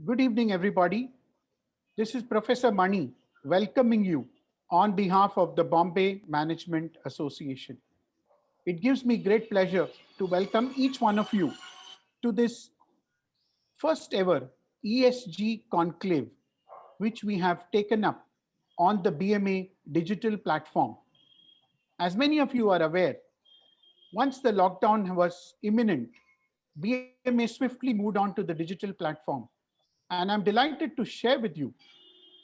Good evening, everybody. This is Professor Mani welcoming you on behalf of the Bombay Management Association. It gives me great pleasure to welcome each one of you to this first ever ESG Conclave, which we have taken up on the BMA digital platform. As many of you are aware, once the lockdown was imminent, BMA swiftly moved on to the digital platform. And I'm delighted to share with you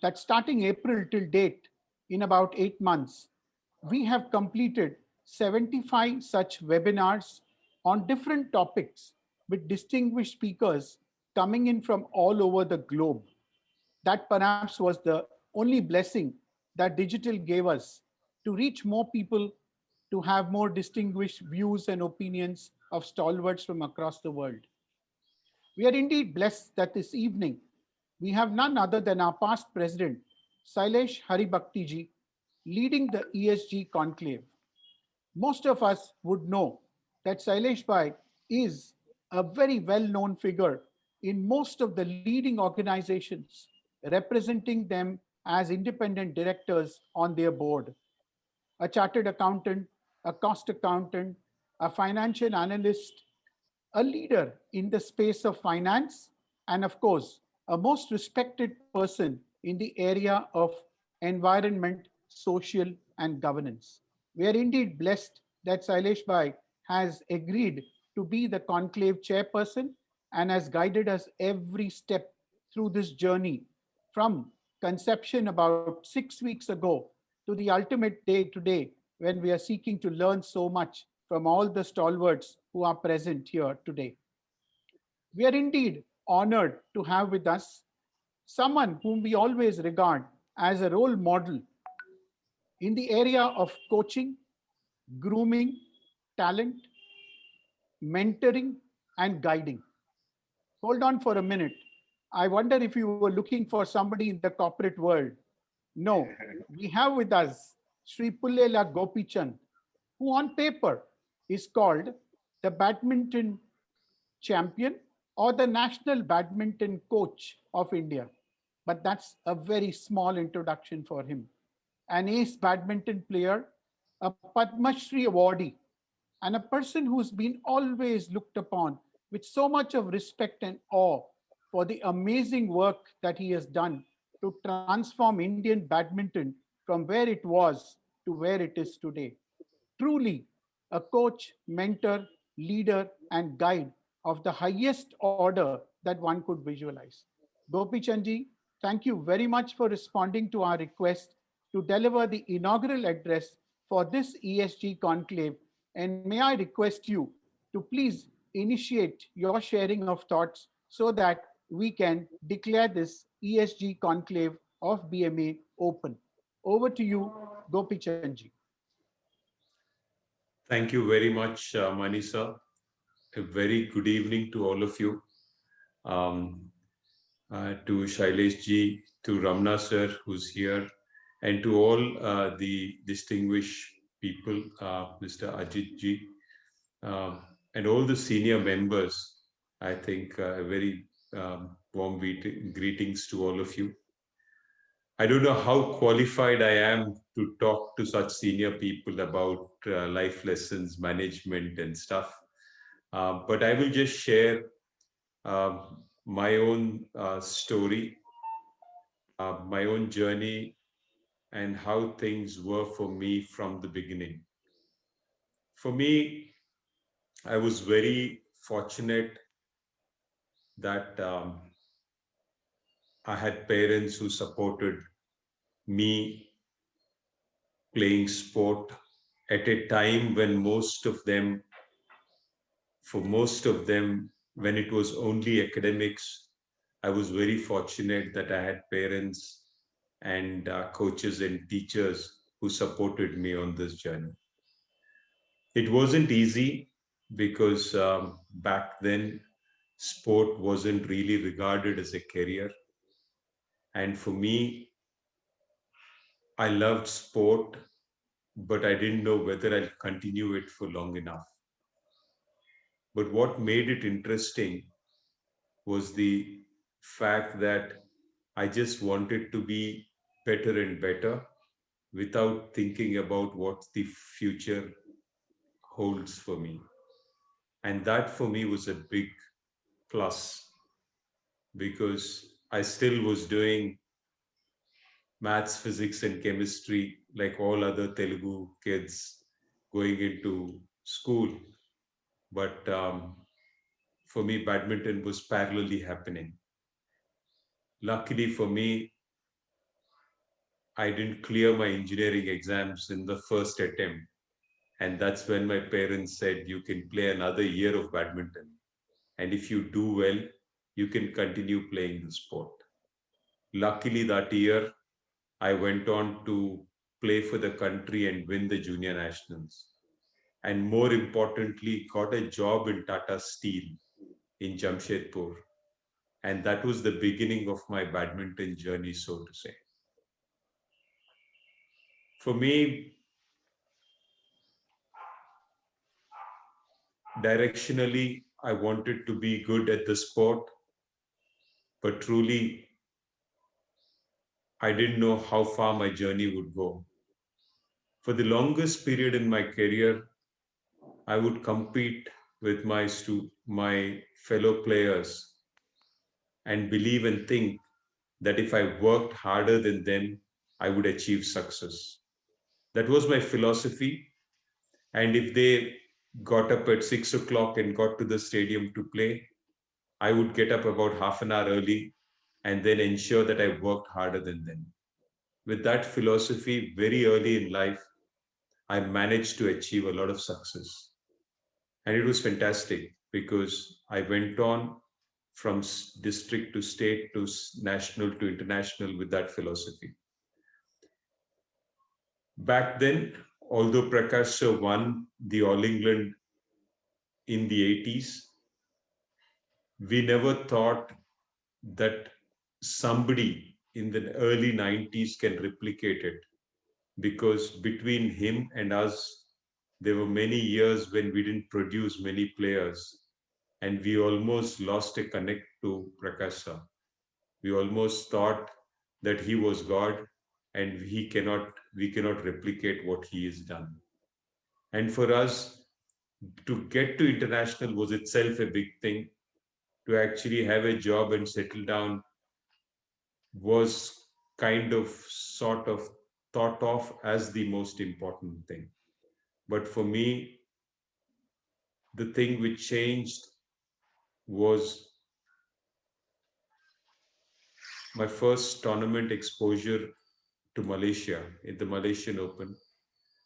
that starting April till date, in about 8 months, we have completed 75 such webinars on different topics with distinguished speakers coming in from all over the globe. That perhaps was the only blessing that digital gave us to reach more people, to have more distinguished views and opinions of stalwarts from across the world. We are indeed blessed that this evening we have none other than our past president, Shailesh Haribhakti ji, leading the ESG conclave. Most of us would know that Shailesh Bhai is a very well-known figure in most of the leading organizations, representing them as independent directors on their board. A chartered accountant, a cost accountant, a financial analyst, a leader in the space of finance, and of course, a most respected person in the area of environment, social, and governance. We are indeed blessed that Shailesh Bhai has agreed to be the conclave chairperson and has guided us every step through this journey from conception about 6 weeks ago to the ultimate day today when we are seeking to learn so much from all the stalwarts who are present here today. We are indeed honored to have with us someone whom we always regard as a role model in the area of coaching, grooming, talent, mentoring, and guiding. Hold on for a minute. I wonder if you were looking for somebody in the corporate world. No, we have with us Shri Pullela Gopichand, who on paper is called the badminton champion or the national badminton coach of India. But that's a very small introduction for him. An ace badminton player, a Padmashri awardee, and a person who's been always looked upon with so much of respect and awe for the amazing work that he has done to transform Indian badminton from where it was to where it is today. Truly a coach, mentor, leader, and guide of the highest order that one could visualize. Gopichandji, thank you very much for responding to our request to deliver the inaugural address for this ESG conclave. And may I request you to please initiate your sharing of thoughts so that we can declare this ESG conclave of BMA open. Over to you, Gopichandji. Thank you very much, Manisa. A very good evening to all of you. Um, to Shailesh ji, to Ramna sir, who's here, and to all the distinguished people, Mr. Ajit ji, and all the senior members. I think a very warm greetings to all of you. I don't know how qualified I am to talk to such senior people about life lessons, management, and stuff. But I will just share my own story, my own journey, and how things were for me from the beginning. For me, I was very fortunate that I had parents who supported me playing sport at a time when for most of them, when it was only academics, I was very fortunate that I had parents and coaches and teachers who supported me on this journey. It wasn't easy because back then, sport wasn't really regarded as a career. And for me, I loved sport, but I didn't know whether I'll continue it for long enough. But what made it interesting was the fact that I just wanted to be better and better without thinking about what the future holds for me. And that for me was a big plus because I still was doing maths, physics, and chemistry like all other Telugu kids going into school. But for me, badminton was parallelly happening. Luckily for me, I didn't clear my engineering exams in the first attempt. And that's when my parents said, you can play another year of badminton. And if you do well, you can continue playing the sport. Luckily, that year, I went on to play for the country and win the junior nationals. And more importantly, got a job in Tata Steel in Jamshedpur. And that was the beginning of my badminton journey, so to say. For me, directionally, I wanted to be good at the sport, but truly, I didn't know how far my journey would go. For the longest period in my career, I would compete with my fellow players and believe and think that if I worked harder than them, I would achieve success. That was my philosophy. And if they got up at 6 o'clock and got to the stadium to play, I would get up about half an hour early and then ensure that I worked harder than them. With that philosophy, very early in life, I managed to achieve a lot of success. And it was fantastic because I went on from district to state to national to international with that philosophy. Back then, although Prakash sir won the All England in the 80s, we never thought that somebody in the early 90s can replicate it because between him and us, there were many years when we didn't produce many players and we almost lost a connect to Prakash sir. We almost thought that he was God and we cannot replicate what he has done. And for us to get to international was itself a big thing. To actually have a job and settle down was kind of sort of thought of as the most important thing. But for me, the thing which changed was my first tournament exposure to Malaysia in the Malaysian Open,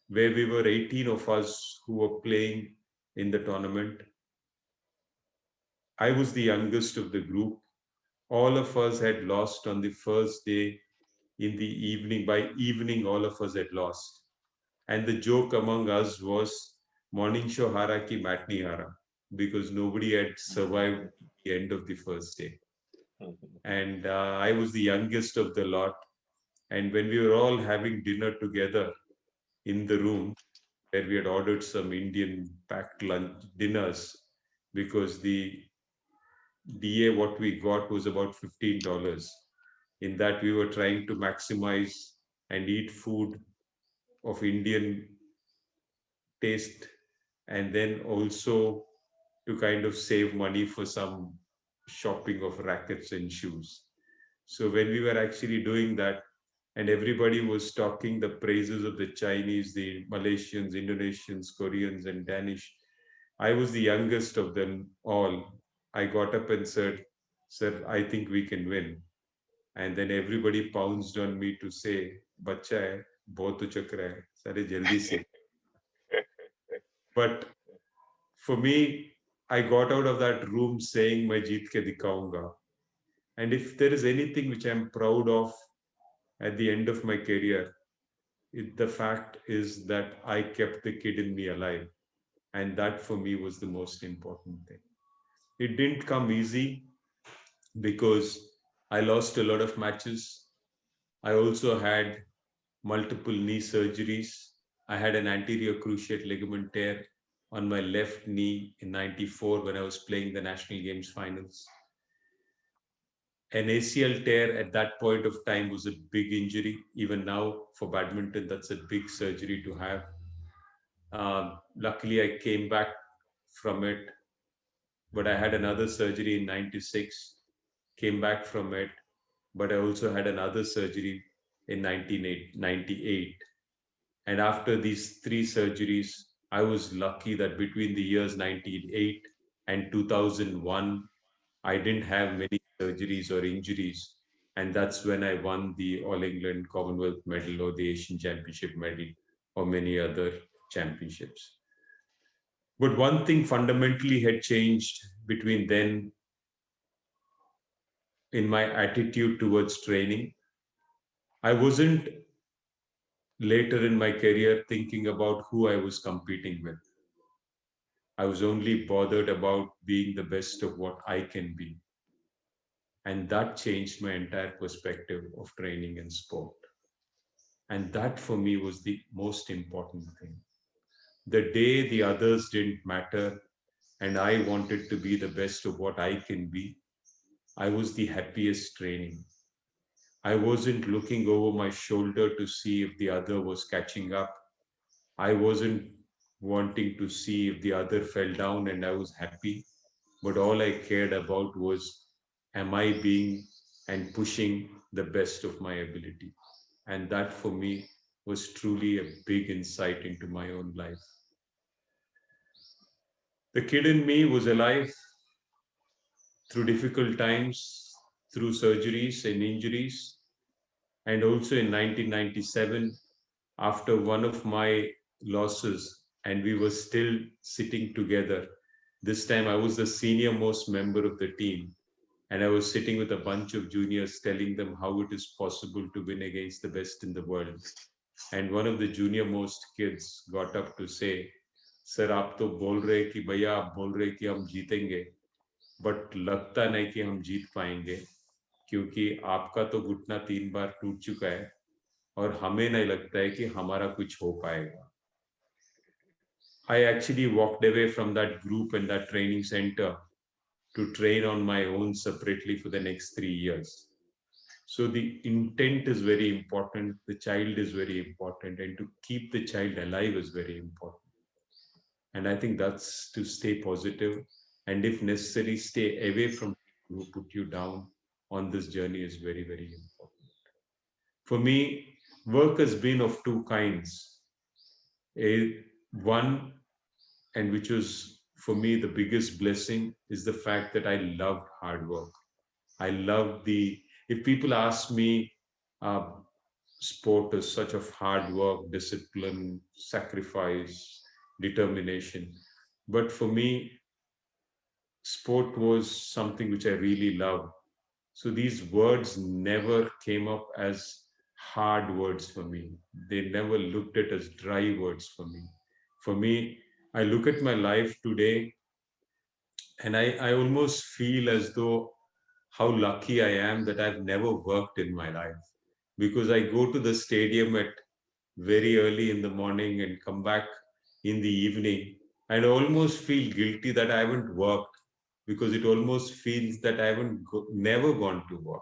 where we were 18 of us who were playing in the tournament. I was the youngest of the group. All of us had lost on the first day in the evening. By evening, all of us had lost. And the joke among us was morning show haraki matinee hara because nobody had survived the end of the first day. And I was the youngest of the lot. And when we were all having dinner together in the room where we had ordered some Indian packed lunch dinners because the DA what we got was about $15. In that we were trying to maximize and eat food of Indian taste and then also to kind of save money for some shopping of rackets and shoes. So when we were actually doing that, and everybody was talking the praises of the Chinese, the Malaysians, Indonesians, Koreans, and Danish, I was the youngest of them all. I got up and said, "Sir, I think we can win." And then everybody pounced on me to say, "Bacha hai, bahut to chakra hai, sare jaldi se." But for me, I got out of that room saying, "Main jeet ke dikhaunga." And if there is anything which I'm proud of at the end of my career, the fact is that I kept the kid in me alive. And that for me was the most important thing. It didn't come easy because I lost a lot of matches. I also had multiple knee surgeries. I had an anterior cruciate ligament tear on my left knee in '94 when I was playing the National Games finals. An ACL tear at that point of time was a big injury. Even now for badminton, that's a big surgery to have. Luckily, I came back from it, but I had another surgery in 96, came back from it, but I also had another surgery in 1998. And after these three surgeries, I was lucky that between the years 1998 and 2001, I didn't have many surgeries or injuries. And that's when I won the All England Commonwealth medal or the Asian Championship medal or many other championships. But one thing fundamentally had changed between then in my attitude towards training. I wasn't later in my career thinking about who I was competing with. I was only bothered about being the best of what I can be. And that changed my entire perspective of training and sport. And that for me was the most important thing. The day the others didn't matter and I wanted to be the best of what I can be, I was the happiest training. I wasn't looking over my shoulder to see if the other was catching up. I wasn't wanting to see if the other fell down and I was happy. But all I cared about was, am I being and pushing the best of my ability? And that for me was truly a big insight into my own life. The kid in me was alive through difficult times, through surgeries and injuries. And also in 1997, after one of my losses, and we were still sitting together. This time I was the senior most member of the team. And I was sitting with a bunch of juniors telling them how it is possible to win against the best in the world. And one of the junior most kids got up to say, Sir, आप तो बोल रहे कि भैया आप बोल रहे कि हम जीतेंगे, but लगता नहीं कि हम जीत पाएंगे, क्योंकि आपका तो घुटना 3 बार टूट चुका है और हमें नहीं लगता है कि हमारा कुछ हो पाएगा. I actually walked away from that group and that training center to train on my own separately for the next 3 years. So the intent is very important, the child is very important, and to keep the child alive is very important. And I think that's to stay positive, and if necessary, stay away from people who put you down on this journey is very, very important. For me, work has been of two kinds. One, and which was for me the biggest blessing, is the fact that I loved hard work. I love if people ask me, uh, sport is such of hard work, discipline, sacrifice, determination. But for me, sport was something which I really loved. So these words never came up as hard words for me. They never looked at as dry words for me. For me, I look at my life today and I almost feel as though how lucky I am that I've never worked in my life, because I go to the stadium at very early in the morning and come back in the evening, and I almost feel guilty that I haven't worked, because it almost feels that I haven't never gone to work.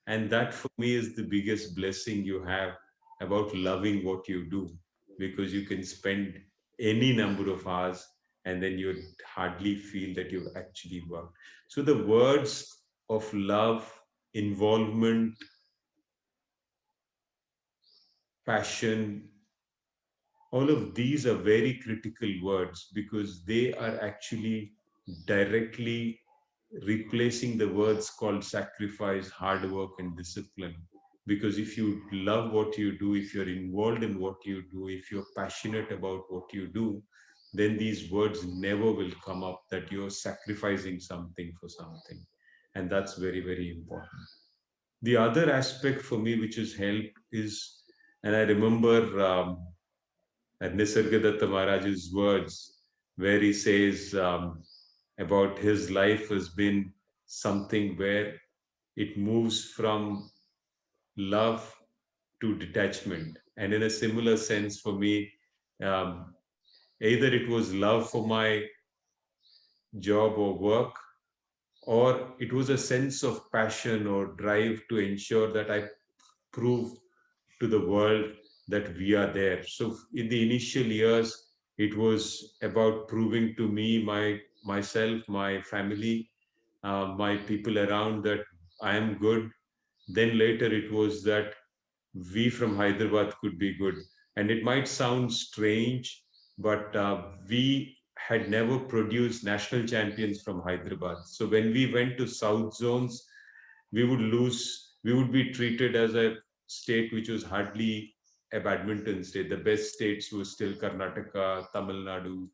And that for me is the biggest blessing you have about loving what you do, because you can spend any number of hours and then you hardly feel that you've actually worked. So the words of love, involvement, passion, all of these are very critical words, because they are actually directly replacing the words called sacrifice, hard work, and discipline. Because if you love what you do, if you're involved in what you do, if you're passionate about what you do, then these words never will come up that you're sacrificing something for something. And that's very, very important. The other aspect for me which has helped is, and I remember Nisargadatta Maharaj's words, where he says about his life has been something where it moves from love to detachment. And in a similar sense for me, um, either it was love for my job or work, or it was a sense of passion or drive to ensure that I prove to the world that we are there. So in the initial years, it was about proving to me, myself, my family, my people around that I am good. Then later it was that we from Hyderabad could be good. And it might sound strange, but we had never produced national champions from Hyderabad. So when we went to South zones, we would lose, we would be treated as a state which was hardly a badminton state. The best states were still Karnataka, Tamil Nadu,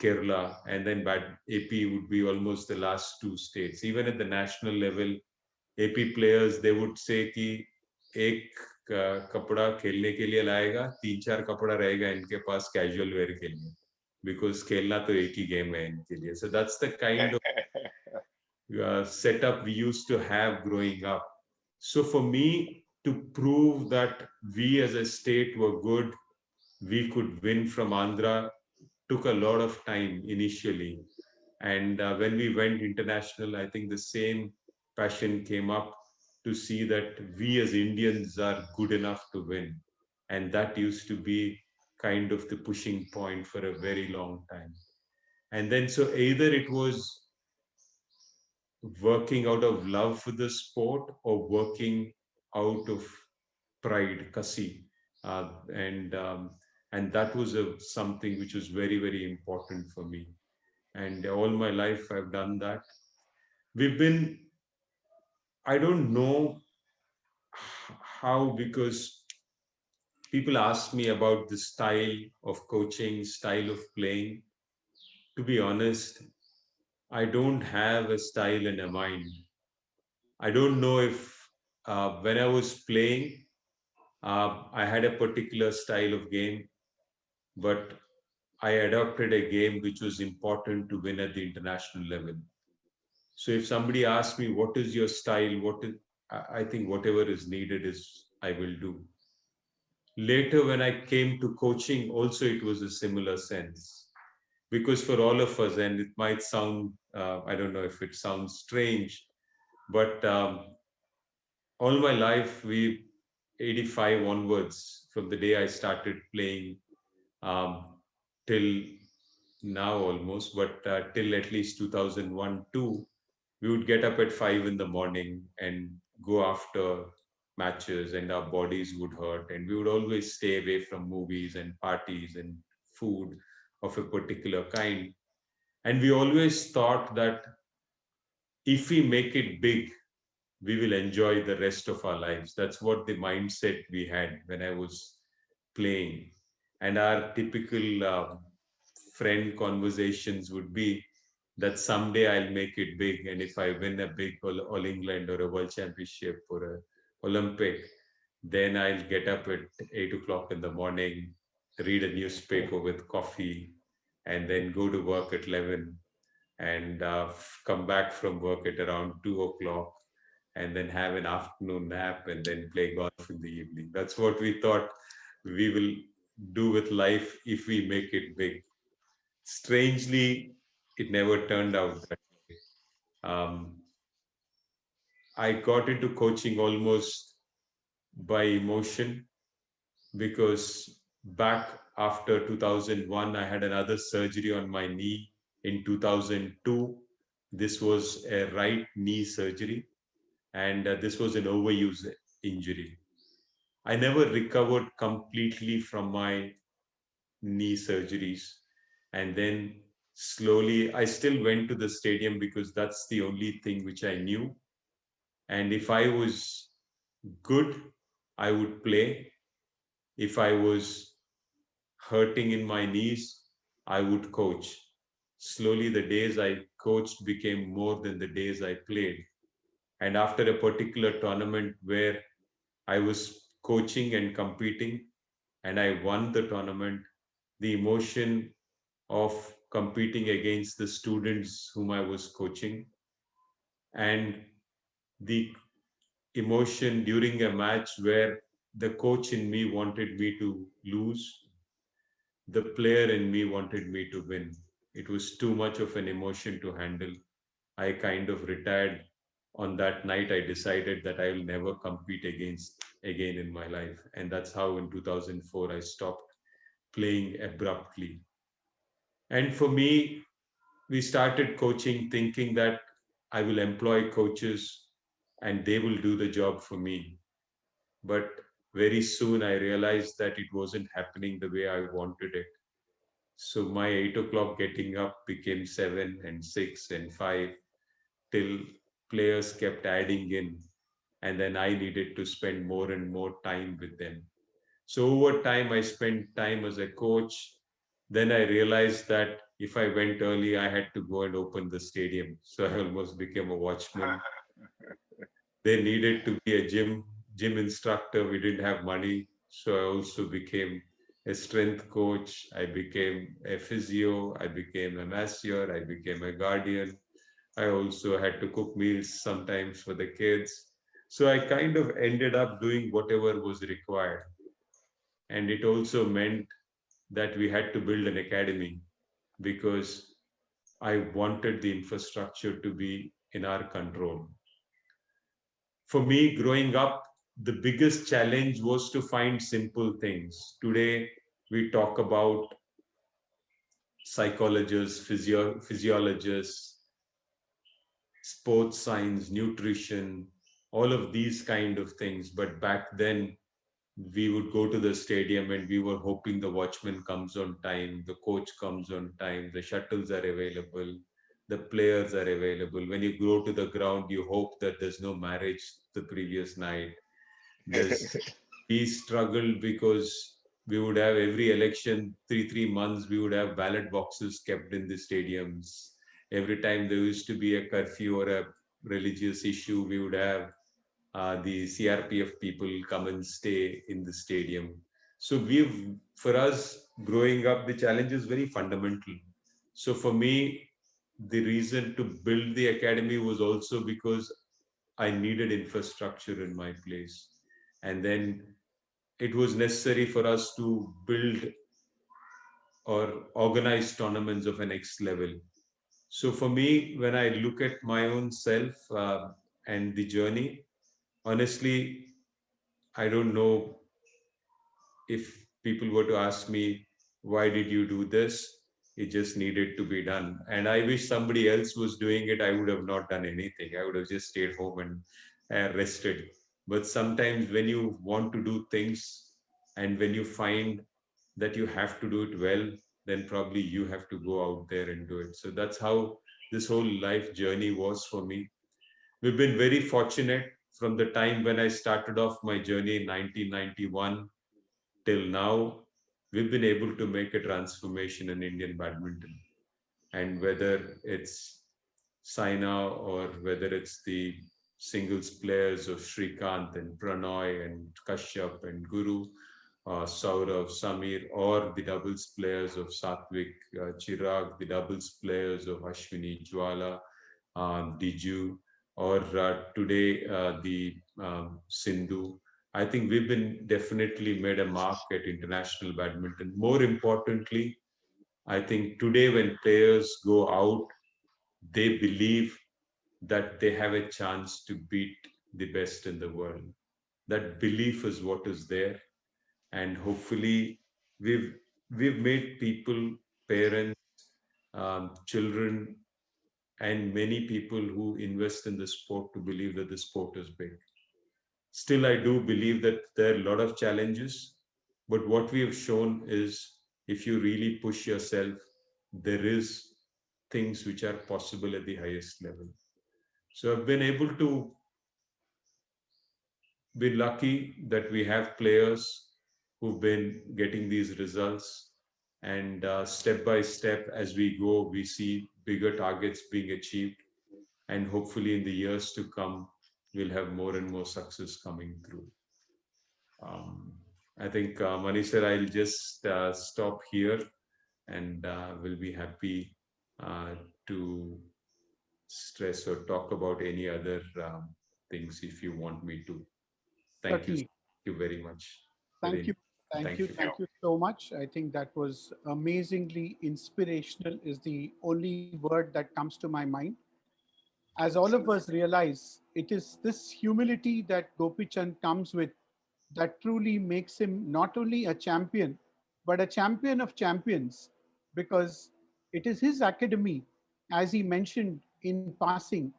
Kerala, and then AP would be almost the last two states. Even at the national level, AP players, they would say कि एक कपड़ा खेलने के लिए लाएगा, 3-4 कपड़ा रहेगा इनके पास कैजुअल वेयर के लिए, because खेलना तो एक ही गेम है इनके लिए. So that's the kind of setup we used to have growing up. So for me to prove that we as a state were good, we could win from Andhra, took a lot of time initially. And when we went international, I think the same passion came up to see that we as Indians are good enough to win. And that used to be kind of the pushing point for a very long time. And then, so either it was working out of love for the sport or working out of pride, kasi. Uh, and um, and that was something which was very, very important for me. And all my life I've done that. We've been, I don't know how, because people ask me about the style of coaching, style of playing. To be honest, I don't have a style in a mind. I don't know if when I was playing, I had a particular style of game, but I adopted a game which was important to win at the international level. So if somebody asks me, what is your style? I think whatever is needed is I will do. Later, when I came to coaching, also it was a similar sense. Because for all of us, and it might sound, I don't know if it sounds strange, but all my life, 85 onwards, from the day I started playing um, till now almost, but till at least 2001, 2, we would get up at 5 in the morning and go after matches, and our bodies would hurt, and we would always stay away from movies and parties and food of a particular kind. And we always thought that if we make it big, we will enjoy the rest of our lives. That's what the mindset we had when I was playing. And our typical friend conversations would be that someday I'll make it big. And if I win a big All England or a World Championship or a Olympic, then I'll get up at 8 o'clock in the morning, read a newspaper with coffee, and then go to work at 11 and come back from work at around 2 o'clock and then have an afternoon nap and then play golf in the evening. That's what we thought we will do with life if we make it big. Strangely, it never turned out that way. I got into coaching almost by emotion because back after 2001, I had another surgery on my knee in 2002. This was a right knee surgery, and this was an overuse injury. I never recovered completely from my knee surgeries. And then slowly, I still went to the stadium because that's the only thing which I knew. And if I was good, I would play. If I was hurting in my knees, I would coach. Slowly, the days I coached became more than the days I played. And after a particular tournament where I was coaching and competing, and I won the tournament, the emotion of competing against the students whom I was coaching, and the emotion during a match where the coach in me wanted me to lose, the player in me wanted me to win. It was too much of an emotion to handle. I kind of retired. On that night, I decided that I will never compete again in my life. And that's how in 2004 I stopped playing abruptly. And for me, we started coaching thinking that I will employ coaches and they will do the job for me. But very soon I realized that it wasn't happening the way I wanted it. So my 8 o'clock getting up became 7 and 6 and 5 till players kept adding in. And then I needed to spend more and more time with them. So over time, I spent time as a coach. Then I realized that if I went early, I had to go and open the stadium. So I almost became a watchman. There needed to be a gym instructor. We didn't have money. So I also became a strength coach. I became a physio. I became a masseur. I became a guardian. I also had to cook meals sometimes for the kids. So I kind of ended up doing whatever was required. And it also meant that we had to build an academy because I wanted the infrastructure to be in our control. For me, growing up, the biggest challenge was to find simple things. Today, we talk about psychologists, physiologists, sports science, nutrition, all of these kind of things. But back then, we would go to the stadium and we were hoping the watchman comes on time, the coach comes on time, the shuttles are available, the players are available. When you go to the ground, you hope that there's no marriage the previous night. There's We struggled because we would have every election, three months, we would have ballot boxes kept in the stadiums. Every time there used to be a curfew or a religious issue, we would have the CRPF people come and stay in the stadium. So for us, growing up, the challenge is very fundamental. So for me, the reason to build the academy was also because I needed infrastructure in my place. And then it was necessary for us to build or organize tournaments of a next level. So for me, when I look at my own self and the journey, honestly, I don't know if people were to ask me, why did you do this? It just needed to be done. And I wish somebody else was doing it. I would have not done anything. I would have just stayed home and rested. But sometimes when you want to do things and when you find that you have to do it well, then probably you have to go out there and do it. So that's how this whole life journey was for me. We've been very fortunate from the time when I started off my journey in 1991 till now. We've been able to make a transformation in Indian badminton. And whether it's Saina or whether it's the singles players of Shrikant and Pranoy and Kashyap and Guru, Saurav, Samir, or the doubles players of Satvik, Chirag, the doubles players of Ashwini, Jwala, Diju, or today the Sindhu. I think we've been definitely made a mark at international badminton. More importantly, I think today when players go out, they believe that they have a chance to beat the best in the world. That belief is what is there, and hopefully, we've we've made people, parents, children, and many people who invest in the sport to believe that the sport is big. Still, I do believe that there are a lot of challenges, but what we have shown is if you really push yourself, there is things which are possible at the highest level. So I've been able to be lucky that we have players who've been getting these results. And step by step, as we go, we see bigger targets being achieved. And hopefully, in the years to come, we'll have more and more success coming through. Um, I think, Mani sir, I'll just stop here and will be happy uh, to stress or talk about any other things if you want me to. Thank you. Certainly. Thank you very much. Thank Very, you. Thank thank you. you. Thank you so much. I think that was amazingly inspirational, is the only word that comes to my mind. As all of us realize, it is this humility that Gopichand comes with that truly makes him not only a champion, but a champion of champions, because it is his academy, as he mentioned in passing,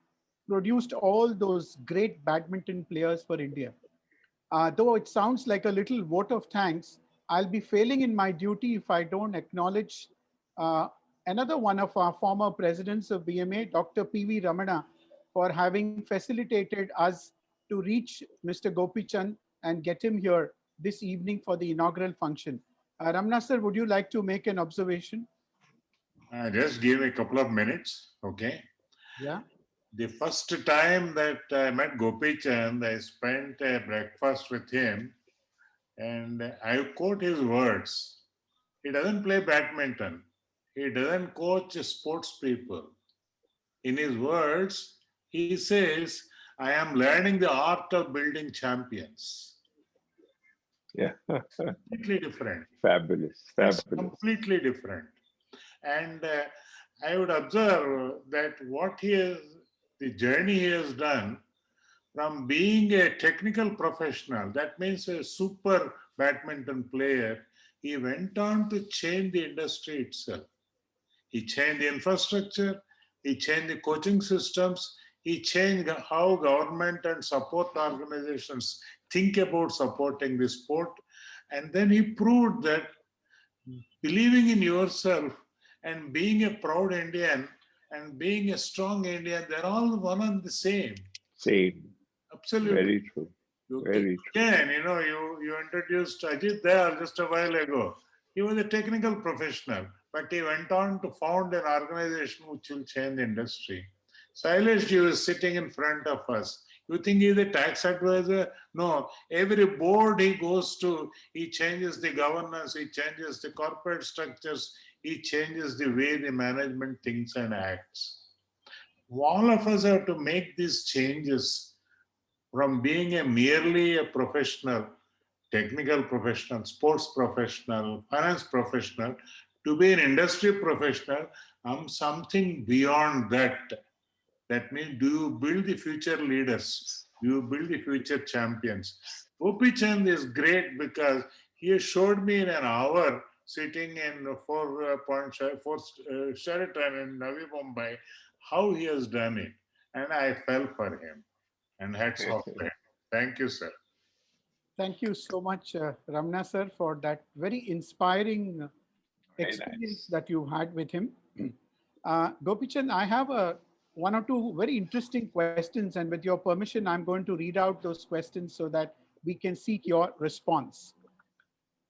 produced all those great badminton players for India. Though it sounds like a little vote of thanks, I'll be failing in my duty if I don't acknowledge uh, another one of our former presidents of BMA, Dr. P.V. Ramana, for having facilitated us to reach Mr. Gopichand and get him here this evening for the inaugural function. Ramana sir, would you like to make an observation? Just give me a couple of minutes, okay? Yeah. The first time that I met Gopichand, I spent a breakfast with him, and I quote his words. He doesn't play badminton. He doesn't coach sports people. In his words, he says, I am learning the art of building champions. Yeah. Completely different. Fabulous. It's Fabulous. completely different. And I would observe that the journey he has done from being a technical professional, that means a super badminton player, he went on to change the industry itself. He changed the infrastructure, he changed the coaching systems, he changed how government and support organizations think about supporting the sport. And then he proved that believing in yourself and being a proud Indian and being a strong Indian, they're all one and the same. Same. Absolutely. Very true. Very true. Again, you introduced Ajit there just a while ago. He was a technical professional, but he went on to found an organization which will change the industry. Shailesh is sitting in front of us. You think he's a tax advisor? No. Every board he goes to, he changes the governance, he changes the corporate structures, he changes the way the management thinks and acts. All of us have to make these changes from being merely a professional, technical professional, sports professional, finance professional, to be an industry professional. Something beyond that. That means, do you build the future leaders? Do you build the future champions? Gopichand is great because he showed me in an hour sitting in Sheraton in Navi Mumbai how he has done it. And I fell for him. And hats off to him. Thank you, sir. Thank you so much, Ramana sir, for that very inspiring experience that you had with him. Gopichand, I have one or two very interesting questions, and with your permission, I'm going to read out those questions so that we can seek your response.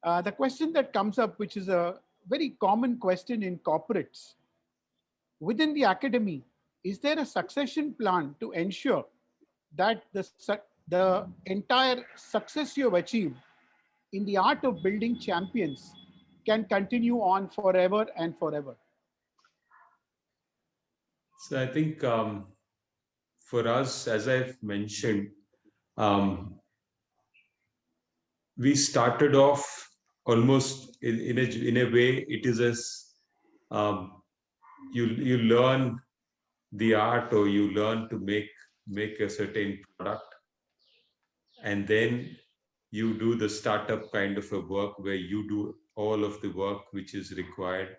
The question that comes up, which is a very common question in corporates, within the academy, is there a succession plan to ensure that the entire success you have achieved in the art of building champions can continue on forever and forever? So I think for us, as I've mentioned, we started off almost in a way. It is as you learn the art, or you learn to make a certain product, and then you do the startup kind of a work where you do all of the work which is required,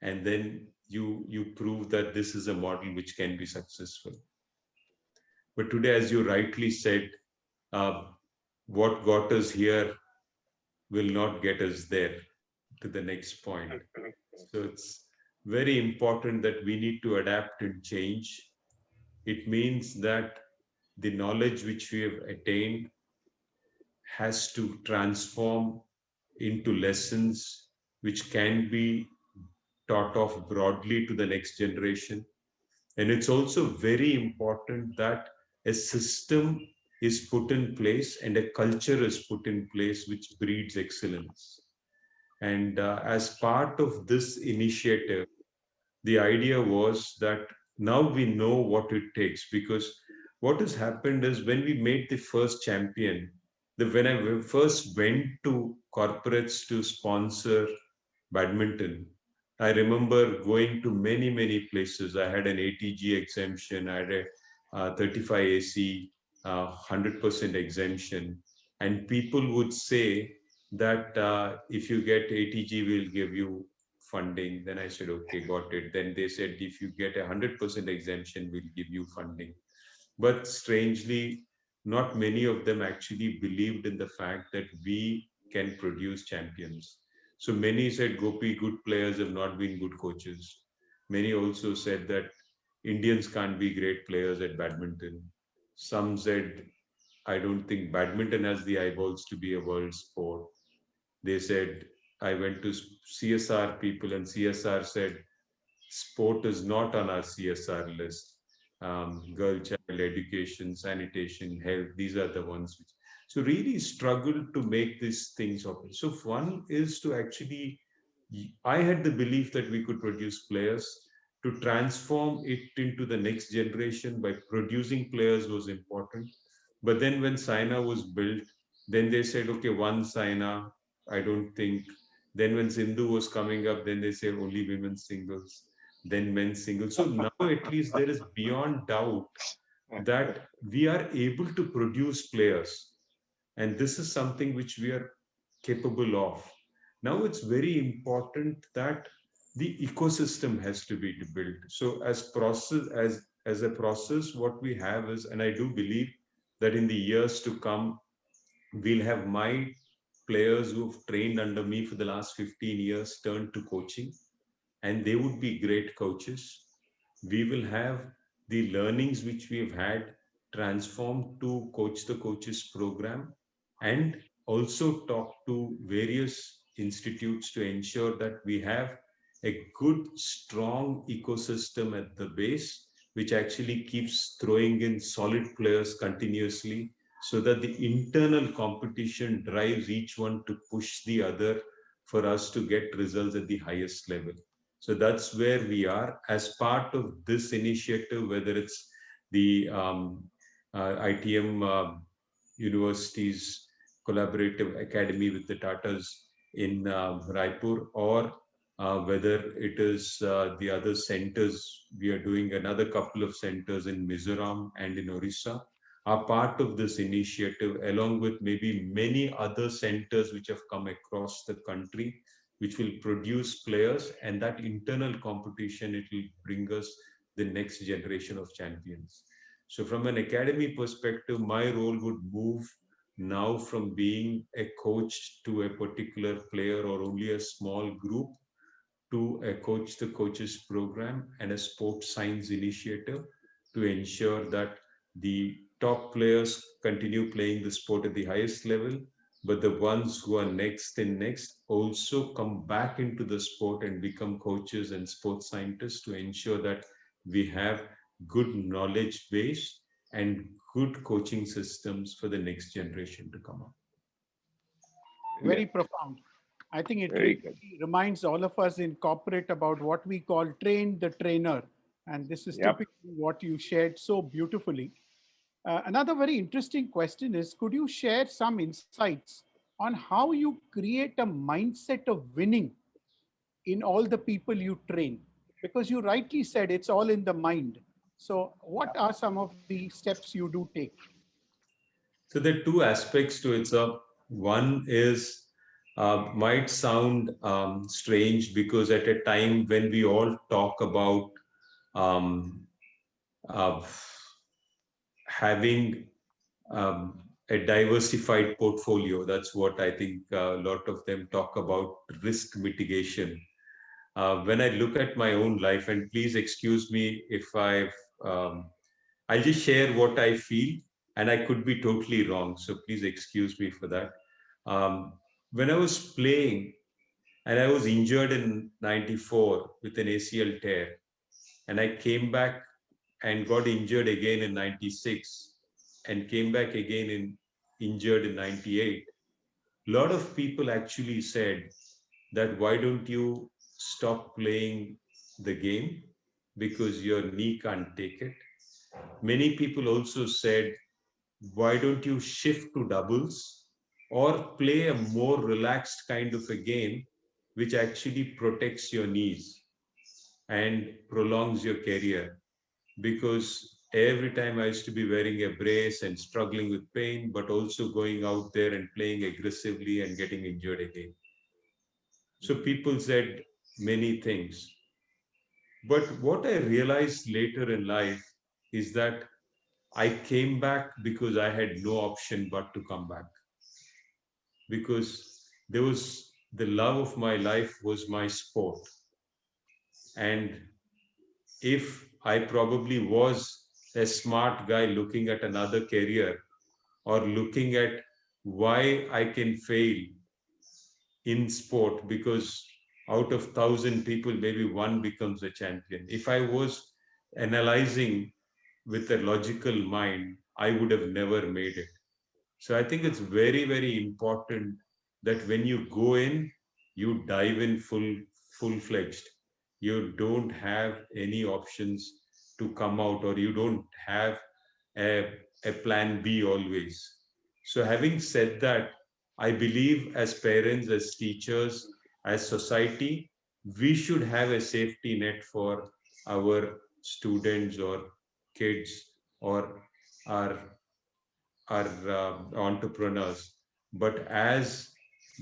and then you prove that this is a model which can be successful. But today, as you rightly said, what got us here will not get us there to the next point. So it's very important that we need to adapt and change. It means that the knowledge which we have attained has to transform into lessons which can be taught off broadly to the next generation. And it's also very important that a system is put in place and a culture is put in place which breeds excellence. And as part of this initiative, the idea was that now we know what it takes, because what has happened is when we made the first champion, when I first went to corporates to sponsor badminton, I remember going to many places. I had an ATG exemption, I had a 35 AC, 100% exemption. And people would say that if you get ATG, we'll give you funding. Then I said, okay, got it. Then they said, if you get 100% exemption, we'll give you funding. But strangely, not many of them actually believed in the fact that we can produce champions. So many said, Gopi, good players have not been good coaches. Many also said that Indians can't be great players at badminton. Some said, I don't think badminton has the eyeballs to be a world sport. They said, I went to CSR people, and CSR said, sport is not on our CSR list. Girl child education, sanitation, health, these are the ones which. So really struggle to make these things happen. So one is to actually, I had the belief that we could produce players. To transform it into the next generation by producing players was important. But then when Saina was built, then they said, okay, one Saina, I don't think. Then when Sindhu was coming up, then they said only women's singles, then men's singles. So now at least there is beyond doubt that we are able to produce players. And this is something which we are capable of. Now it's very important that the ecosystem has to be built. So as a process, what we have is, and I do believe that in the years to come, we'll have my players who've trained under me for the last 15 years turn to coaching, and they would be great coaches. We will have the learnings which we have had transformed to coach the coaches program, and also talk to various institutes to ensure that we have a good strong ecosystem at the base, which actually keeps throwing in solid players continuously, so that the internal competition drives each one to push the other for us to get results at the highest level. So that's where we are as part of this initiative, whether it's the ITM University's collaborative academy with the Tatas in Raipur, or whether it is the other centers. We are doing another couple of centers in Mizoram and in Orissa, are part of this initiative, along with maybe many other centers which have come across the country, which will produce players, and that internal competition, it will bring us the next generation of champions. So from an academy perspective, my role would move now from being a coach to a particular player or only a small group, to a coach the coaches program and a sports science initiative, to ensure that the top players continue playing the sport at the highest level, but the ones who are next and next also come back into the sport and become coaches and sports scientists, to ensure that we have good knowledge base and good coaching systems for the next generation to come up. Very profound. I think it Very really reminds all of us in corporate about what we call train the trainer. And this is Yep. typically what you shared so beautifully. Another very interesting question is, could you share some insights on how you create a mindset of winning in all the people you train? Because you rightly said it's all in the mind. So what are some of the steps you do take? So there are two aspects to it. So one is, might sound strange, because at a time when we all talk about um, uh, having a diversified portfolio, that's what I think a lot of them talk about, risk mitigation. When I look at my own life, and please excuse me if I'll just share what I feel, and I could be totally wrong, so please excuse me for that. When I was playing, and I was injured in '94 with an ACL tear, and I came back and got injured again in '96, and came back again injured in '98. A lot of people actually said that, why don't you stop playing the game because your knee can't take it. Many people also said, why don't you shift to doubles or play a more relaxed kind of a game, which actually protects your knees and prolongs your career. Because every time I used to be wearing a brace and struggling with pain, but also going out there and playing aggressively and getting injured again. So people said many things. But what I realized later in life is that I came back because I had no option but to come back. Because there was the love of my life was my sport. And if I probably was a smart guy looking at another career or looking at why I can fail in sport, because out of 1,000 people, maybe one becomes a champion. If I was analyzing with a logical mind, I would have never made it. So I think it's very, very important that when you go in, you dive in full-fledged. You don't have any options to come out, or you don't have a plan B always. So having said that, I believe as parents, as teachers, as society, we should have a safety net for our students or kids or our entrepreneurs, but as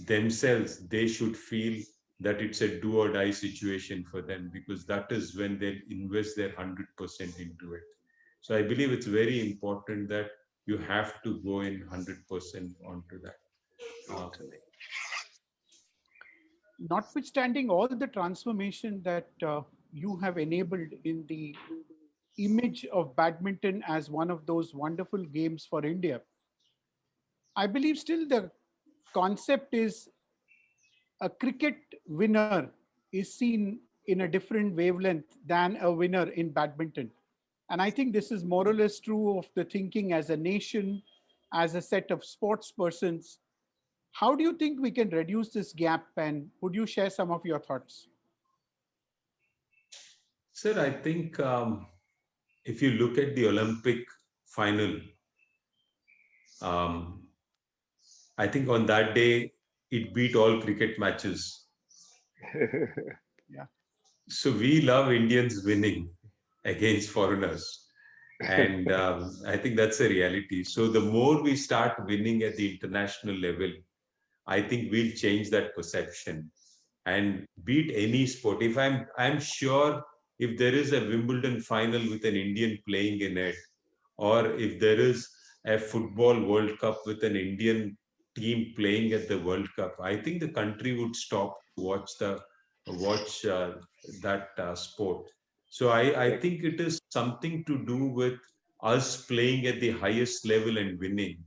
themselves, they should feel that it's a do or die situation for them, because that is when they invest their 100% into it. So I believe it's very important that you have to go in 100% onto that. Notwithstanding all the transformation that you have enabled in the image of badminton as one of those wonderful games for India, I believe still the concept is a cricket winner is seen in a different wavelength than a winner in badminton. And I think this is more or less true of the thinking as a nation, as a set of sports persons. How do you think we can reduce this gap? And would you share some of your thoughts? Sir, I think if you look at the Olympic final, um, I think on that day, it beat all cricket matches. Yeah. So we love Indians winning against foreigners. And I think that's a reality. So the more we start winning at the international level, I think we'll change that perception and beat any sport. If I'm sure if there is a Wimbledon final with an Indian playing in it, or if there is a football World Cup with an Indian team playing at the World Cup, I think the country would stop to watch that sport. So I think it is something to do with us playing at the highest level and winning.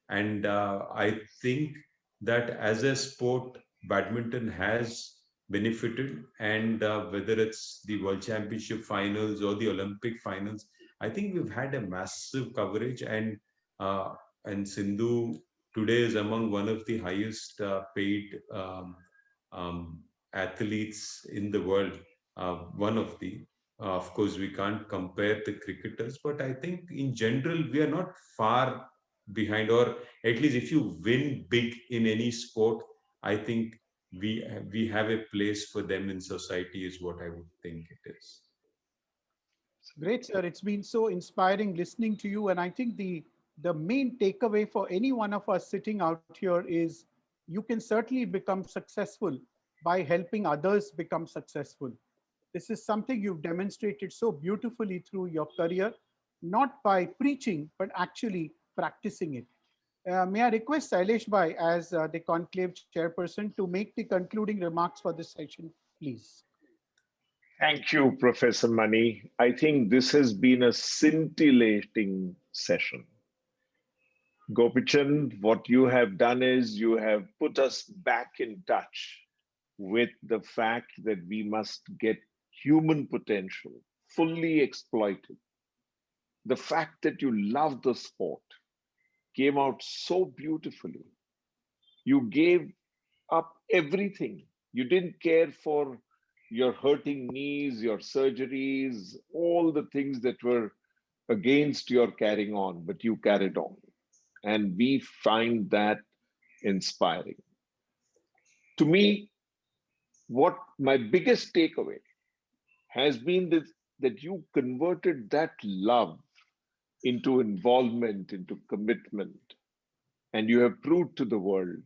And I think that as a sport, badminton has benefited. And whether it's the World Championship finals or the Olympic finals, I think we've had a massive coverage. And Sindhu today is among one of the highest paid um, athletes in the world. One of the, of course, we can't compare the cricketers, but I think in general we are not far behind. Or at least if you win big in any sport, I think we have a place for them in society, is what I would think it is. Great, sir. It's been so inspiring listening to you. And I think the main takeaway for any one of us sitting out here is you can certainly become successful by helping others become successful. This is something you've demonstrated so beautifully through your career, not by preaching, but actually practicing it. May I request Shailesh Bhai as the Conclave Chairperson to make the concluding remarks for this session, please. Thank you, Professor Mani. I think this has been a scintillating session. Gopichand, what you have done is you have put us back in touch with the fact that we must get human potential fully exploited. The fact that you love the sport came out so beautifully. You gave up everything. You didn't care for your hurting knees, your surgeries, all the things that were against your carrying on, but you carried on. And we find that inspiring. To me, what my biggest takeaway has been this, that you converted that love into involvement, into commitment. And you have proved to the world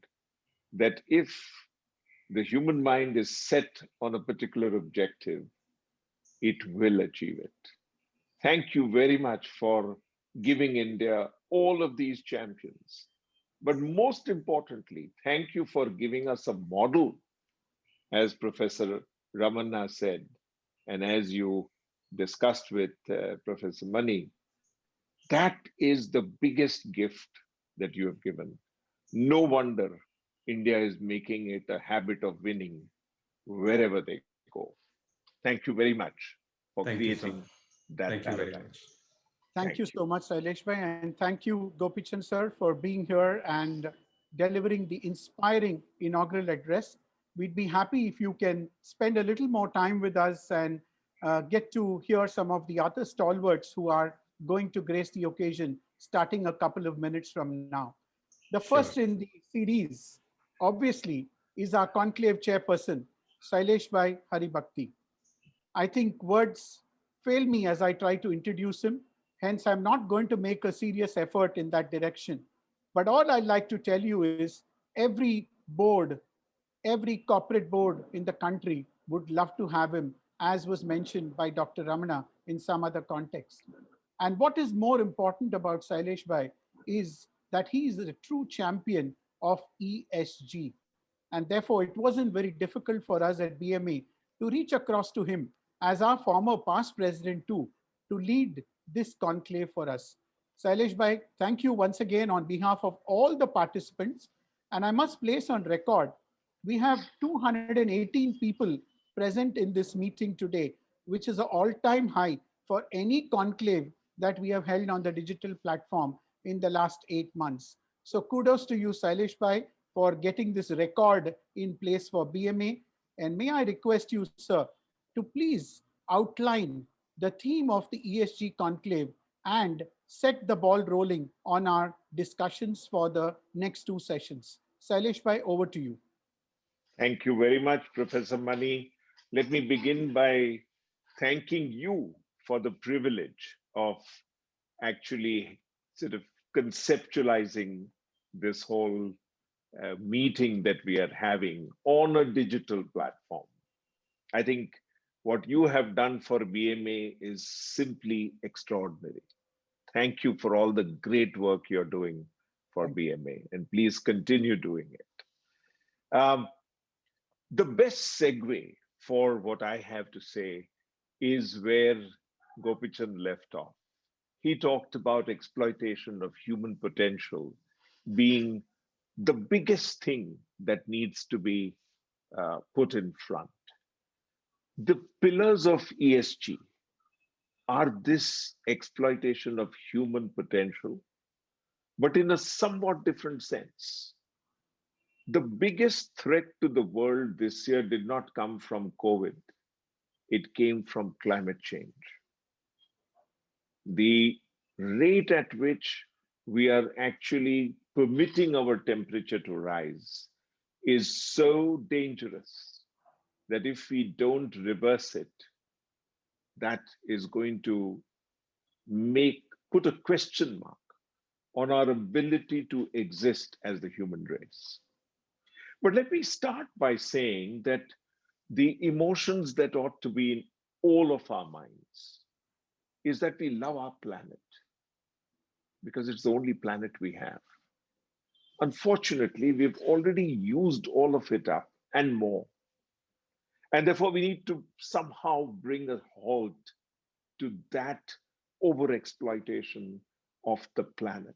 that if the human mind is set on a particular objective, it will achieve it. Thank you very much for giving India all of these champions. But most importantly, thank you for giving us a model, as Professor Ramana said, and as you discussed with Professor Mani. That is the biggest gift that you have given. No wonder India is making it a habit of winning wherever they go. Thank you very much for Thank you, sir. creating that Thank you very paradigm. much. Thank you so much, Shailesh bhai, and thank you, Gopichand sir, for being here and delivering the inspiring inaugural address. We'd be happy if you can spend a little more time with us and get to hear some of the other stalwarts who are going to grace the occasion starting a couple of minutes from now. The first Sure. in the series, obviously, is our conclave chairperson, Shailesh Haribhakti. I think words fail me as I try to introduce him. Hence, I'm not going to make a serious effort in that direction. But all I'd like to tell you is every board, every corporate board in the country would love to have him, as was mentioned by Dr. Ramana in some other context. And what is more important about Shailesh Bhai is that he is a true champion of ESG. And therefore, it wasn't very difficult for us at BMA to reach across to him as our former past president too, to lead this conclave for us. Shailesh Bhai, thank you once again on behalf of all the participants. And I must place on record, we have 218 people present in this meeting today, which is an all-time high for any conclave that we have held on the digital platform in the last 8 months. So kudos to you, Shailesh Bhai, for getting this record in place for BMA. And may I request you, sir, to please outline the theme of the ESG conclave and set the ball rolling on our discussions for the next 2 sessions. Shailesh Bhai, over to you. Thank you very much, Professor Mani. Let me begin by thanking you for the privilege of actually sort of conceptualizing this whole meeting that we are having on a digital platform. I think what you have done for BMA is simply extraordinary. Thank you for all the great work you're doing for BMA, and please continue doing it. The best segue for what I have to say is where Gopichand left off. He talked about exploitation of human potential being the biggest thing that needs to be put in front. The pillars of ESG are this exploitation of human potential, but in a somewhat different sense. The biggest threat to the world this year did not come from COVID. It came from climate change. The rate at which we are actually permitting our temperature to rise is so dangerous that if we don't reverse it, that is going to put a question mark on our ability to exist as the human race. But let me start by saying that the emotions that ought to be in all of our minds is that we love our planet because it's the only planet we have. Unfortunately, we've already used all of it up and more. And therefore, we need to somehow bring a halt to that overexploitation of the planet.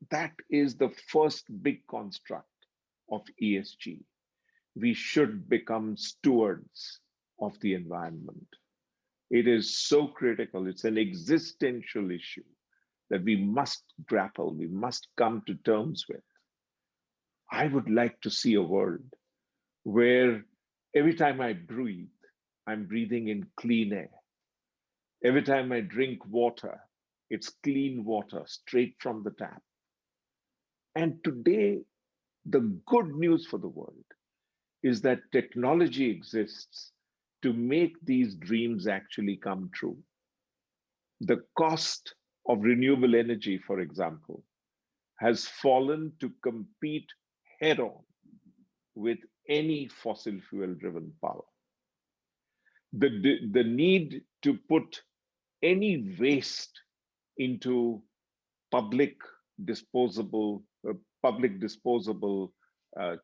That is the first big construct of ESG. We should become stewards of the environment. It is so critical. It's an existential issue that we must grapple, we must come to terms with. I would like to see a world where every time I breathe, I'm breathing in clean air. Every time I drink water, it's clean water straight from the tap. And today, the good news for the world is that technology exists to make these dreams actually come true. The cost of renewable energy, for example, has fallen to compete head-on with any fossil fuel-driven power. The need to put any waste into public disposable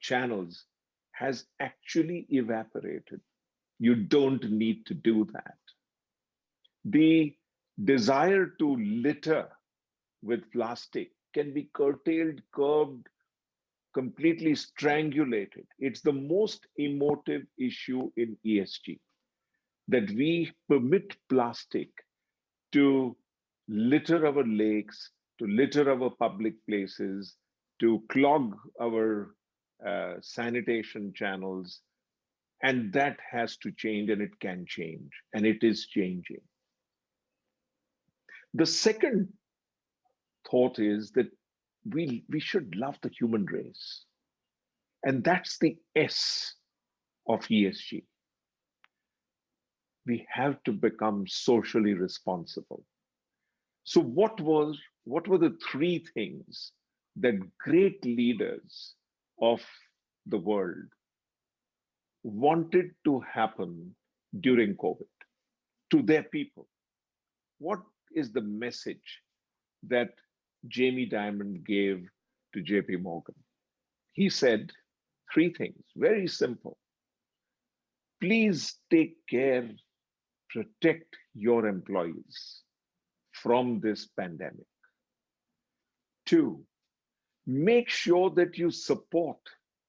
channels has actually evaporated. You don't need to do that. The desire to litter with plastic can be curtailed, curbed, completely strangulated. It's the most emotive issue in ESG, that we permit plastic to litter our lakes, to litter our public places, to clog our sanitation channels. And that has to change, and it can change, and it is changing. The second thought is that we should love the human race. And that's the S of ESG. We have to become socially responsible. So what were the three things that great leaders of the world wanted to happen during COVID to their people? What is the message that Jamie Dimon gave to JP Morgan? He said three things, very simple. Please take care, protect your employees from this pandemic. 2, make sure that you support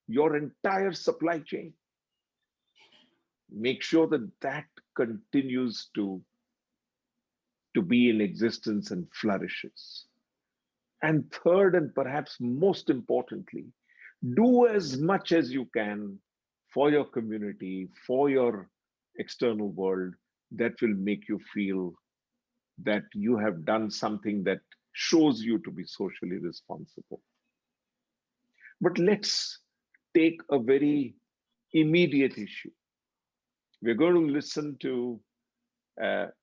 your entire supply chain. Make sure that that continues to be in existence and flourishes. And third, and perhaps most importantly, do as much as you can for your community, for your external world, that will make you feel that you have done something that shows you to be socially responsible. But let's take a very immediate issue. We're going to listen to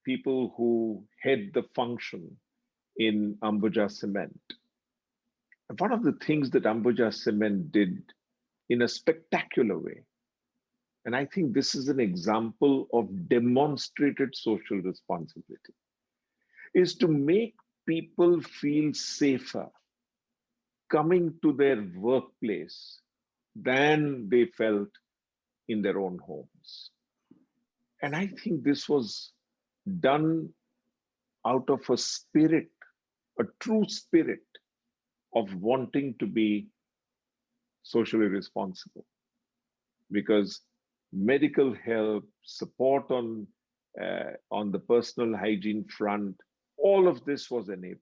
people who head the function in Ambuja Cement. One of the things that Ambuja Cement did in a spectacular way, and I think this is an example of demonstrated social responsibility, is to make people feel safer coming to their workplace than they felt in their own homes. And I think this was done out of a spirit, a true spirit of wanting to be socially responsible. Because medical help, support on the personal hygiene front, all of this was enabled.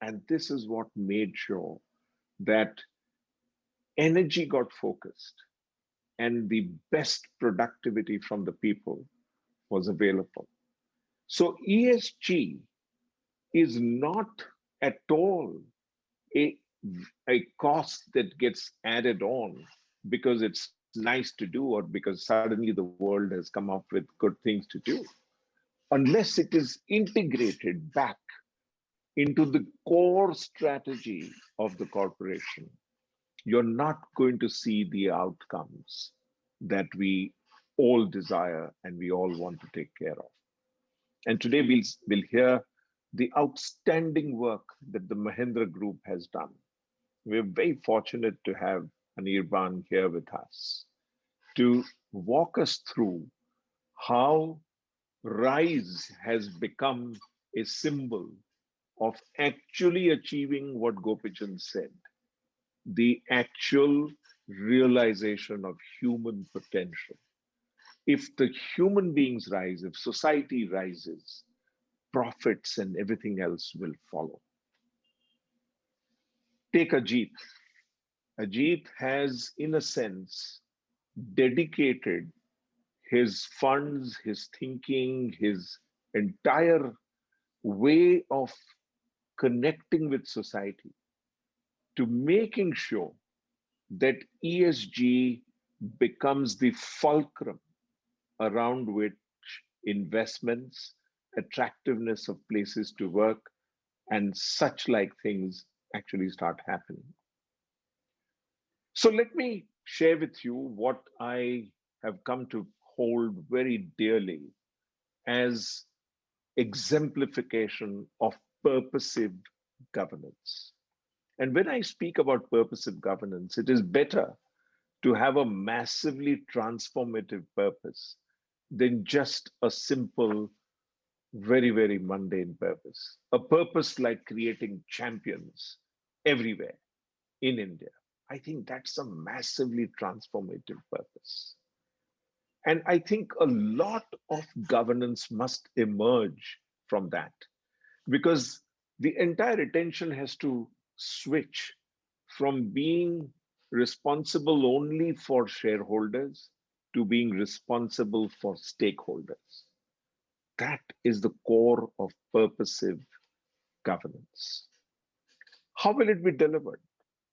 And this is what made sure that energy got focused and the best productivity from the people was available. So ESG is not at all a cost that gets added on because it's nice to do or because suddenly the world has come up with good things to do. Unless it is integrated back into the core strategy of the corporation, you're not going to see the outcomes that we all desire and we all want to take care of. And today we'll hear the outstanding work that the Mahindra Group has done. We're very fortunate to have Anirban here with us to walk us through how RISE has become a symbol of actually achieving what Gopichand said, the actual realization of human potential. If the human beings rise, if society rises, profits and everything else will follow. Take Ajit. Ajit has, in a sense, dedicated his funds, his thinking, his entire way of connecting with society to making sure that ESG becomes the fulcrum around which investments, attractiveness of places to work, and such like things actually start happening. So let me share with you what I have come to hold very dearly as exemplification of purposive governance. And when I speak about purposive governance, it is better to have a massively transformative purpose than just a simple, very, very mundane purpose. A purpose like creating champions everywhere in India. I think that's a massively transformative purpose. And I think a lot of governance must emerge from that, because the entire attention has to switch from being responsible only for shareholders to being responsible for stakeholders. That is the core of purposive governance. How will it be delivered?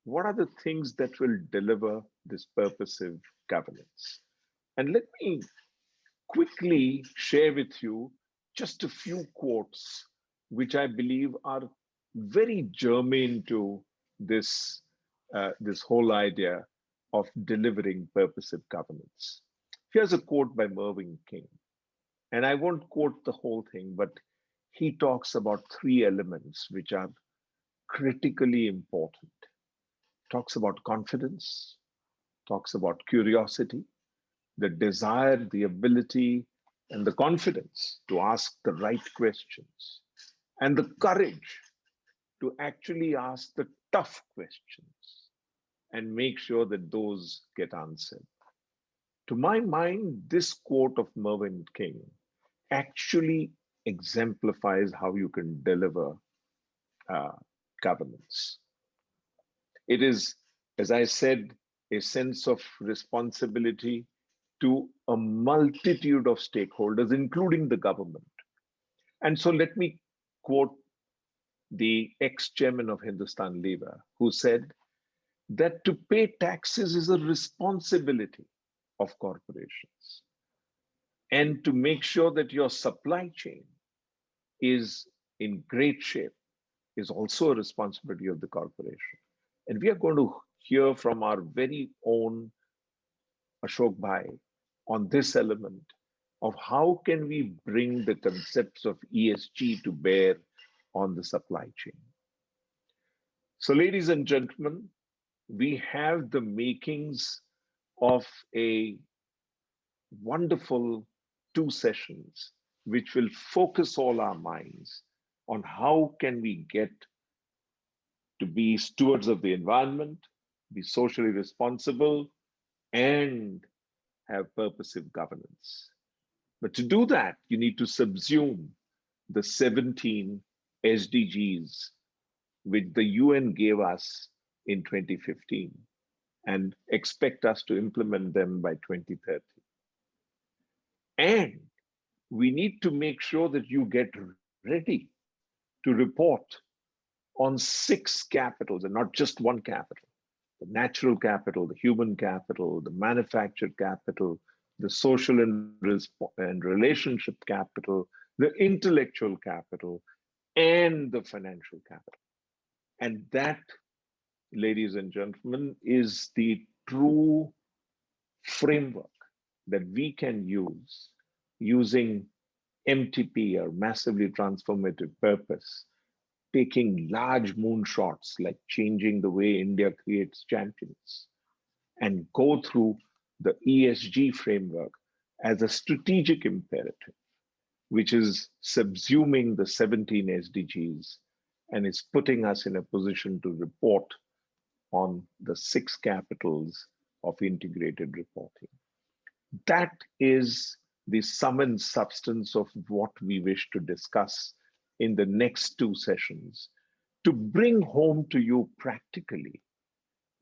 What are the things that will deliver this purposive governance? And let me quickly share with you just a few quotes, which I believe are very germane to this, this whole idea of delivering purposive governance. Here's a quote by Mervyn King. And I won't quote the whole thing, but he talks about three elements which are critically important. Talks about confidence, talks about curiosity, the desire, the ability, and the confidence to ask the right questions, and the courage to actually ask the tough questions and make sure that those get answered. To my mind, this quote of Mervyn King actually exemplifies how you can deliver governance. It is, as I said, a sense of responsibility to a multitude of stakeholders, including the government. And so let me quote the ex-chairman of Hindustan Lever, who said that to pay taxes is a responsibility of corporations. And to make sure that your supply chain is in great shape is also a responsibility of the corporation. And we are going to hear from our very own Ashok Bhai on this element of how can we bring the concepts of ESG to bear on the supply chain. So ladies and gentlemen, we have the makings of a wonderful 2 sessions which will focus all our minds on how can we get to be stewards of the environment, be socially responsible, and have purposive governance. But to do that, you need to subsume the 17 SDGs which the UN gave us in 2015 and expect us to implement them by 2030. And we need to make sure that you get ready to report on 6 capitals and not just one capital: the natural capital, the human capital, the manufactured capital, the social and relationship capital, the intellectual capital, and the financial capital. And that, ladies and gentlemen, is the true framework that we can use using MTP, or massively transformative purpose, taking large moonshots like changing the way India creates champions, and go through the ESG framework as a strategic imperative, which is subsuming the 17 SDGs and is putting us in a position to report on the 6 capitals of integrated reporting. That is the sum and substance of what we wish to discuss in the next 2 sessions, to bring home to you practically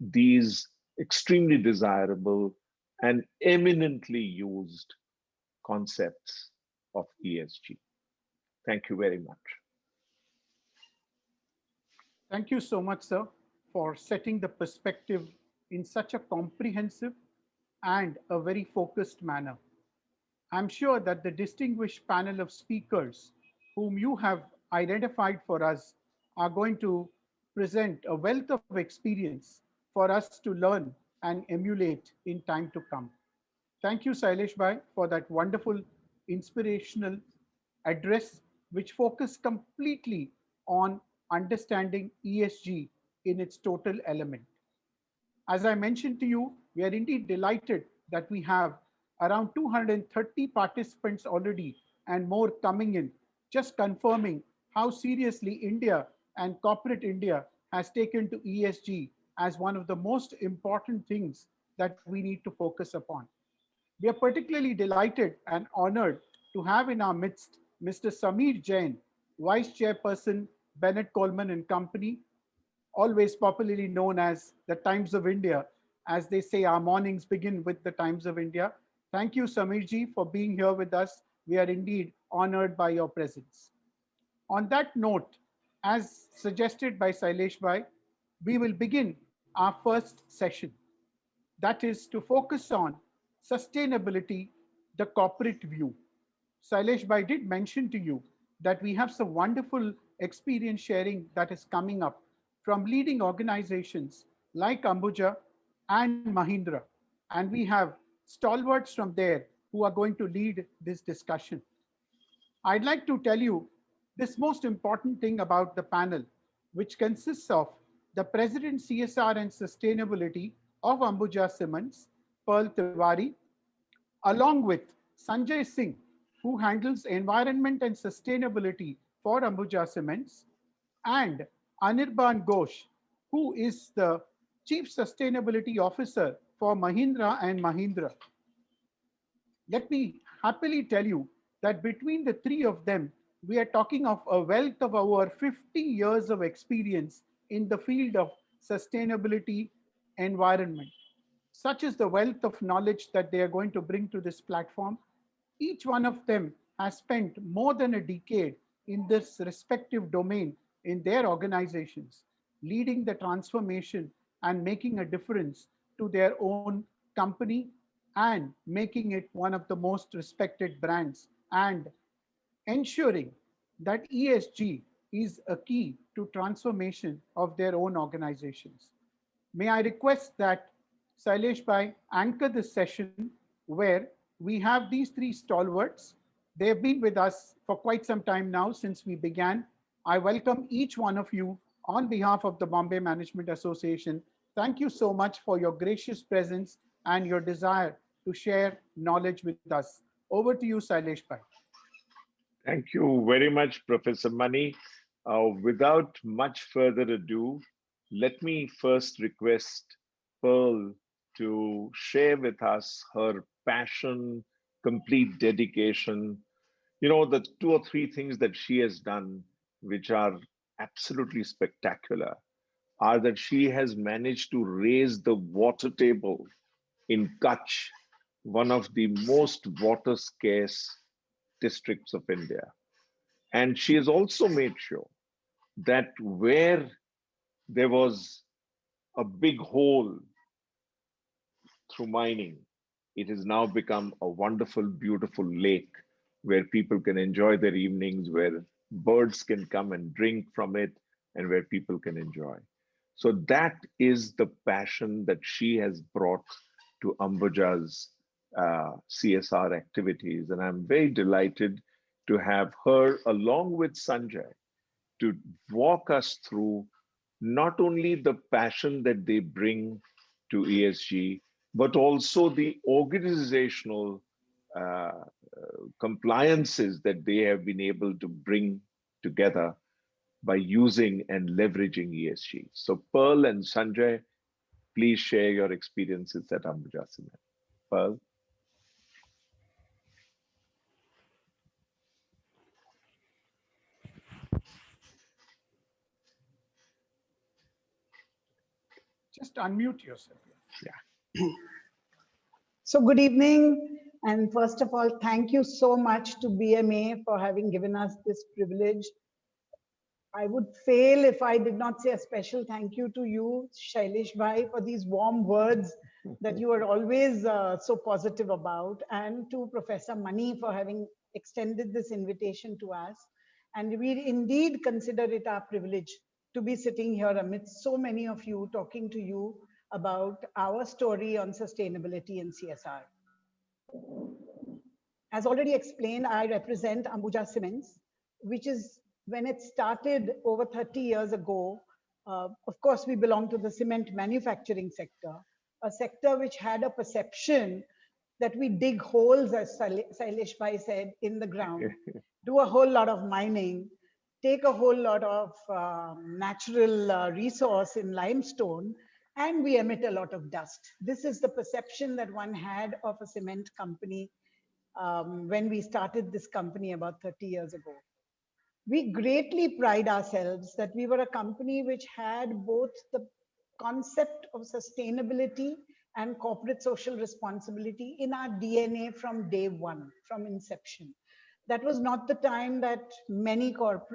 these extremely desirable and eminently used concepts of ESG. Thank you very much. Thank you so much, sir, for setting the perspective in such a comprehensive and a very focused manner. I'm sure that the distinguished panel of speakers whom you have identified for us are going to present a wealth of experience for us to learn and emulate in time to come. Thank you, Shailesh Bhai, for that wonderful, inspirational address, which focused completely on understanding ESG in its total element. As I mentioned to you, we are indeed delighted that we have around 230 participants already and more coming in, just confirming how seriously India and corporate India has taken to ESG as one of the most important things that we need to focus upon. We are particularly delighted and honored to have in our midst Mr. Sameer Jain, Vice Chairperson, Bennett Coleman and Company, always popularly known as the Times of India. As they say, our mornings begin with the Times of India. Thank you, Sameerji, for being here with us. We are indeed honored by your presence. On that note, as suggested by Shailesh Bhai, we will begin our first session. That is to focus on sustainability, the corporate view. Shailesh Bhai did mention to you that we have some wonderful experience sharing that is coming up from leading organizations like Ambuja and Mahindra. And we have stalwarts from there who are going to lead this discussion. I'd like to tell you this most important thing about the panel, which consists of the President CSR and Sustainability of Ambuja Cements, Pearl Tiwari, along with Sanjay Singh, who handles environment and sustainability for Ambuja Cements, and Anirban Ghosh, who is the Chief Sustainability Officer for Mahindra and Mahindra. Let me happily tell you that between the three of them, we are talking of a wealth of over 50 years of experience in the field of sustainability environment. Such is the wealth of knowledge that they are going to bring to this platform. Each one of them has spent more than a decade in this respective domain in their organizations, leading the transformation and making a difference to their own company and making it one of the most respected brands and ensuring that ESG is a key to transformation of their own organizations. May I request that Shailesh Bhai anchor this session where we have these three stalwarts. They have been with us for quite some time now since we began. I welcome each one of you on behalf of the Bombay Management Association. Thank you so much for your gracious presence and your desire to share knowledge with us. Over to you, Shailesh Bhai. Thank you very much, Professor Mani. Without much further ado, let me first request Pearl to share with us her passion, complete dedication. You know, the two or three things that she has done, which are absolutely spectacular, are that she has managed to raise the water table in Kutch, one of the most water scarce districts of India. And she has also made sure that where there was a big hole through mining, it has now become a wonderful, beautiful lake where people can enjoy their evenings, where birds can come and drink from it, and where people can enjoy. So that is the passion that she has brought to Ambuja's CSR activities. And I'm very delighted to have her along with Sanjay to walk us through not only the passion that they bring to ESG, but also the organizational compliances that they have been able to bring together by using and leveraging ESG. So Pearl and Sanjay, please share your experiences at Ambuja Cement. Pearl. Just unmute yourself. Yeah. So good evening. And first of all, thank you so much to BMA for having given us this privilege. I would fail if I did not say a special thank you to you, Shailesh Bhai, for these warm words that you are always so positive about, and to Professor Mani for having extended this invitation to us. And we indeed consider it our privilege to be sitting here amidst so many of you, talking to you about our story on sustainability and CSR. As already explained, I represent Ambuja Cements, which is when it started over 30 years ago. Of course, we belong to the cement manufacturing sector, a sector which had a perception that we dig holes, as Shailesh Bhai said, in the ground, do a whole lot of mining, take a whole lot of natural resource in limestone, and we emit a lot of dust. This is the perception that one had of a cement company when we started this company about 30 years ago. We greatly pride ourselves that we were a company which had both the concept of sustainability and corporate social responsibility in our DNA from day one, from inception. That was not the time that many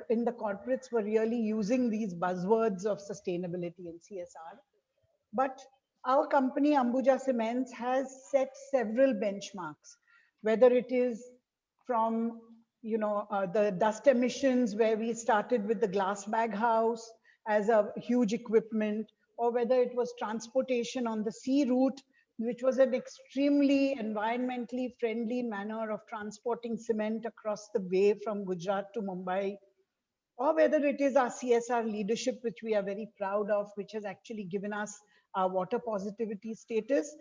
in the corporates were really using these buzzwords of sustainability and CSR. But our company, Ambuja Cements, has set several benchmarks, whether it is from the dust emissions, where we started with the glass bag house as a huge equipment, or whether it was transportation on the sea route, which was an extremely environmentally friendly manner of transporting cement across the bay from Gujarat to Mumbai, or whether it is our CSR leadership, which we are very proud of, which has actually given us our water positivity status.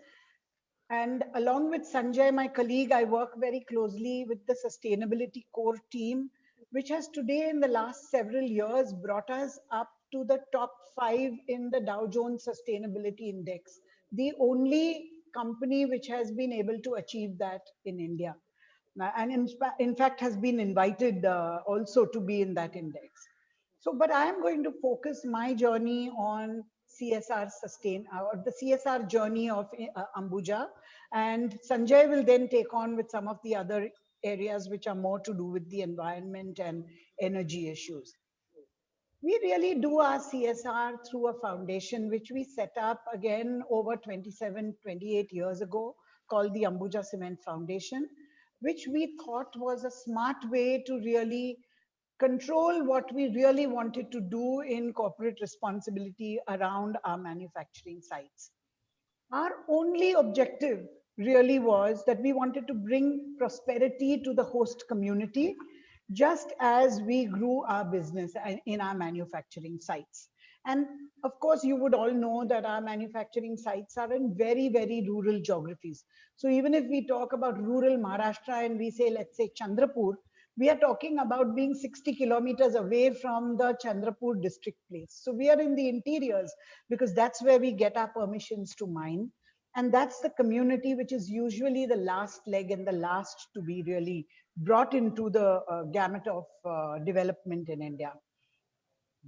And along with Sanjay, my colleague, I work very closely with the sustainability core team, which has today in the last several years brought us up to the top 5 in the Dow Jones Sustainability Index, the only company which has been able to achieve that in India. And in fact has been invited also to be in that index. So, but I am going to focus my journey on CSR or the CSR journey of Ambuja, and Sanjay will then take on with some of the other areas which are more to do with the environment and energy issues. We really do our CSR through a foundation which we set up again over 27, 28 years ago, called the Ambuja Cement Foundation, which we thought was a smart way to really control what we really wanted to do in corporate responsibility around our manufacturing sites. Our only objective really was that we wanted to bring prosperity to the host community, just as we grew our business in our manufacturing sites. And of course, you would all know that our manufacturing sites are in very, very rural geographies. So even if we talk about rural Maharashtra and we say, let's say Chandrapur, we are talking about being 60 kilometers away from the Chandrapur district place. So we are in the interiors because that's where we get our permissions to mine. And that's the community which is usually the last leg and the last to be really brought into the gamut of development in India.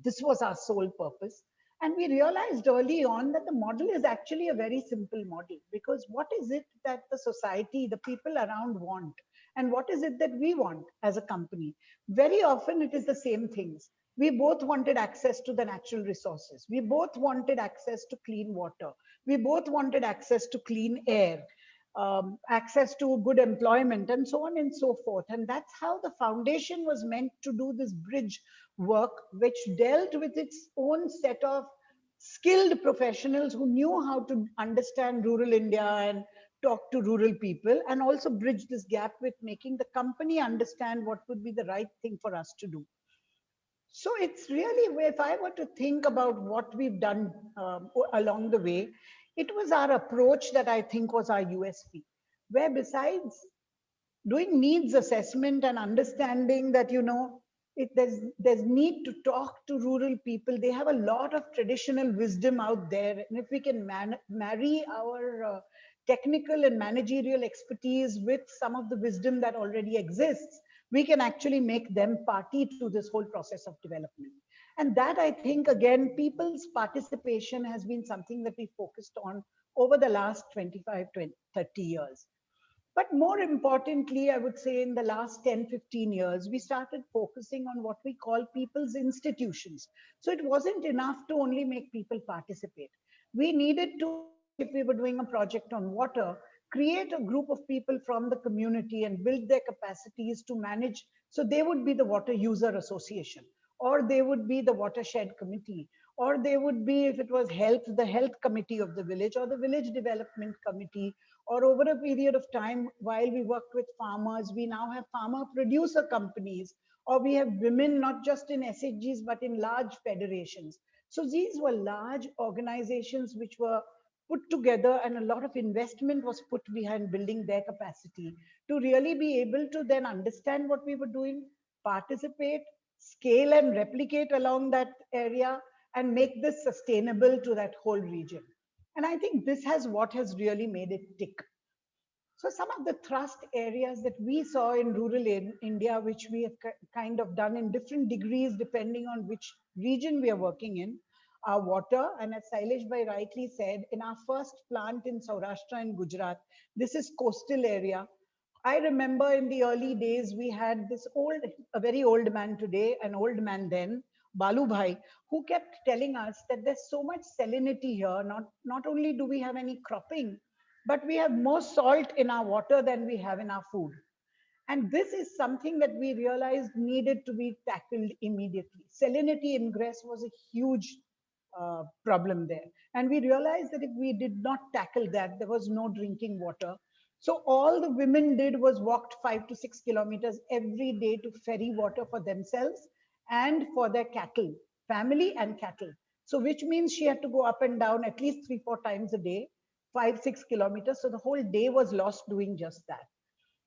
This was our sole purpose. And we realized early on that the model is actually a very simple model, because what is it that the society, the people around want? And what is it that we want as a company? Very often it is the same things. We both wanted access to the natural resources. We both wanted access to clean water. We both wanted access to clean air, access to good employment, and so on and so forth. And that's how the foundation was meant to do this bridge work, which dealt with its own set of skilled professionals who knew how to understand rural India and talk to rural people, and also bridge this gap with making the company understand what would be the right thing for us to do. So it's really, if I were to think about what we've done along the way, it was our approach that I think was our USP, where besides doing needs assessment and understanding that, there's need to talk to rural people. They have a lot of traditional wisdom out there. And if we can marry our technical and managerial expertise with some of the wisdom that already exists, we can actually make them party to this whole process of development. And that, I think, again, people's participation has been something that we focused on over the last 25, 30 years. But more importantly, I would say in the last 10, 15 years, we started focusing on what we call people's institutions. So it wasn't enough to only make people participate. We needed to, if we were doing a project on water, create a group of people from the community and build their capacities to manage. So they would be the water user association, or they would be the watershed committee, or they would be, if it was health, the health committee of the village, or the village development committee, or over a period of time, while we worked with farmers, we now have farmer producer companies, or we have women not just in SHGs, but in large federations. So these were large organizations which were put together, and a lot of investment was put behind building their capacity to really be able to then understand what we were doing, participate, scale and replicate along that area, and make this sustainable to that whole region. And I think this has what has really made it tick. So some of the thrust areas that we saw in rural India, which we have kind of done in different degrees depending on which region we are working in, are water. And as Shailesh Bhai rightly said, in our first plant in Saurashtra and Gujarat, this is coastal area. I remember in the early days, we had this a very old man today, an old man then, Balu Bhai, who kept telling us that there's so much salinity here. Not only do we have any cropping, but we have more salt in our water than we have in our food. And this is something that we realized needed to be tackled immediately. Salinity ingress was a huge problem there. And we realized that if we did not tackle that, there was no drinking water. So all the women did was walked 5 to 6 kilometers every day to ferry water for themselves and for their cattle, family and cattle. So which means she had to go up and down at least 3, 4 times a day, 5, 6 kilometers. So the whole day was lost doing just that.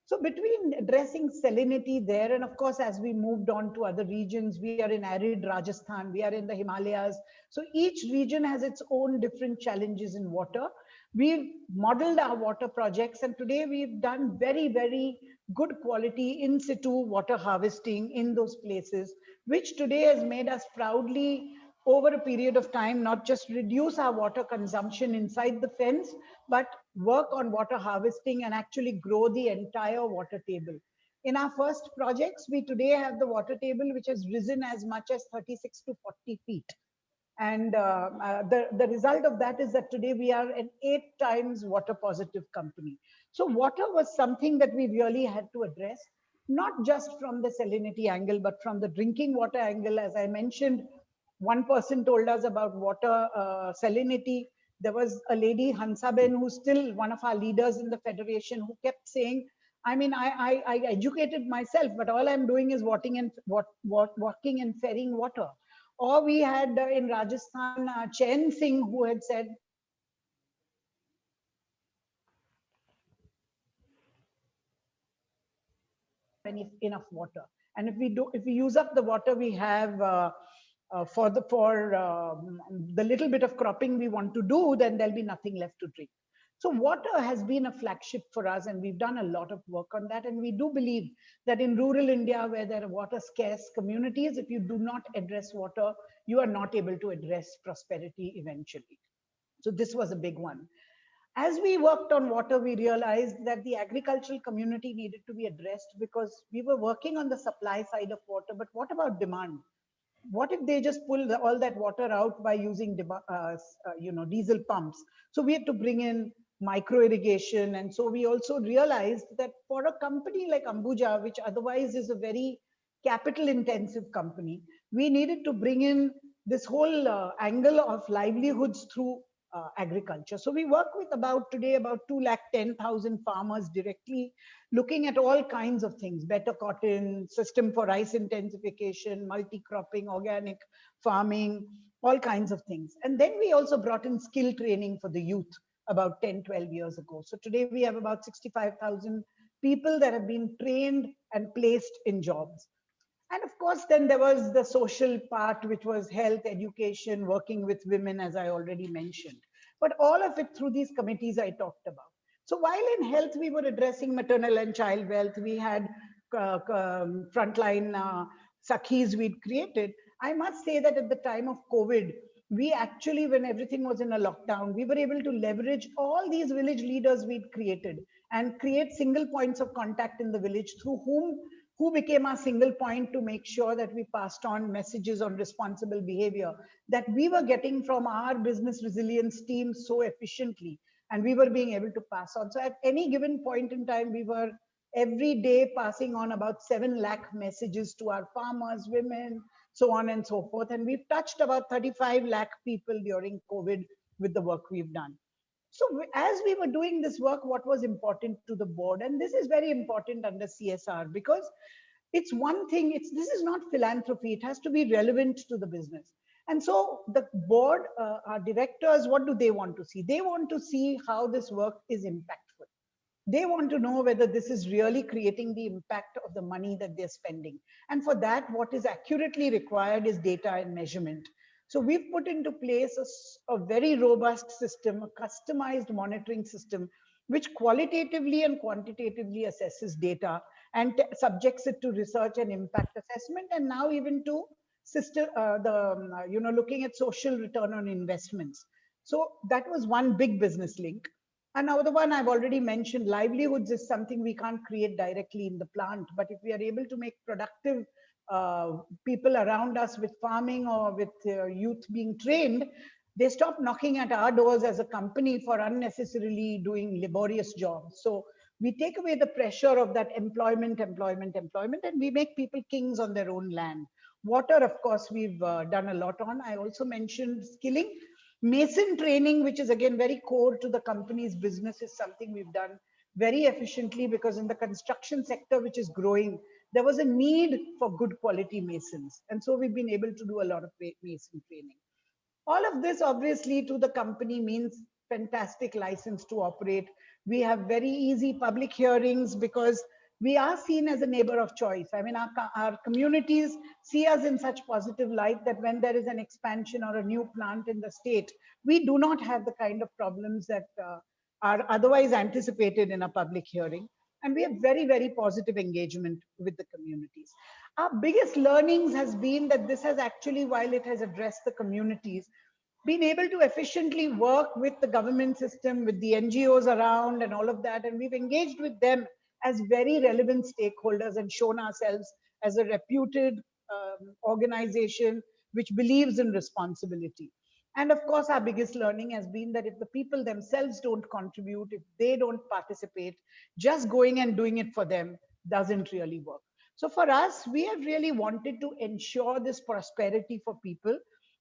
So between addressing salinity there, and of course, as we moved on to other regions, we are in arid Rajasthan, we are in the Himalayas. So each region has its own different challenges in water. We've modeled our water projects, and today we've done very, very good quality in situ water harvesting in those places, which today has made us proudly, over a period of time, not just reduce our water consumption inside the fence, but work on water harvesting and actually grow the entire water table. In our first projects, we today have the water table which has risen as much as 36 to 40 feet. And the result of that is that today we are an 8 times water positive company. So water was something that we really had to address, not just from the salinity angle, but from the drinking water angle. As I mentioned, one person told us about water salinity. There was a lady, Hansaben, who's still one of our leaders in the federation, who kept saying, I mean, I educated myself, but all I'm doing is walking and ferrying water. Or we had in Rajasthan, Chen Singh, who had said, enough water. And if we use up the water we have for the little bit of cropping we want to do, then there'll be nothing left to drink. So water has been a flagship for us, and we've done a lot of work on that. And we do believe that in rural India, where there are water scarce communities, if you do not address water, you are not able to address prosperity eventually. So this was a big one. As we worked on water, we realized that the agricultural community needed to be addressed, because we were working on the supply side of water, but what about demand? What if they just pull all that water out by using diesel pumps? So we had to bring in micro irrigation. And so we also realized that for a company like Ambuja, which otherwise is a very capital intensive company, we needed to bring in this whole angle of livelihoods through agriculture. So we work with today about 210,000 farmers directly, looking at all kinds of things: better cotton, system for rice intensification, multi-cropping, organic farming, all kinds of things. And then we also brought in skill training for the youth about 10, 12 years ago. So today we have about 65,000 people that have been trained and placed in jobs. And of course, then there was the social part, which was health, education, working with women, as I already mentioned. But all of it through these committees I talked about. So while in health, we were addressing maternal and child wealth, we had frontline Sakhis we'd created. I must say that at the time of COVID, we actually, when everything was in a lockdown, we were able to leverage all these village leaders we'd created and create single points of contact in the village through who became our single point to make sure that we passed on messages on responsible behavior that we were getting from our business resilience team so efficiently, and we were being able to pass on. So at any given point in time, we were every day passing on about 7 lakh messages to our farmers, women, so on and so forth. And we've touched about 35 lakh people during COVID with the work we've done. So as we were doing this work, what was important to the board, and this is very important under CSR, because it's one thing, this is not philanthropy, it has to be relevant to the business. And so the board, our directors, what do they want to see? They want to see how this work is impactful. They want to know whether this is really creating the impact of the money that they're spending. And for that, what is accurately required is data and measurement. So we've put into place a very robust system, a customized monitoring system, which qualitatively and quantitatively assesses data and subjects it to research and impact assessment, and now even to looking at social return on investments. So that was one big business link. Another one I've already mentioned, livelihoods is something we can't create directly in the plant, but if we are able to make productive people around us with farming or with youth being trained, they stop knocking at our doors as a company for unnecessarily doing laborious jobs. So we take away the pressure of that employment, and we make people kings on their own land. Water, of course, we've done a lot on. I also mentioned skilling. Mason training, which is again very core to the company's business, is something we've done very efficiently, because in the construction sector, which is growing, there was a need for good quality masons. And so we've been able to do a lot of mason training. All of this obviously to the company means fantastic license to operate. We have very easy public hearings because we are seen as a neighbor of choice. I mean, our communities see us in such positive light that when there is an expansion or a new plant in the state, we do not have the kind of problems that are otherwise anticipated in a public hearing. And we have very, very positive engagement with the communities. Our biggest learnings has been that this has actually, while it has addressed the communities, been able to efficiently work with the government system, with the NGOs around and all of that. And we've engaged with them as very relevant stakeholders and shown ourselves as a reputed organization which believes in responsibility. And of course, our biggest learning has been that if the people themselves don't contribute, if they don't participate, just going and doing it for them doesn't really work. So for us, we have really wanted to ensure this prosperity for people.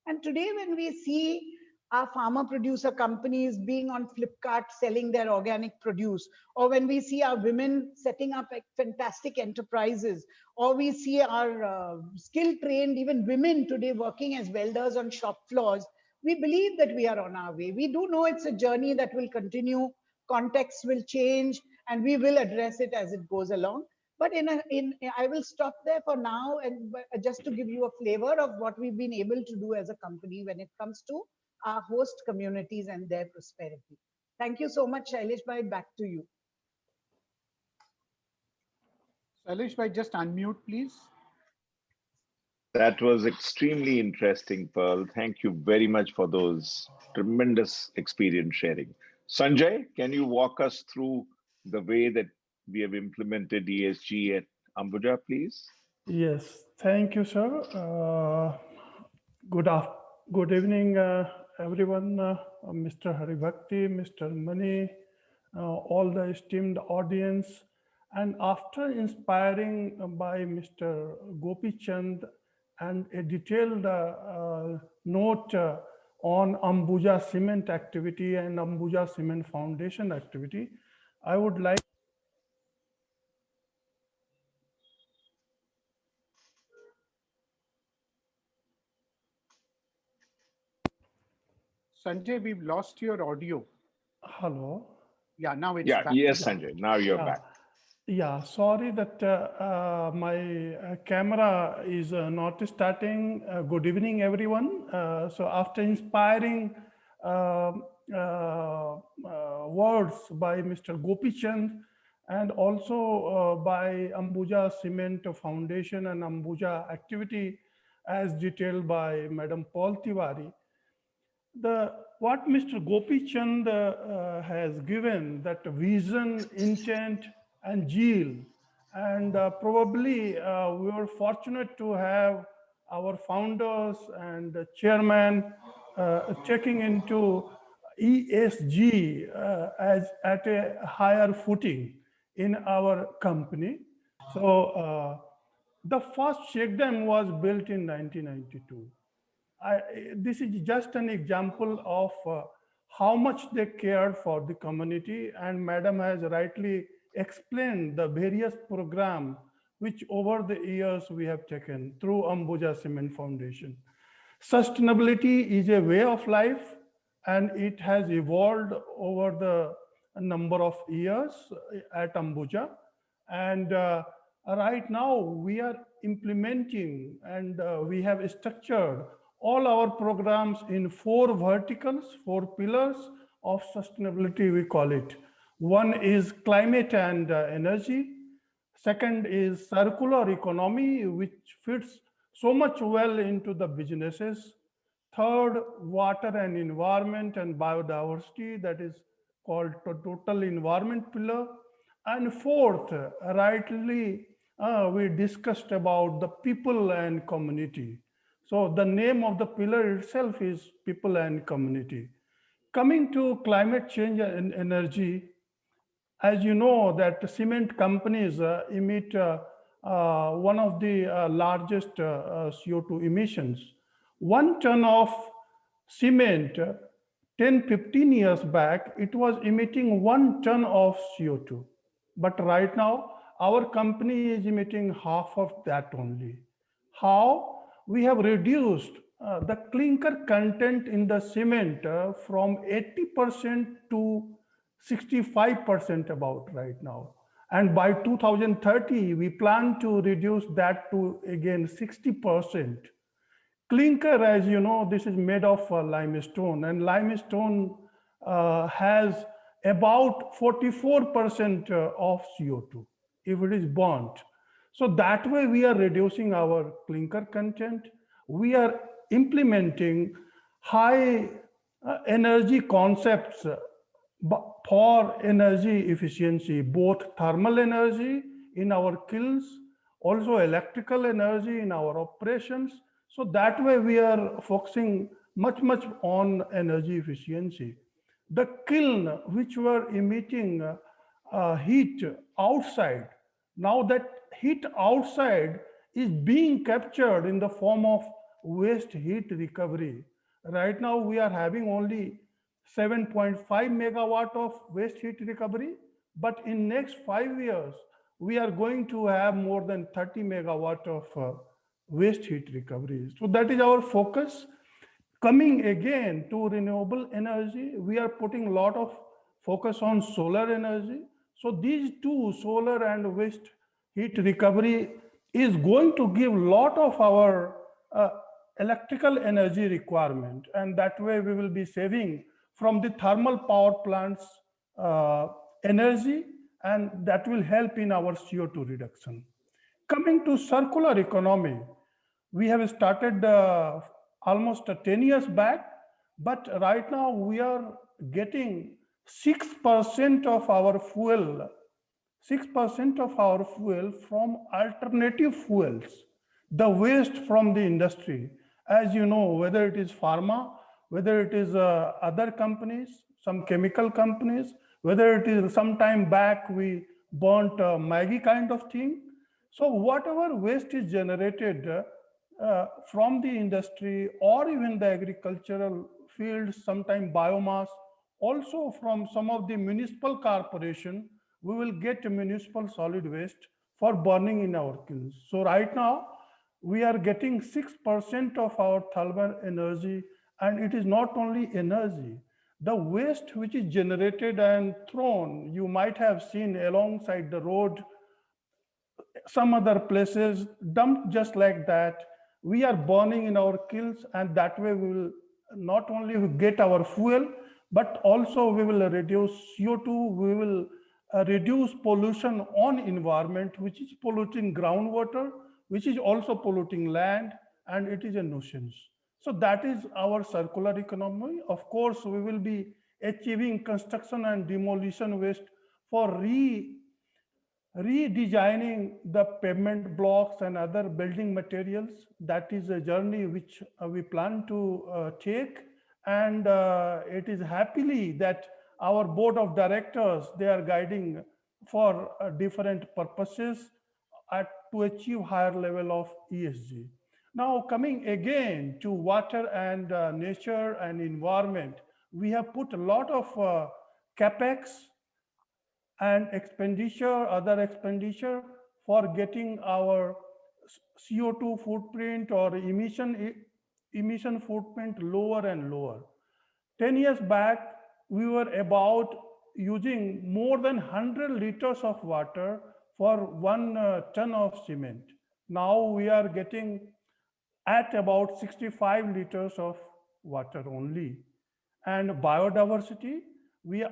And today, when we see our farmer producer companies being on Flipkart selling their organic produce, or when we see our women setting up fantastic enterprises, or we see our skill trained even women today working as welders on shop floors, we believe that we are on our way. We do know it's a journey that will continue, contexts will change, and we will address it as it goes along. But I will stop there for now, and just to give you a flavor of what we've been able to do as a company when it comes to our host communities and their prosperity. Thank you so much, Shailesh bhai. Back to you. Shailesh bhai, just unmute, please. That was extremely interesting, Pearl. Thank you very much for those tremendous experience sharing. Sanjay, can you walk us through the way that we have implemented ESG at Ambuja, please? Yes, thank you, sir. Good evening, everyone. Mr. Haribhakti, Mr. Mani, all the esteemed audience. And after inspiring by Mr. Gopichand and a detailed note on Ambuja Cement activity and Ambuja Cement Foundation activity, I would like Sanjay, we've lost your audio. Hello. Yeah, now it's back. Yes, Sanjay, now you're back. Yeah, sorry that my camera is not starting. Good evening, everyone. So after inspiring words by Mr. Gopichand and also by Ambuja Cement Foundation and Ambuja activity as detailed by Madam Paul Tiwari, what Mr. Gopichand has given, that vision, intent, and zeal, and probably we were fortunate to have our founders and chairman checking into ESG as at a higher footing in our company. So the first check dam was built in 1992. This is just an example of how much they cared for the community, and Madam has rightly explained the various programs which over the years we have taken through Ambuja Cement Foundation. Sustainability is a way of life, and it has evolved over the number of years at Ambuja. And right now we are implementing, and we have structured all our programs in 4 verticals, 4 pillars of sustainability, we call it. One is climate and energy. Second is circular economy, which fits so much well into the businesses. Third, water and environment and biodiversity, that is called total environment pillar. And fourth, rightly, we discussed about the people and community. So the name of the pillar itself is people and community. Coming to climate change and energy, as you know that cement companies emit one of the largest CO2 emissions. 1 ton of cement 10-15 years back, it was emitting 1 ton of CO2. But right now, our company is emitting half of that only. How? We have reduced the clinker content in the cement from 80% to 65% about right now. And by 2030, we plan to reduce that to again 60%. Clinker, as you know, this is made of limestone, and limestone has about 44% of CO2 if it is burnt. So that way we are reducing our clinker content. We are implementing high energy concepts for energy efficiency, both thermal energy in our kilns, also electrical energy in our operations. So that way we are focusing much on energy efficiency. The kiln which were emitting heat outside, now that heat outside is being captured in the form of waste heat recovery. Right now we are having only 7.5 megawatt of waste heat recovery, but in next 5 years, we are going to have more than 30 megawatt of waste heat recovery. So that is our focus. Coming again to renewable energy, we are putting a lot of focus on solar energy. So these two, solar and waste heat recovery, is going to give a lot of our electrical energy requirement, and that way we will be saving from the thermal power plants energy, and that will help in our CO2 reduction. Coming to circular economy, we have started almost 10 years back, but right now we are getting 6% of our fuel, 6% of our fuel from alternative fuels, the waste from the industry. As you know, whether it is pharma, whether it is other companies, some chemical companies, whether it is some time back we burnt Maggie kind of thing. So whatever waste is generated from the industry or even the agricultural fields, sometime biomass, also from some of the municipal corporation, we will get municipal solid waste for burning in our kilns. So right now, we are getting 6% of our thermal energy, and it is not only energy. The waste which is generated and thrown, you might have seen alongside the road, some other places dumped just like that. We are burning in our kilns, and that way we will not only get our fuel, but also we will reduce CO2, we will reduce pollution on environment, which is polluting groundwater, which is also polluting land, and it is a nuisance. So that is our circular economy. Of course, we will be achieving construction and demolition waste for redesigning the pavement blocks and other building materials. That is a journey which we plan to take. And it is happily that our board of directors, they are guiding for different purposes to achieve higher level of ESG. Now coming again to water and nature and environment, we have put a lot of capex and expenditure, other expenditure for getting our CO2 footprint or emission footprint lower and lower. 10 years back, we were about using more than 100 liters of water for 1 ton of cement. Now we are getting at about 65 liters of water only. And biodiversity,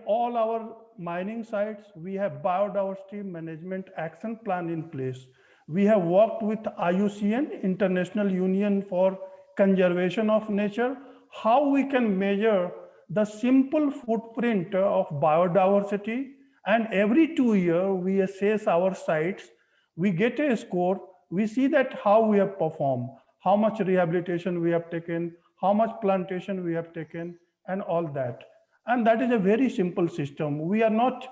all our mining sites, we have biodiversity management action plan in place. We have worked with IUCN, International Union for Conservation of Nature, how we can measure the simple footprint of biodiversity. And every 2 years, we assess our sites, we get a score, we see that how we have performed, how much rehabilitation we have taken, how much plantation we have taken, and all that. And that is a very simple system. We are not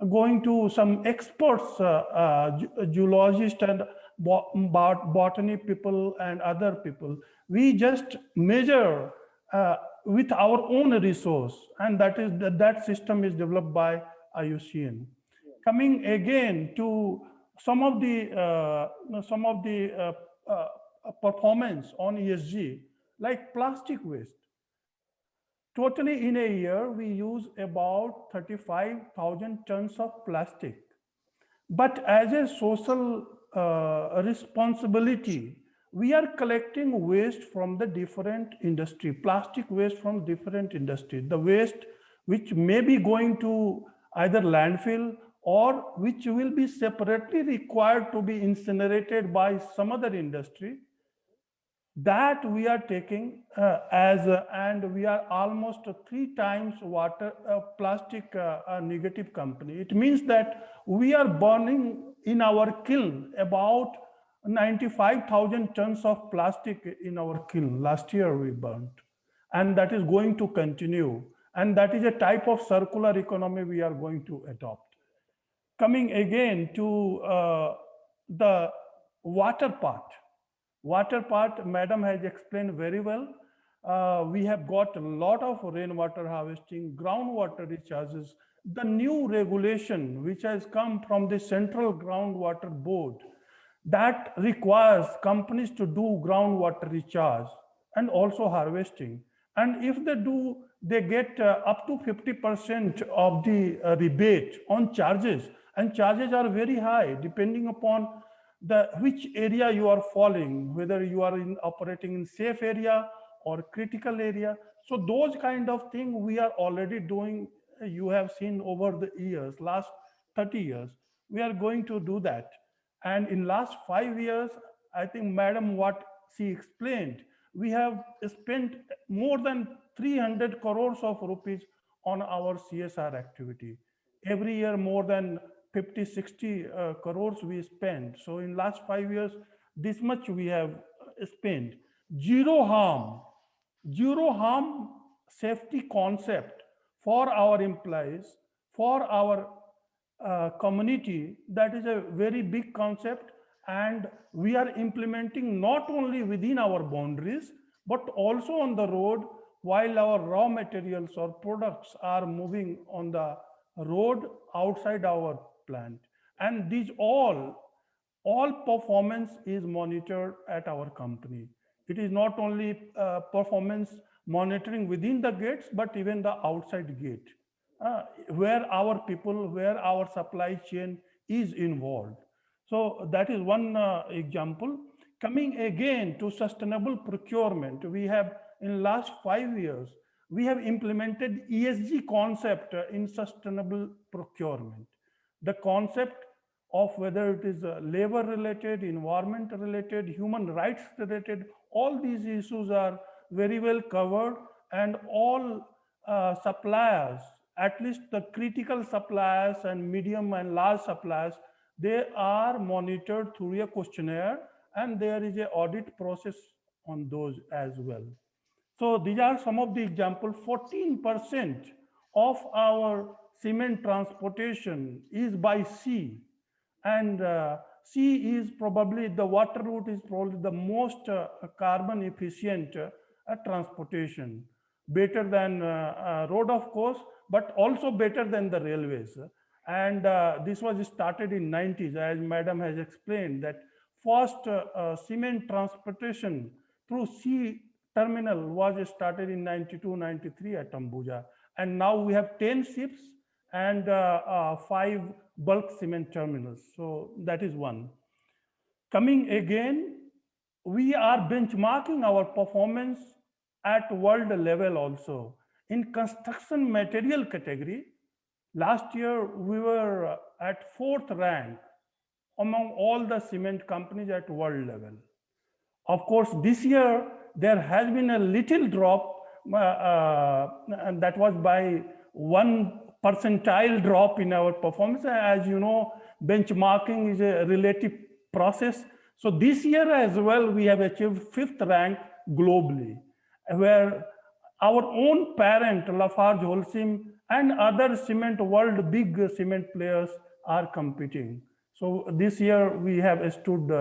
going to some experts, geologists and botany people and other people. We just measure with our own resource, and that system is developed by IUCN. Coming again to some of the performance on ESG, like plastic waste. Totally in a year, we use about 35,000 tons of plastic. But as a social responsibility, we are collecting waste from the different industry, plastic waste from different industry. The waste which may be going to either landfill or which will be separately required to be incinerated by some other industry, that we are taking and we are almost 3 times water plastic negative company. It means that we are burning in our kiln about 95,000 tons of plastic in our kiln. Last year we burnt, and that is going to continue. And that is a type of circular economy we are going to adopt. Coming again to the water part. Water part, madam has explained very well. We have got a lot of rainwater harvesting, groundwater recharges. The new regulation which has come from the Central Groundwater Board, that requires companies to do groundwater recharge and also harvesting. And if they do, they get up to 50% of the rebate on charges. And charges are very high depending upon which area you are falling, whether you are operating in safe area or critical area. So those kind of things we are already doing. You have seen over the years, last 30 years, we are going to do that. And in last 5 years, I think madam, what she explained, we have spent more than 300 crores of rupees on our CSR activity. Every year, more than 50-60 crores we spend. So in last 5 years, this much we have spent. Zero harm safety concept for our employees, for our community, that is a very big concept. And we are implementing not only within our boundaries, but also on the road while our raw materials or products are moving on the road outside our plant. And these all performance is monitored at our company. It is not only performance monitoring within the gates, but even the outside gate, where our people, where our supply chain is involved. So that is one example. Coming again to sustainable procurement, we have in last 5 years, we have implemented ESG concept in sustainable procurement. The concept of whether it is labor related, environment related, human rights related, all these issues are very well covered, and all suppliers, at least the critical suppliers and medium and large suppliers, they are monitored through a questionnaire, and there is an audit process on those as well. So these are some of the examples. 14% of our cement transportation is by sea, and sea is probably, the water route is probably the most carbon efficient transportation, better than road, of course, but also better than the railways. And this was started in 90s, as madam has explained, that first cement transportation through sea terminal was started in 92, 93 at Ambuja. And now we have 10 ships and 5 bulk cement terminals. So that is one. Coming again, we are benchmarking our performance at world level also. In construction material category, last year we were at 4th rank among all the cement companies at world level. Of course, this year there has been a little drop, and that was by 1 percentile drop in our performance. As you know, benchmarking is a relative process. So this year as well, we have achieved 5th rank globally, where our own parent, Lafarge Holcim, and other cement world big cement players are competing. So this year we have stood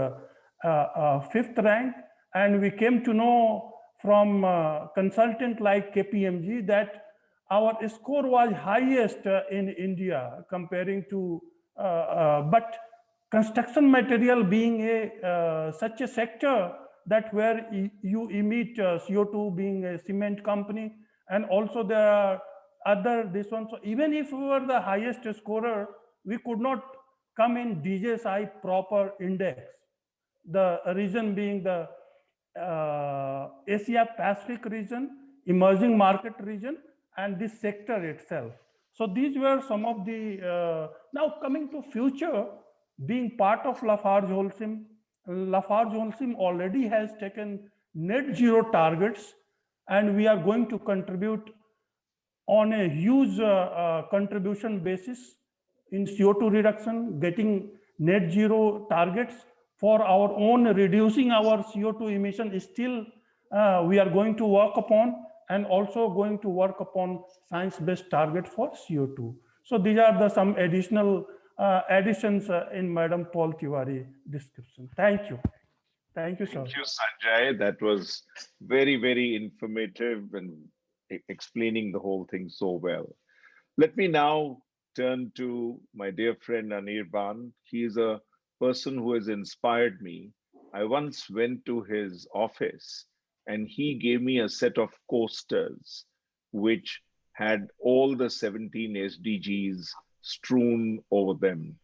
5th rank, and we came to know from consultant like KPMG that our score was highest in India comparing to, but construction material being a such a sector that where you emit CO2, being a cement company, and also there are other this one. So even if we were the highest scorer, we could not come in DJSI proper index. The reason being the Asia Pacific region, emerging market region, and this sector itself. So these were some of the, now coming to future, being part of Lafarge Holcim already has taken net zero targets, and we are going to contribute on a huge contribution basis in CO2 reduction, getting net zero targets for our own, reducing our CO2 emission is still we are going to work upon, and also going to work upon science-based target for CO2. So these are the some additional additions in Madam Paul Tiwari description. Thank you. Thank you, sir. Thank you, Sanjay. That was very, very informative and explaining the whole thing so well. Let me now turn to my dear friend Anirban. He is a person who has inspired me. I once went to his office and he gave me a set of coasters which had all the 17 SDGs strewn over them.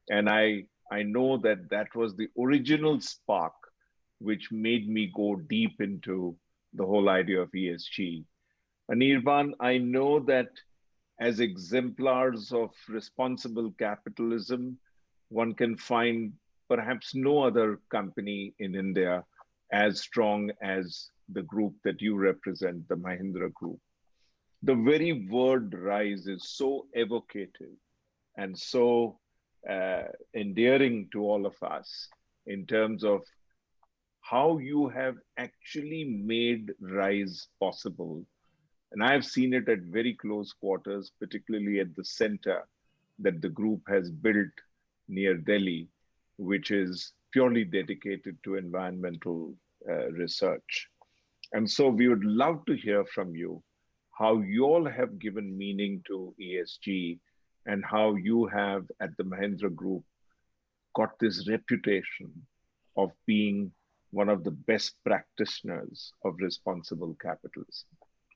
And I know that that was the original spark which made me go deep into the whole idea of ESG. Anirban, I know that as exemplars of responsible capitalism, one can find perhaps no other company in India as strong as the group that you represent, the Mahindra Group. The very word RISE is so evocative and so endearing to all of us in terms of how you have actually made RISE possible. And I've seen it at very close quarters, particularly at the center that the group has built near Delhi, which is purely dedicated to environmental research. And so we would love to hear from you how you all have given meaning to ESG and how you have at the Mahindra Group got this reputation of being one of the best practitioners of responsible capitalism.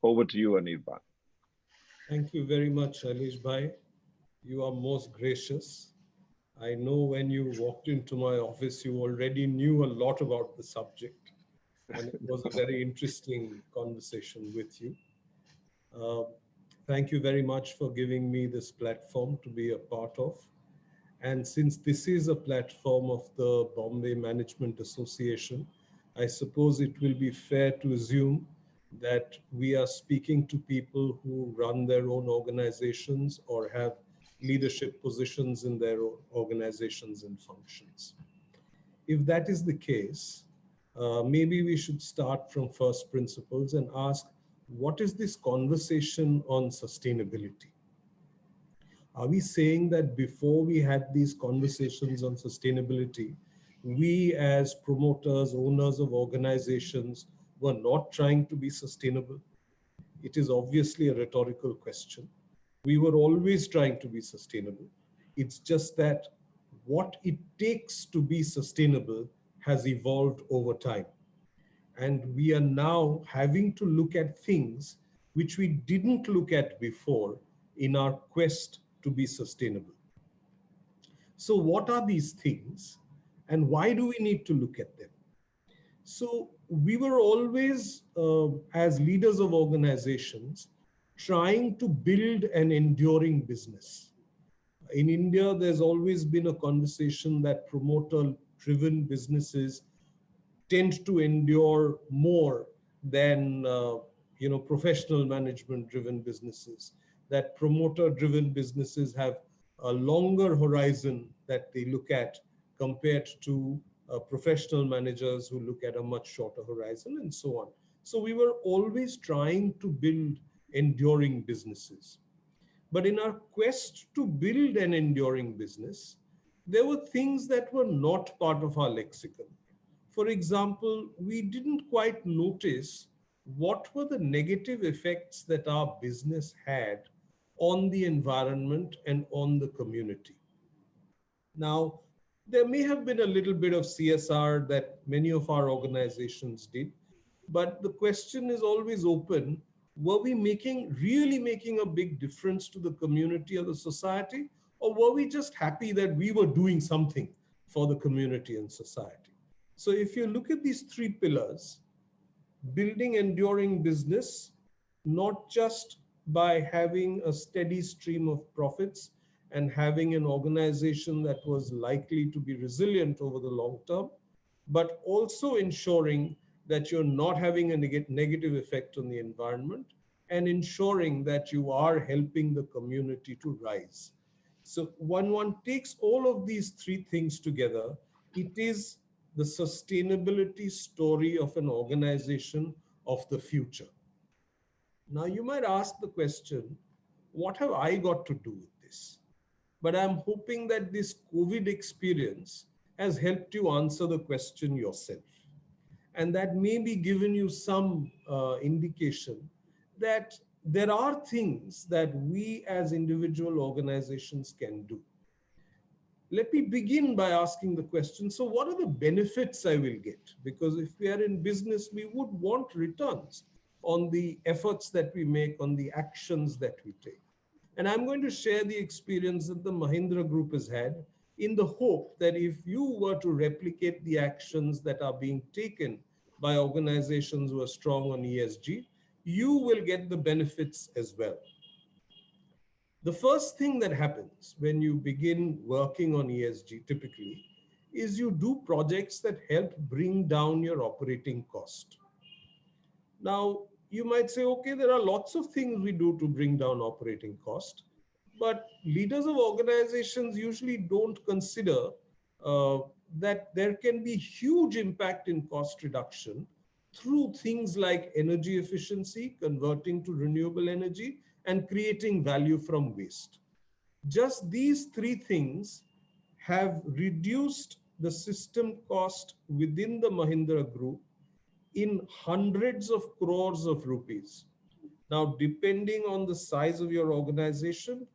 Over to you, Anirban. Thank you very much, Shailesh Bhai. You are most gracious. I know when you walked into my office, you already knew a lot about the subject, and it was a very interesting conversation with you. Thank you very much for giving me this platform to be a part of. And since this is a platform of the Bombay Management Association, I suppose it will be fair to assume that we are speaking to people who run their own organizations or have leadership positions in their own organizations and functions. If that is the case, maybe we should start from first principles and ask, what is this conversation on sustainability? Are we saying that before we had these conversations on sustainability, we as promoters, owners of organizations were not trying to be sustainable? It is obviously a rhetorical question. We were always trying to be sustainable. It's just that what it takes to be sustainable has evolved over time. And we are now having to look at things which we didn't look at before in our quest to be sustainable. So what are these things and why do we need to look at them? So we were always, as leaders of organizations, trying to build an enduring business. In India, there's always been a conversation that promoter-driven businesses tend to endure more than professional management-driven businesses. That promoter-driven businesses have a longer horizon that they look at compared to professional managers who look at a much shorter horizon, and so on. So we were always trying to build enduring businesses. But in our quest to build an enduring business, there were things that were not part of our lexicon. For example, we didn't quite notice what were the negative effects that our business had on the environment and on the community. Now, there may have been a little bit of CSR that many of our organizations did, but the question is always open. Were we really making a big difference to the community or the society? Or were we just happy that we were doing something for the community and society? So if you look at these three pillars, building enduring business, not just by having a steady stream of profits and having an organization that was likely to be resilient over the long term, but also ensuring that you're not having a negative effect on the environment and ensuring that you are helping the community to rise. So when one takes all of these three things together, it is the sustainability story of an organization of the future. Now you might ask the question, what have I got to do with this? But I'm hoping that this COVID experience has helped you answer the question yourself. And that may be given you some indication that there are things that we as individual organizations can do. Let me begin by asking the question, so what are the benefits I will get? Because if we are in business, we would want returns on the efforts that we make, on the actions that we take. And I'm going to share the experience that the Mahindra Group has had in the hope that if you were to replicate the actions that are being taken by organizations who are strong on ESG, you will get the benefits as well. The first thing that happens when you begin working on ESG typically is you do projects that help bring down your operating cost. Now, you might say, okay, there are lots of things we do to bring down operating cost, but leaders of organizations usually don't consider that there can be huge impact in cost reduction through things like energy efficiency, converting to renewable energy, and creating value from waste. Just these three things have reduced the system cost within the Mahindra Group in hundreds of crores of rupees. Now, depending on the size of your organization,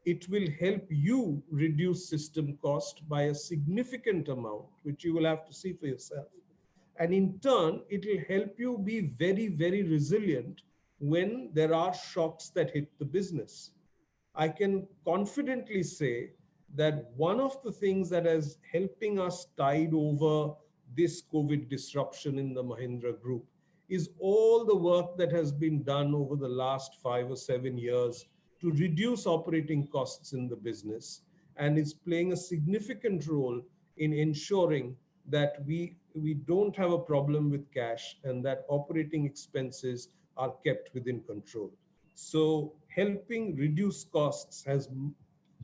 it will help you reduce system cost by a significant amount, which you will have to see for yourself. And in turn, it will help you be very, very resilient when there are shocks that hit the business. I can confidently say that one of the things that is helping us tide over this COVID disruption in the Mahindra Group is all the work that has been done over the last 5 or 7 years to reduce operating costs in the business, and is playing a significant role in ensuring that we don't have a problem with cash and that operating expenses are kept within control. So helping reduce costs has,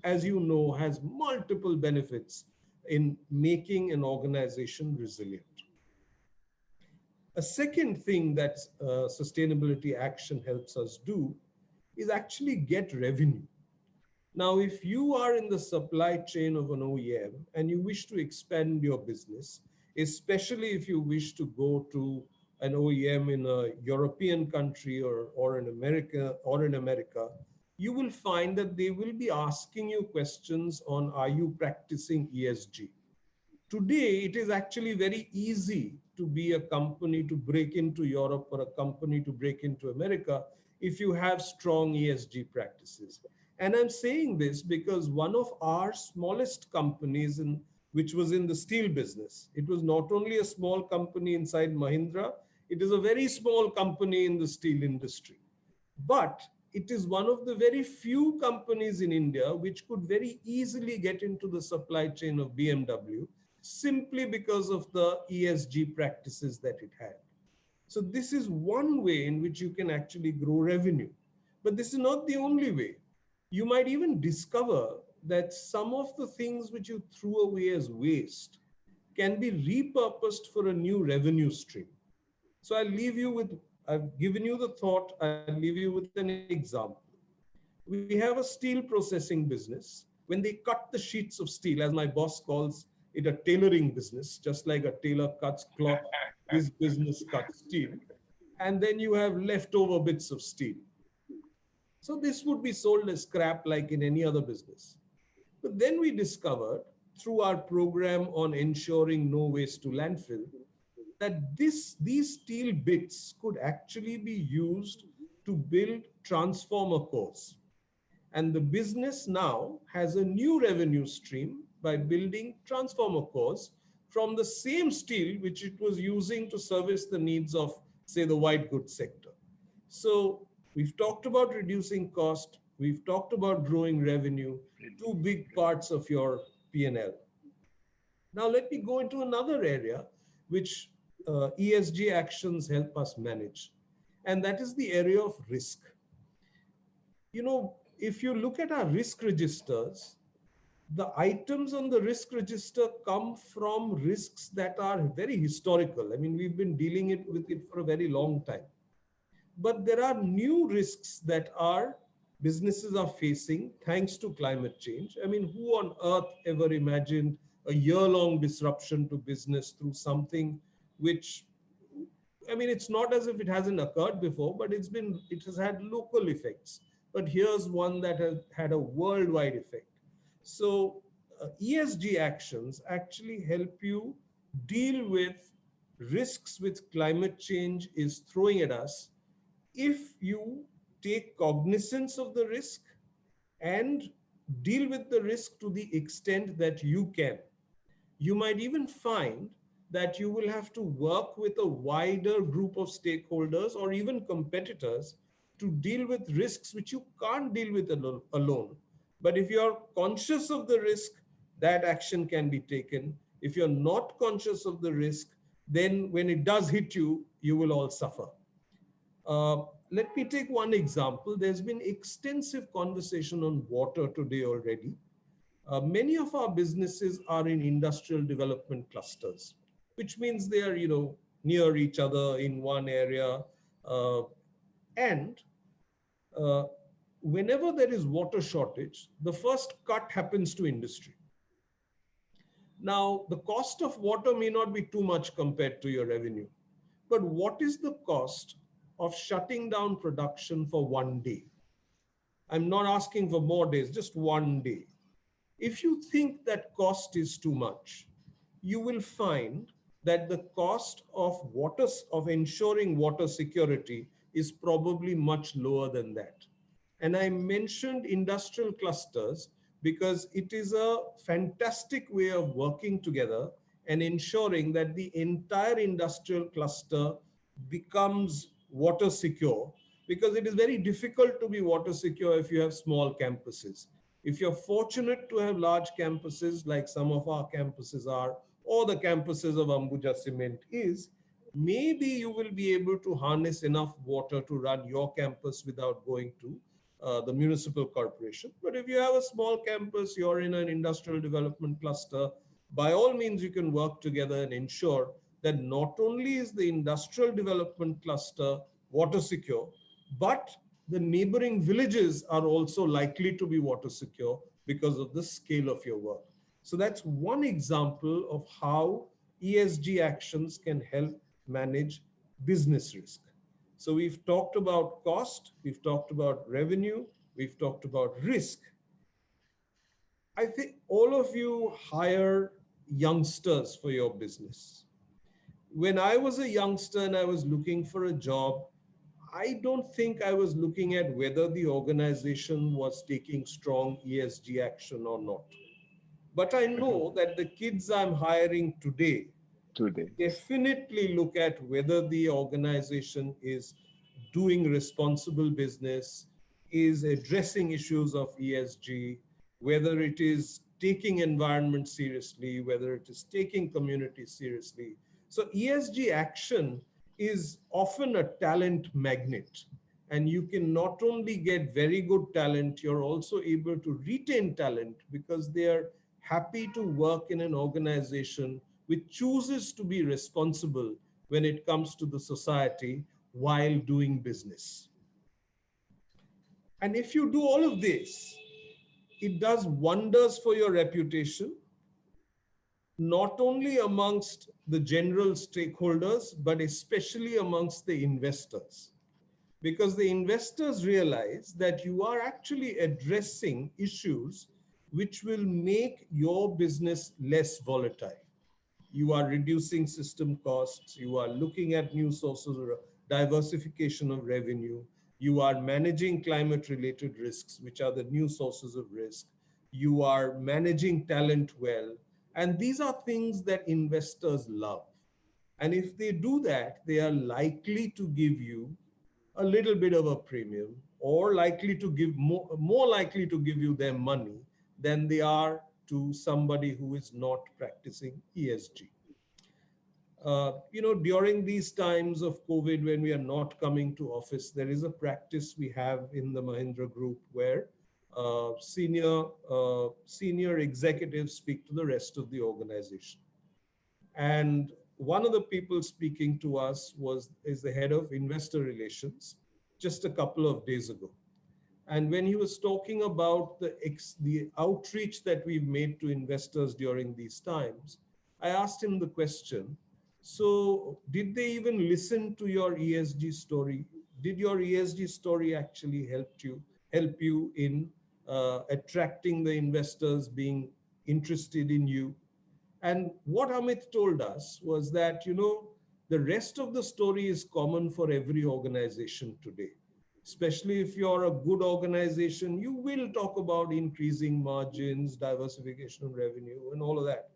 as you know, has multiple benefits in making an organization resilient. A second thing that sustainability action helps us do is actually get revenue. Now, if you are in the supply chain of an OEM and you wish to expand your business, especially if you wish to go to an OEM in a European country or in America, you will find that they will be asking you questions on, are you practicing ESG? Today, it is actually very easy to be a company to break into Europe or a company to break into America if you have strong ESG practices. And I'm saying this because one of our smallest companies, which was in the steel business, it was not only a small company inside Mahindra, it is a very small company in the steel industry. But it is one of the very few companies in India which could very easily get into the supply chain of BMW simply because of the ESG practices that it had. So this is one way in which you can actually grow revenue. But this is not the only way. You might even discover that some of the things which you threw away as waste can be repurposed for a new revenue stream. So I've given you the thought, I'll leave you with an example. We have a steel processing business. When they cut the sheets of steel, as my boss calls it, a tailoring business, just like a tailor cuts cloth, this business cuts steel. And then you have leftover bits of steel. So this would be sold as scrap like in any other business. But then we discovered through our program on ensuring no waste to landfill, that these steel bits could actually be used to build transformer cores. And the business now has a new revenue stream by building transformer cores from the same steel which it was using to service the needs of, say, the white goods sector. So we've talked about reducing cost, we've talked about growing revenue, two big parts of your P&L. Now let me go into another area which ESG actions help us manage, and that is the area of risk. You know, if you look at our risk registers, the items on the risk register come from risks that are very historical. I mean, we've been dealing with it for a very long time. But there are new risks that our businesses are facing thanks to climate change. I mean, who on earth ever imagined a year-long disruption to business through something which, I mean, it's not as if it hasn't occurred before, but it has had local effects. But here's one that has had a worldwide effect. So ESG actions actually help you deal with risks which climate change is throwing at us if you take cognizance of the risk and deal with the risk to the extent that you can. You might even find that you will have to work with a wider group of stakeholders or even competitors to deal with risks which you can't deal with alone. But if you're conscious of the risk, that action can be taken. If you're not conscious of the risk, then when it does hit you, you will all suffer. Let me take one example. There's been extensive conversation on water today already. Many of our businesses are in industrial development clusters, which means they are, near each other in one area. Whenever there is water shortage, the first cut happens to industry. Now, the cost of water may not be too much compared to your revenue, but what is the cost of shutting down production for one day? I'm not asking for more days, just one day. If you think that cost is too much, you will find that the cost of ensuring water security is probably much lower than that. And I mentioned industrial clusters because it is a fantastic way of working together and ensuring that the entire industrial cluster becomes water secure, because it is very difficult to be water secure if you have small campuses. If you're fortunate to have large campuses like some of our campuses are, or the campuses of Ambuja Cement is, maybe you will be able to harness enough water to run your campus without going to the municipal corporation. But if you have a small campus, you're in an industrial development cluster, by all means, you can work together and ensure that not only is the industrial development cluster water secure, but the neighboring villages are also likely to be water secure because of the scale of your work. So that's one example of how ESG actions can help manage business risk. So we've talked about cost, we've talked about revenue, we've talked about risk. I think all of you hire youngsters for your business. When I was a youngster and I was looking for a job, I don't think I was looking at whether the organization was taking strong ESG action or not. But I know that the kids I'm hiring today definitely look at whether the organization is doing responsible business, is addressing issues of ESG, whether it is taking environment seriously, whether it is taking community seriously. So ESG action is often a talent magnet. And you can not only get very good talent, you're also able to retain talent because they are happy to work in an organization which chooses to be responsible when it comes to the society while doing business. And if you do all of this, it does wonders for your reputation, not only amongst the general stakeholders, but especially amongst the investors. Because the investors realize that you are actually addressing issues which will make your business less volatile. You are reducing system costs, you are looking at new sources of diversification of revenue, you are managing climate-related risks, which are the new sources of risk, you are managing talent well, and these are things that investors love. And if they do that, they are likely to give you a little bit of a premium, or likely to give more likely to give you their money than they are to somebody who is not practicing ESG. During these times of COVID, when we are not coming to office, there is a practice we have in the Mahindra Group where senior executives speak to the rest of the organization. And one of the people speaking to us is the head of investor relations just a couple of days ago. And when he was talking about the outreach that we've made to investors during these times, I asked him the question, so did they even listen to your ESG story? Did your ESG story actually help you in attracting the investors being interested in you? And what Amit told us was that, the rest of the story is common for every organization today. Especially if you're a good organization, you will talk about increasing margins, diversification of revenue, and all of that.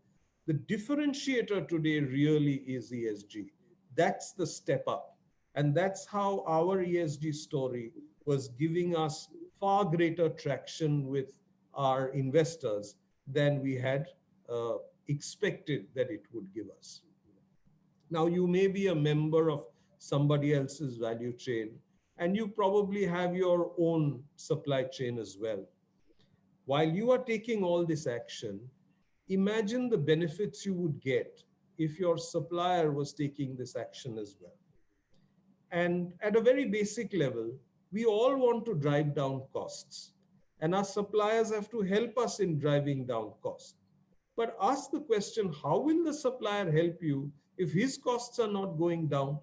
The differentiator today really is ESG. That's the step up. And that's how our ESG story was giving us far greater traction with our investors than we had expected that it would give us. Now, you may be a member of somebody else's value chain, and you probably have your own supply chain as well. While you are taking all this action, imagine the benefits you would get if your supplier was taking this action as well. And at a very basic level, we all want to drive down costs, and our suppliers have to help us in driving down costs. But ask the question, how will the supplier help you if his costs are not going down?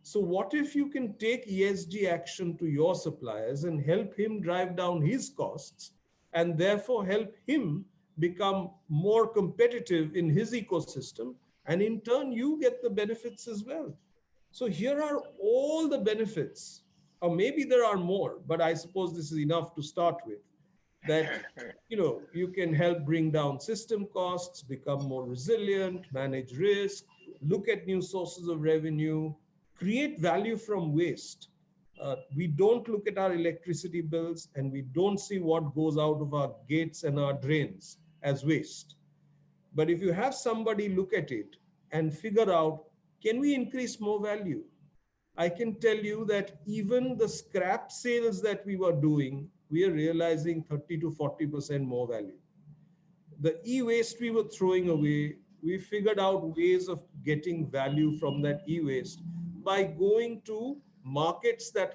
So what if you can take ESG action to your suppliers and help him drive down his costs and therefore help him become more competitive in his ecosystem, and in turn you get the benefits as well. So here are all the benefits, or maybe there are more, but I suppose this is enough to start with. That you can help bring down system costs, become more resilient, manage risk, look at new sources of revenue, create value from waste. We don't look at our electricity bills and we don't see what goes out of our gates and our drains as waste. But if you have somebody look at it and figure out Can we increase more value? I can tell you that even the scrap sales that we were doing, we are realizing 30 to 40% more value. The e-waste we were throwing away, we figured out ways of getting value from that e-waste by going to markets that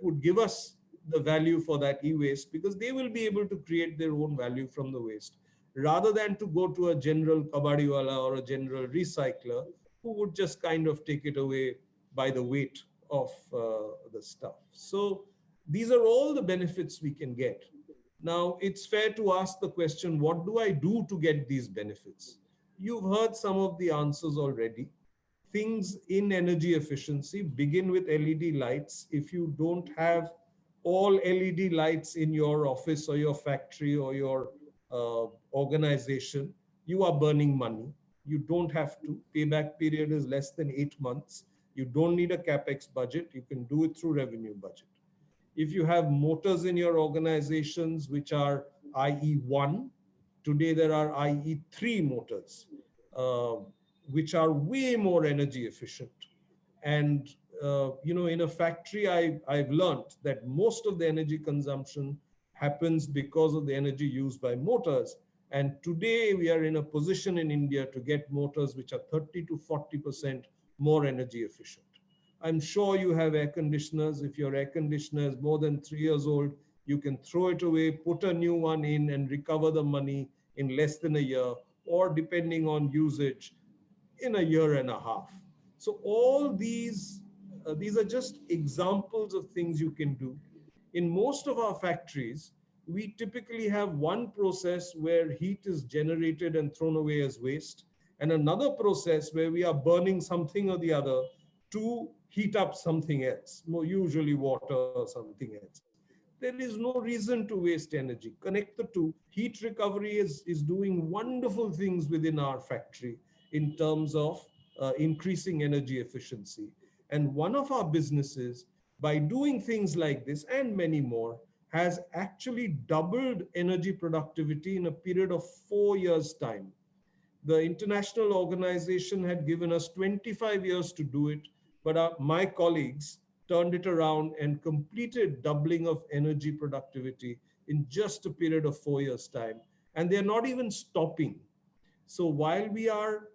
would give us the value for that e-waste, because they will be able to create their own value from the waste, rather than to go to a general kabadiwala or a general recycler who would just kind of take it away by the weight of the stuff. So these are all the benefits we can get. Now, it's fair to ask the question, what do I do to get these benefits? You've heard some of the answers already. Things in energy efficiency begin with LED lights. If you don't have all LED lights in your office or your factory or your organization, you are burning money. You don't have to. Payback period is less than 8 months. You don't need a CapEx budget. You can do it through revenue budget. If you have motors in your organizations, which are IE1, today there are IE3 motors, which are way more energy efficient. And in a factory, I've learned that most of the energy consumption happens because of the energy used by motors. And today we are in a position in India to get motors which are 30 to 40% more energy efficient. I'm sure you have air conditioners. If your air conditioner is more than 3 years old, you can throw it away, put a new one in, and recover the money in less than a year, or depending on usage, in a year and a half. So all these are just examples of things you can do. In most of our factories, we typically have one process where heat is generated and thrown away as waste, and another process where we are burning something or the other to heat up something else, more usually water or something else. There is no reason to waste energy. Connect the two. Heat recovery is doing wonderful things within our factory in terms of increasing energy efficiency. And one of our businesses, by doing things like this and many more, has actually doubled energy productivity in a period of 4 years' time. The international organization had given us 25 years to do it, but my colleagues turned it around and completed doubling of energy productivity in just a period of 4 years' time. And they're not even stopping. So while we are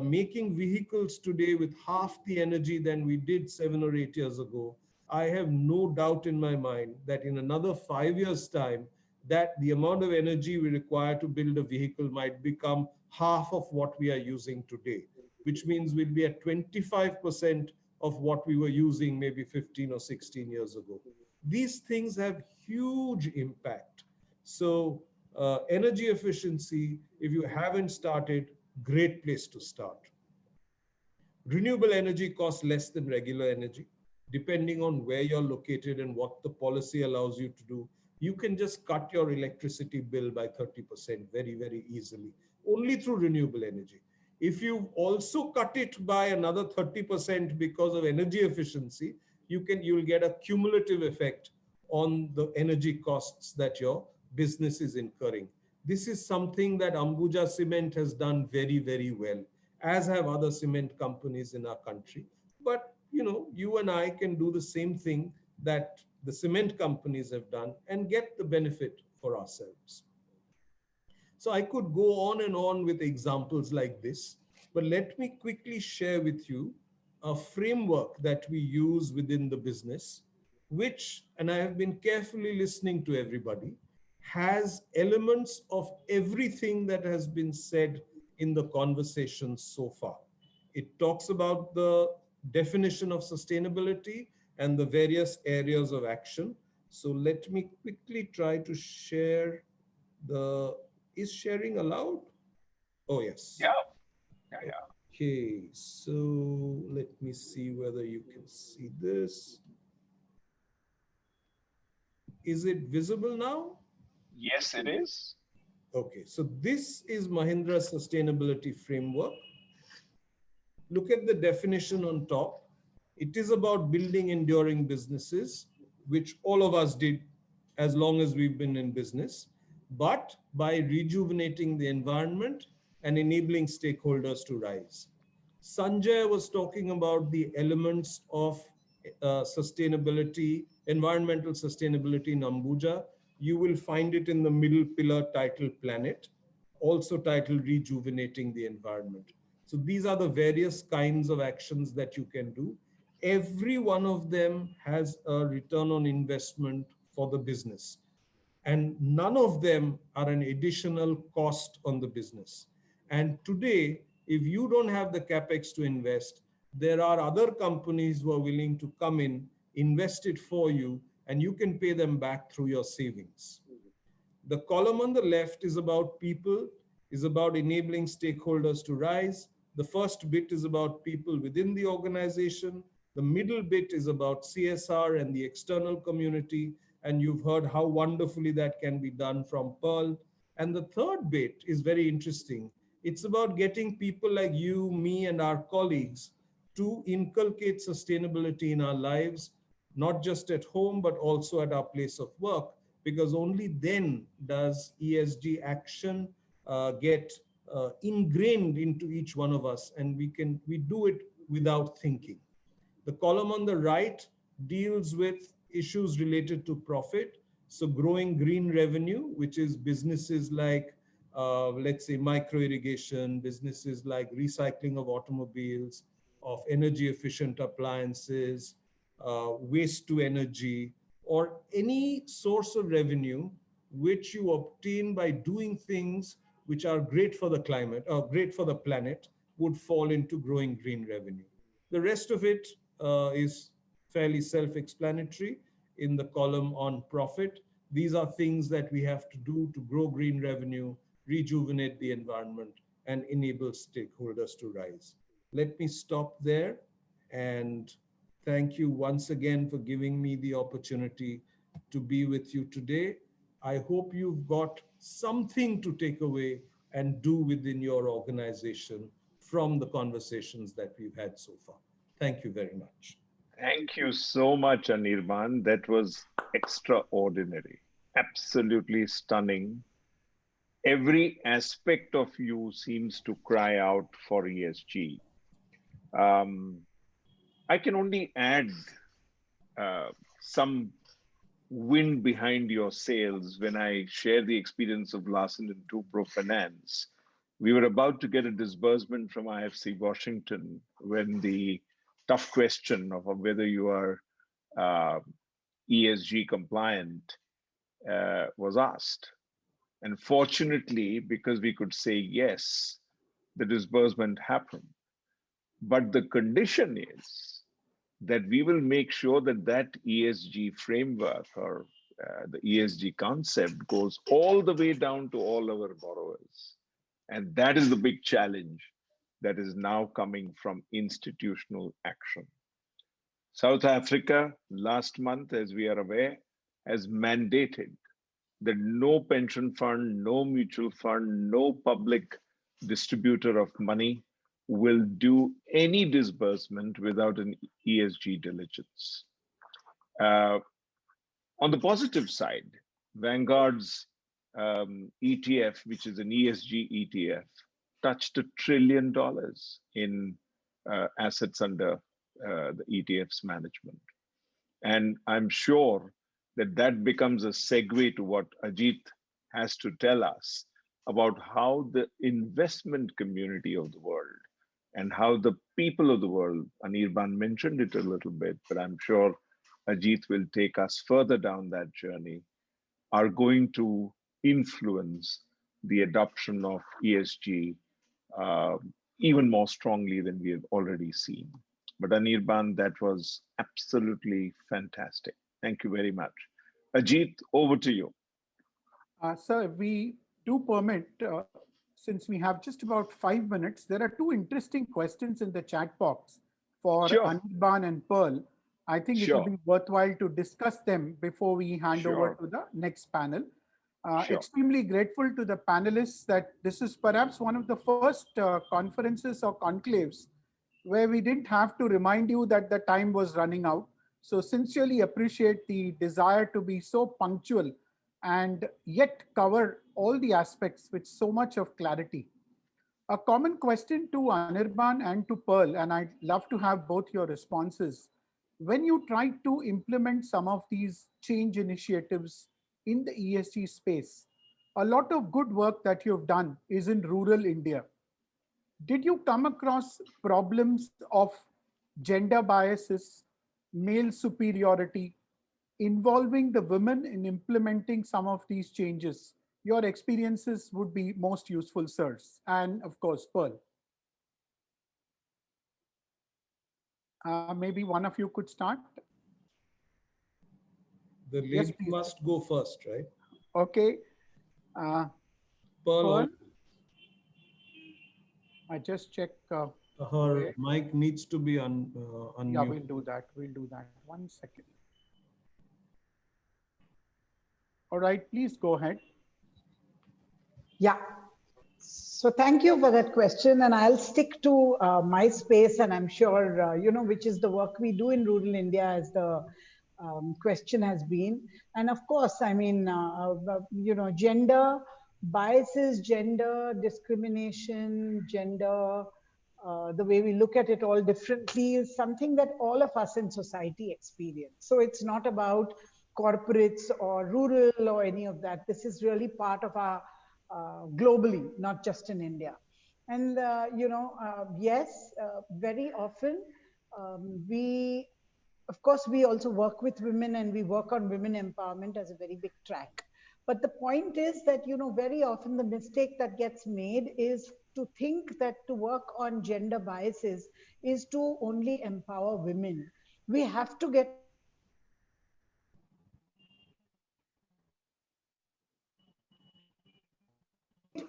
making vehicles today with half the energy than we did 7 or 8 years ago, I have no doubt in my mind that in another 5 years' time, that the amount of energy we require to build a vehicle might become half of what we are using today, which means we'll be at 25% of what we were using maybe 15 or 16 years ago. These things have huge impact. So energy efficiency, if you haven't started, great place to start. Renewable energy costs less than regular energy. Depending on where you're located and what the policy allows you to do, you can just cut your electricity bill by 30% very, very easily, only through renewable energy. If you also cut it by another 30% because of energy efficiency, you'll get a cumulative effect on the energy costs that your business is incurring. This is something that Ambuja Cement has done very, very well, as have other cement companies in our country. But you and I can do the same thing that the cement companies have done and get the benefit for ourselves. So I could go on and on with examples like this, but let me quickly share with you a framework that we use within the business, which, and I have been carefully listening to everybody, has elements of everything that has been said in the conversation so far. It talks about the definition of sustainability and the various areas of action. So let me quickly try to share is sharing allowed? Oh, yes. Yeah. Okay, so let me see whether you can see this. Is it visible now? Yes, it is. Okay, so this is Mahindra's sustainability framework. Look at the definition on top. It is about building enduring businesses, which all of us did as long as we've been in business, but by rejuvenating the environment and enabling stakeholders to rise. Sanjay was talking about the elements of sustainability, environmental sustainability in Ambuja. You will find it in the middle pillar titled Planet, also titled Rejuvenating the Environment. So these are the various kinds of actions that you can do. Every one of them has a return on investment for the business, and none of them are an additional cost on the business. And today, if you don't have the capex to invest, there are other companies who are willing to come in, invest it for you, and you can pay them back through your savings. The column on the left is about people, is about enabling stakeholders to rise. The first bit is about people within the organization. The middle bit is about CSR and the external community. And you've heard how wonderfully that can be done from Pearl. And the third bit is very interesting. It's about getting people like you, me, and our colleagues to inculcate sustainability in our lives, not just at home, but also at our place of work, because only then does ESG action get ingrained into each one of us, and we do it without thinking. The column on the right deals with issues related to profit. So growing green revenue, which is businesses like, let's say, micro irrigation, businesses like recycling of automobiles, of energy efficient appliances, waste to energy, or any source of revenue which you obtain by doing things which are great for the climate or great for the planet would fall into growing green revenue. The rest of it is fairly self-explanatory in the column on profit. These are things that we have to do to grow green revenue, rejuvenate the environment, and enable stakeholders to rise. Let me stop there, and thank you once again for giving me the opportunity to be with you today. I hope you've got something to take away and do within your organization from the conversations that we've had so far. Thank you very much. Thank you so much, Anirban. That was extraordinary, absolutely stunning. Every aspect of you seems to cry out for ESG. I can only add some wind behind your sails when I share the experience of Larsen & Toubro Finance. We were about to get a disbursement from IFC Washington when the tough question of whether you are ESG compliant was asked. And fortunately, because we could say yes, the disbursement happened. But the condition is that we will make sure that that ESG framework or the ESG concept goes all the way down to all our borrowers. And that is the big challenge that is now coming from institutional action. South Africa, last month, as we are aware, has mandated that no pension fund, no mutual fund, no public distributor of money will do any disbursement without an ESG diligence. On the positive side, Vanguard's ETF, which is an ESG ETF, touched $1 trillion in assets under the ETF's management. And I'm sure that that becomes a segue to what Ajit has to tell us about how the investment community of the world and how the people of the world, Anirban mentioned it a little bit, but I'm sure Ajit will take us further down that journey, are going to influence the adoption of ESG even more strongly than we have already seen. But Anirban, that was absolutely fantastic. Thank you very much. Ajit, over to you. Sir, we do permit, since we have just about 5 minutes, there are two interesting questions in the chat box for Anirban and Pearl. I think it will be worthwhile to discuss them before we hand over to the next panel. Extremely grateful to the panelists that this is perhaps one of the first conferences or conclaves where we didn't have to remind you that the time was running out. So sincerely appreciate the desire to be so punctual and yet cover all the aspects with so much of clarity. A common question to Anirban and to Pearl, and I'd love to have both your responses. When you try to implement some of these change initiatives in the ESG space, a lot of good work that you've done is in rural India. Did you come across problems of gender biases, male superiority, involving the women in implementing some of these changes? Your experiences would be most useful, sirs. And of course, Pearl. Maybe one of you could start. The Yes, lady please. must go first, right? Okay. Uh, Pearl, Pearl, I just check. her mic needs to be Yeah, unmuted. we'll do that. We'll do that. 1 second. All right, please go ahead. Yeah. So thank you for that question, and I'll stick to my space, and I'm sure which is the work we do in rural India, as the question has been. And of course, I mean, gender biases, gender discrimination, gender, the way we look at it all differently is something that all of us in society experience. So it's not about corporates or rural or any of that. This is really part of our globally, not just in India. And, yes, very often of course, we also work with women and we work on women empowerment as a very big track. But the point is that, very often the mistake that gets made is to think that to work on gender biases is to only empower women. We have to get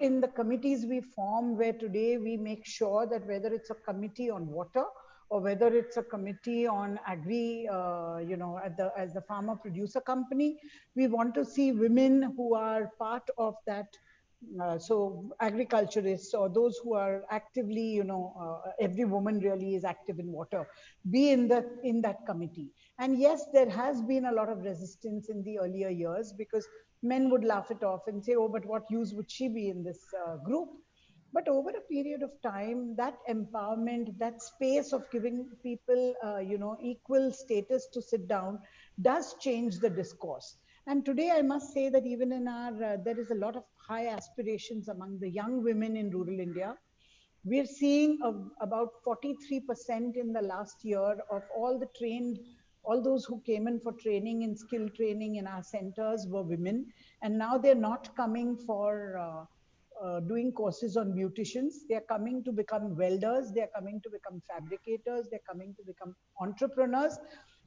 in the committees we form, where today we make sure that whether it's a committee on water or whether it's a committee on agri, as the farmer producer company, we want to see women who are part of that. So agriculturists or those who are actively, every woman really is active in water, be in that committee. And yes, there has been a lot of resistance in the earlier years because men would laugh it off and say, oh, but what use would she be in this group? But over a period of time, that empowerment, that space of giving people, equal status to sit down does change the discourse. And today I must say that even in our, there is a lot of high aspirations among the young women in rural India. We're seeing about 43% in the last year of all the trained, all those who came in for training and skill training in our centers were women. And now they're not coming for doing courses on beauticians. They're coming to become welders. They're coming to become fabricators. They're coming to become entrepreneurs.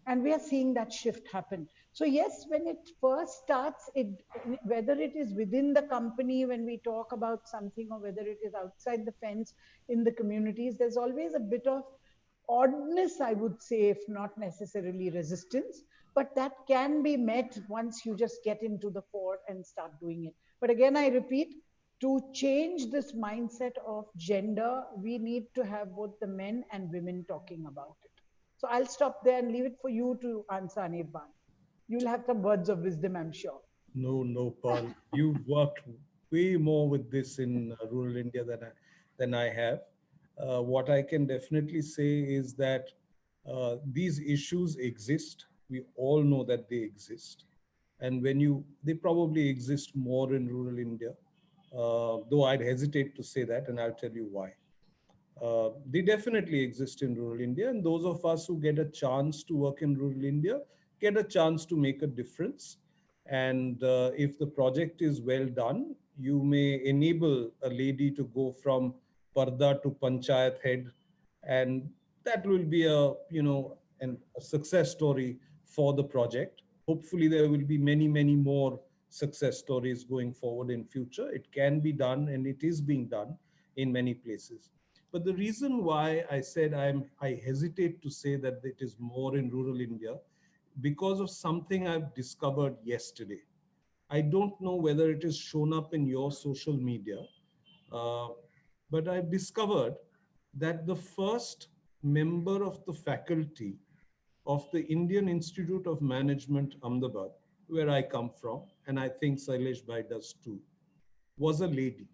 And we are seeing that shift happen. So yes, when it first starts, whether it is within the company when we talk about something or whether it is outside the fence in the communities, there's always a bit of oddness, I would say, if not necessarily resistance. But that can be met once you just get into the fore and start doing it. But again, I repeat, to change this mindset of gender, we need to have both the men and women talking about it. So I'll stop there and leave it for you to answer, Anirban. You'll have some words of wisdom, I'm sure. No, Paul. You've worked way more with this in rural India than I have. What I can definitely say is that these issues exist. We all know that they exist. And they probably exist more in rural India, though I'd hesitate to say that, and I'll tell you why. They definitely exist in rural India, and those of us who get a chance to work in rural India get a chance to make a difference. And if the project is well done, you may enable a lady to go from Parda to Panchayat head, and that will be a success story for the project. Hopefully, there will be many more success stories going forward in future. It can be done, and it is being done in many places. But the reason why I said I hesitate to say that it is more in rural India, because of something I've discovered yesterday. I don't know whether it is shown up in your social media, uh, but I've discovered that the first member of the faculty of the Indian Institute of Management, Ahmedabad, where I come from, and I think Shailesh Bhai does too, was a lady.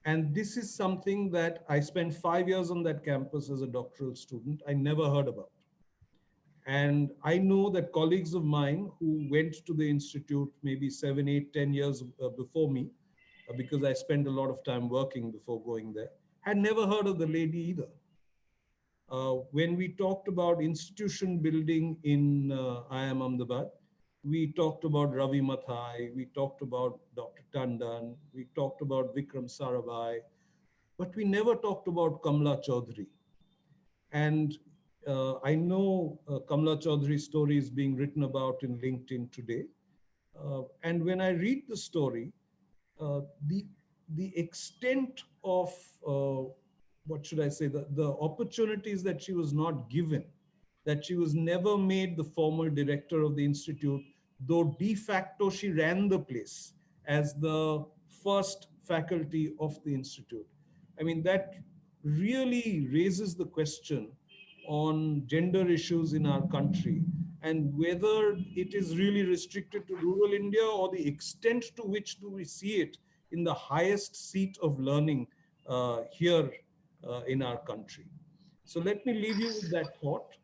And this is something that I spent 5 years on that campus as a doctoral student. I never heard about. And I know that colleagues of mine who went to the institute maybe 7, 8, 10 years before me, because I spent a lot of time working before going there, had never heard of the lady either. When we talked about institution building in IIM Ahmedabad, we talked about Ravi Mathai, we talked about Dr. Tandon, we talked about Vikram Sarabhai, but we never talked about Kamla Chaudhary. And I know Kamla Chaudhary's story is being written about in LinkedIn today. And when I read the story, uh, the, the extent of, what should I say, the opportunities that she was not given, that she was never made the formal director of the institute, though de facto she ran the place as the first faculty of the institute. I mean, that really raises the question on gender issues in our country and whether it is really restricted to rural India or the extent to which do we see it in the highest seat of learning here in our country. So let me leave you with that thought.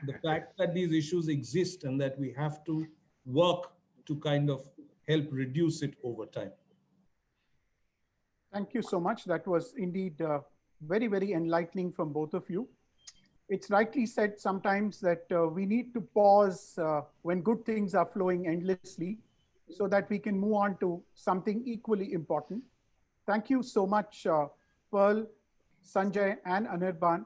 The fact that these issues exist and that we have to work to kind of help reduce it over time. Thank you so much. That was indeed very, very enlightening from both of you. It's rightly said sometimes that we need to pause when good things are flowing endlessly so that we can move on to something equally important. Thank you so much, Pearl, Sanjay, and Anirban,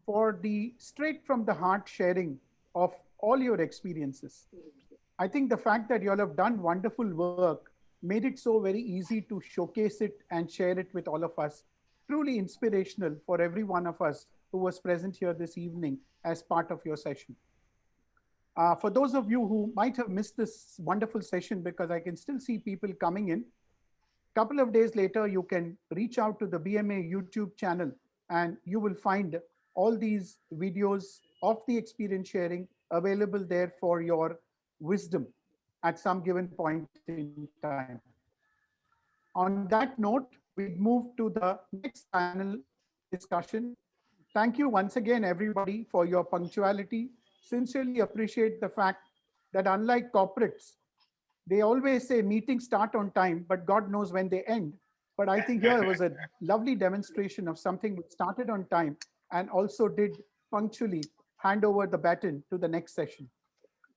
for the straight from the heart sharing of all your experiences. I think the fact that you all have done wonderful work made it so very easy to showcase it and share it with all of us. Truly inspirational for every one of us who was present here this evening as part of your session. For those of you who might have missed this wonderful session, because I can still see people coming in, a couple of days later, you can reach out to the BMA YouTube channel and you will find all these videos of the experience sharing available there for your wisdom at some given point in time. On that note, we move to the next panel discussion. Thank you once again, everybody, for your punctuality. Sincerely appreciate the fact that unlike corporates, they always say meetings start on time, but God knows when they end. But I think here was a lovely demonstration of something which started on time and also did punctually hand over the baton to the next session.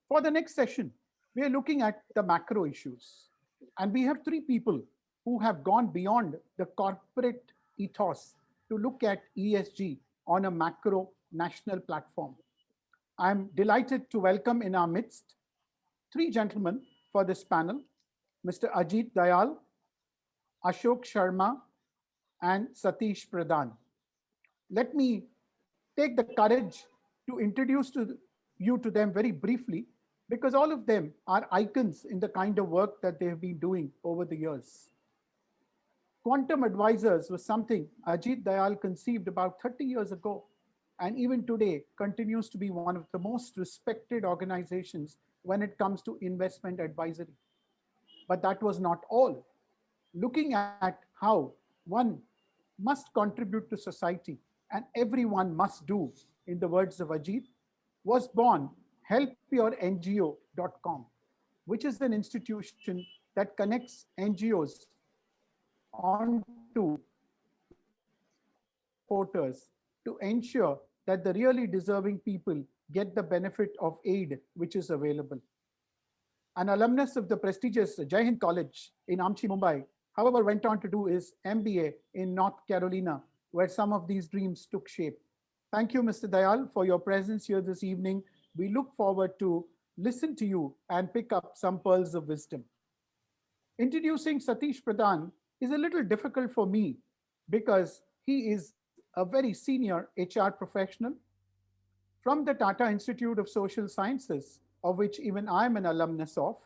For the next session, we are looking at the macro issues. And we have three people who have gone beyond the corporate ethos to look at ESG on a macro national platform. I'm delighted to welcome in our midst three gentlemen for this panel, Mr. Ajit Dayal, Ashok Sharma, and Satish Pradhan. Let me take the courage to introduce you to them very briefly, because all of them are icons in the kind of work that they have been doing over the years. Quantum Advisors was something Ajit Dayal conceived about 30 years ago, and even today continues to be one of the most respected organizations when it comes to investment advisory. But that was not all. Looking at how one must contribute to society and everyone must do, in the words of Ajit, was born helpyourngo.com, which is an institution that connects NGOs onto supporters to ensure that the really deserving people get the benefit of aid which is available. An alumnus of the prestigious Jai Hind College in Amchi, Mumbai, however, went on to do his MBA in North Carolina, where some of these dreams took shape. Thank you, Mr. Dayal, for your presence here this evening. We look forward to listen to you and pick up some pearls of wisdom. Introducing Satish Pradhan is a little difficult for me because he is a very senior HR professional from the Tata Institute of Social Sciences, of which even I am an alumnus of,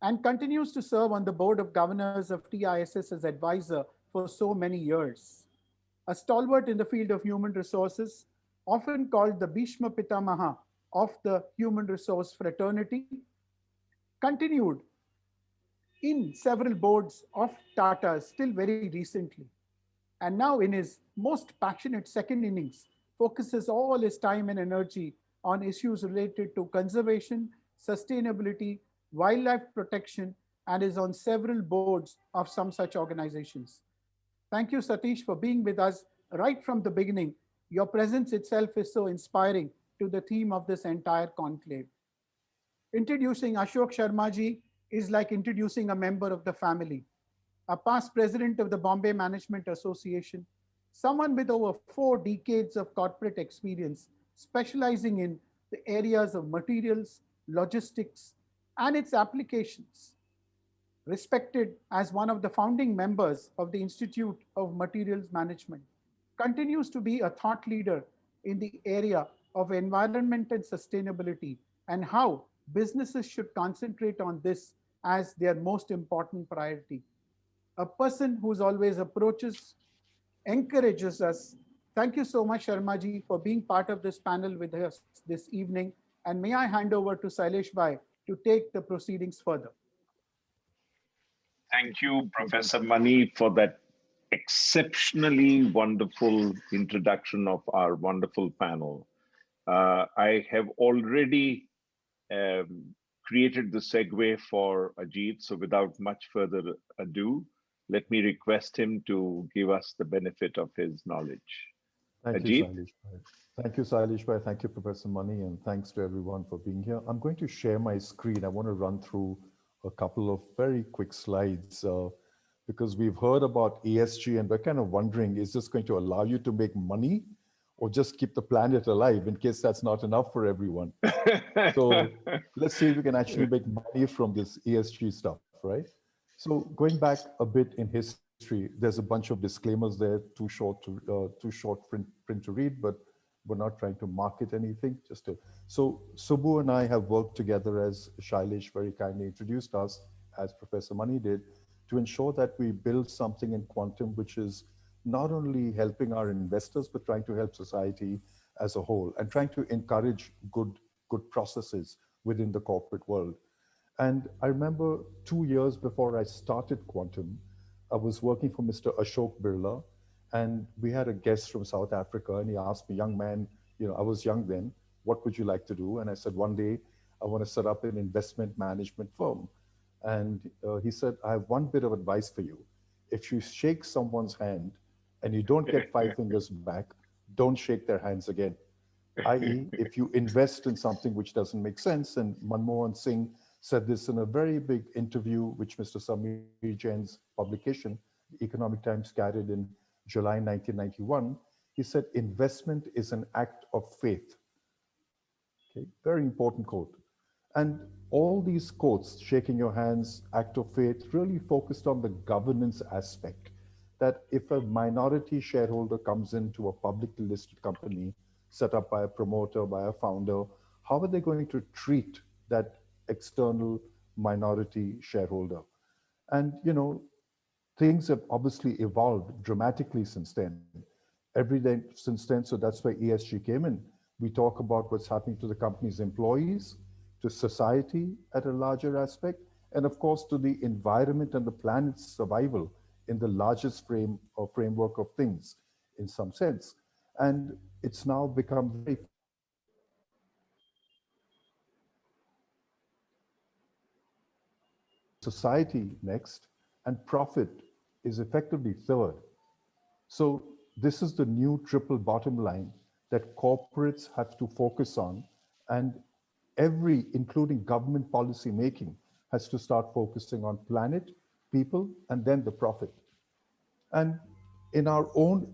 and continues to serve on the board of governors of TISS as advisor for so many years. A stalwart in the field of human resources, often called the Bhishma Pitamaha of the human resource fraternity, continued in several boards of Tata still very recently. And now in his most passionate second innings, focuses all his time and energy on issues related to conservation, sustainability, wildlife protection, and is on several boards of some such organizations. Thank you, Satish, for being with us right from the beginning. Your presence itself is so inspiring to the theme of this entire conclave. Introducing Ashok Sharma ji is like introducing a member of the family, a past president of the Bombay Management Association, someone with over 4 decades of corporate experience, specializing in the areas of materials, logistics, and its applications. Respected as one of the founding members of the Institute of Materials Management, continues to be a thought leader in the area of environment and sustainability and how businesses should concentrate on this as their most important priority. A person who's always approaches, encourages us. Thank you so much, Sharmaji, for being part of this panel with us this evening. And may I hand over to Shailesh Bhai to take the proceedings further. Thank you, Professor Mani, for that exceptionally wonderful introduction of our wonderful panel. I have already created the segue for Ajit, so without much further ado, let me request him to give us the benefit of his knowledge. Thank Ajit? you, Shailesh Bhai. Thank you, Shailesh Bhai. Thank you, Professor Mani, and thanks to everyone for being here. I'm going to share my screen. I want to run through a couple of very quick slides because we've heard about ESG and we're kind of wondering, is this going to allow you to make money or just keep the planet alive in case that's not enough for everyone? So let's see if we can actually make money from this ESG stuff, right? So going back a bit in history, there's a bunch of disclaimers there, too short print to read, but we're not trying to market anything. So Subbu and I have worked together, as Shailesh very kindly introduced us, as Professor Mani did, to ensure that we build something in quantum which is not only helping our investors, but trying to help society as a whole and trying to encourage good processes within the corporate world. And I remember 2 years before I started Quantum, I was working for Mr. Ashok Birla, and we had a guest from South Africa, and he asked me, young man, I was young then, what would you like to do? And I said, one day, I want to set up an investment management firm. And he said, I have one bit of advice for you. If you shake someone's hand and you don't get 5 fingers back, don't shake their hands again. I.e., if you invest in something which doesn't make sense, and Manmohan Singh said this in a very big interview, which Mr. Samir Jain's publication, The Economic Times, carried in July 1991, he said, investment is an act of faith. Okay, very important quote. And all these quotes, shaking your hands, act of faith, really focused on the governance aspect. That if a minority shareholder comes into a publicly listed company set up by a promoter, by a founder, how are they going to treat that external minority shareholder? And, things have obviously evolved dramatically since then. Every day since then, so that's why ESG came in. We talk about what's happening to the company's employees, to society at a larger aspect, and of course to the environment and the planet's survival in the largest framework of things, in some sense. And it's now become very society next, and profit is effectively third. So this is the new triple bottom line that corporates have to focus on, and every, including government policy making, has to start focusing on planet, people, and then the profit. And in our own,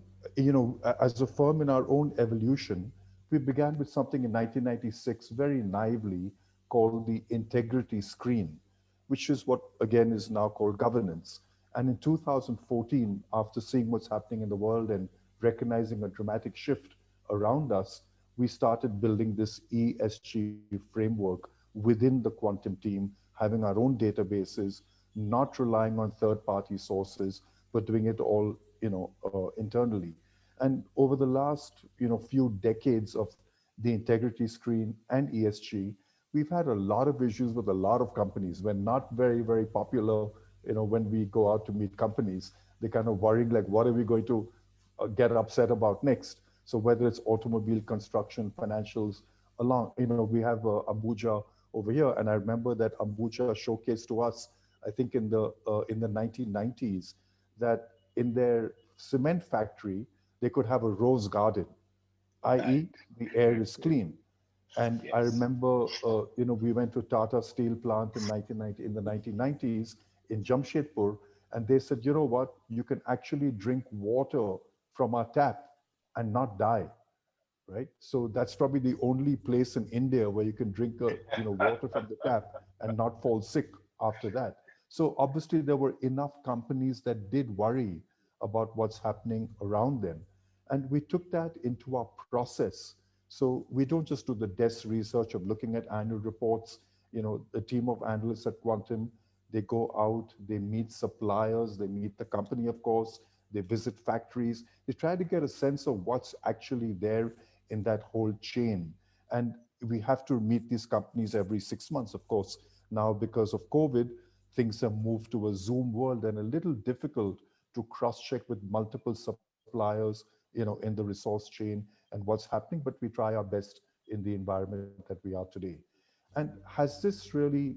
as a firm in our own evolution, we began with something in 1996, very naively called the integrity screen, which is what again is now called governance. And in 2014, after seeing what's happening in the world and recognizing a dramatic shift around us, we started building this ESG framework within the quantum team, having our own databases, not relying on third-party sources, but doing it all, internally. And over the last, few decades of the integrity screen and ESG, we've had a lot of issues with a lot of companies. We're not very, very popular, when we go out to meet companies. They're kind of worrying, like, what are we going to get upset about next? So whether it's automobile, construction, financials, along, we have Ambuja over here. And I remember that Ambuja showcased to us, I think in the 1990s, that in their cement factory, they could have a rose garden, i.e. the air is clean. And I remember, we went to Tata Steel plant in 1990, in the 1990s in Jamshedpur, and they said, you know what, you can actually drink water from our tap and not die, right? So that's probably the only place in India where you can drink, water from the tap and not fall sick after that. So obviously there were enough companies that did worry about what's happening around them. And we took that into our process. So we don't just do the desk research of looking at annual reports. The team of analysts at Quantum, they go out, they meet suppliers, they meet the company, of course, they visit factories, they try to get a sense of what's actually there in that whole chain. And we have to meet these companies every 6 months, of course. Now, because of COVID, things have moved to a Zoom world and a little difficult to cross-check with multiple suppliers, in the resource chain and what's happening, but we try our best in the environment that we are today. And has this really,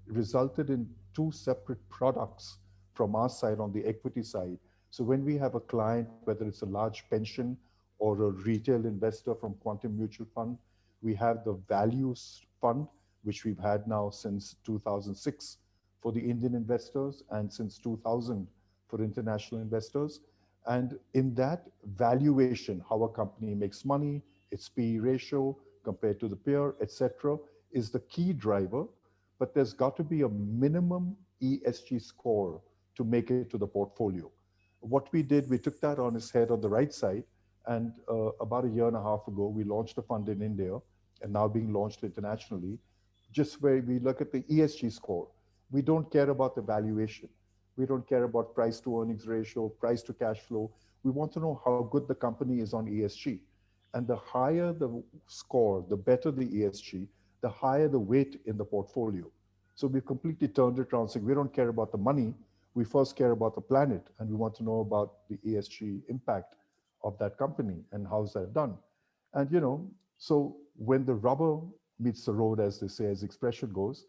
resulted in two separate products from our side on the equity side? So when we have a client, whether it's a large pension or a retail investor from Quantum Mutual Fund, we have the values fund, which we've had now since 2006 for the Indian investors and since 2000 for international investors. And in that valuation, how a company makes money, its PE ratio compared to the peer, etc., is the key driver. But there's got to be a minimum ESG score to make it to the portfolio. What we did, we took that on its head on the right side. And about a year and a half ago, we launched a fund in India and now being launched internationally, just where we look at the ESG score. We don't care about the valuation. We don't care about price to earnings ratio, price to cash flow. We want to know how good the company is on ESG. And the higher the score, the better the ESG, the higher the weight in the portfolio. So we've completely turned it around, saying we don't care about the money. We first care about the planet, and we want to know about the ESG impact of that company and how's that done. And, so when the rubber meets the road, as they say, as the expression goes,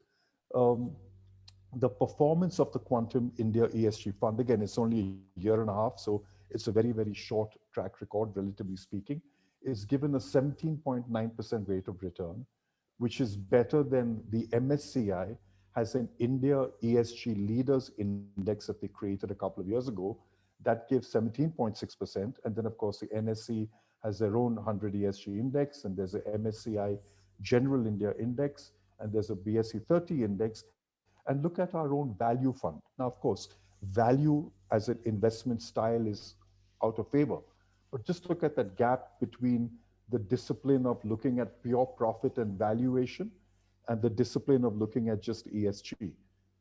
the performance of the Quantum India ESG Fund, again, it's only a year and a half, so it's a very, very short track record, relatively speaking, is given a 17.9% rate of return, which is better than the MSCI has an India ESG Leaders Index that they created a couple of years ago that gives 17.6%. And then, of course, the NSE has their own 100 ESG index, and there's a MSCI General India Index, and there's a BSE 30 index. And look at our own value fund. Now, of course, value as an investment style is out of favor. But just look at that gap between the discipline of looking at pure profit and valuation and the discipline of looking at just ESG.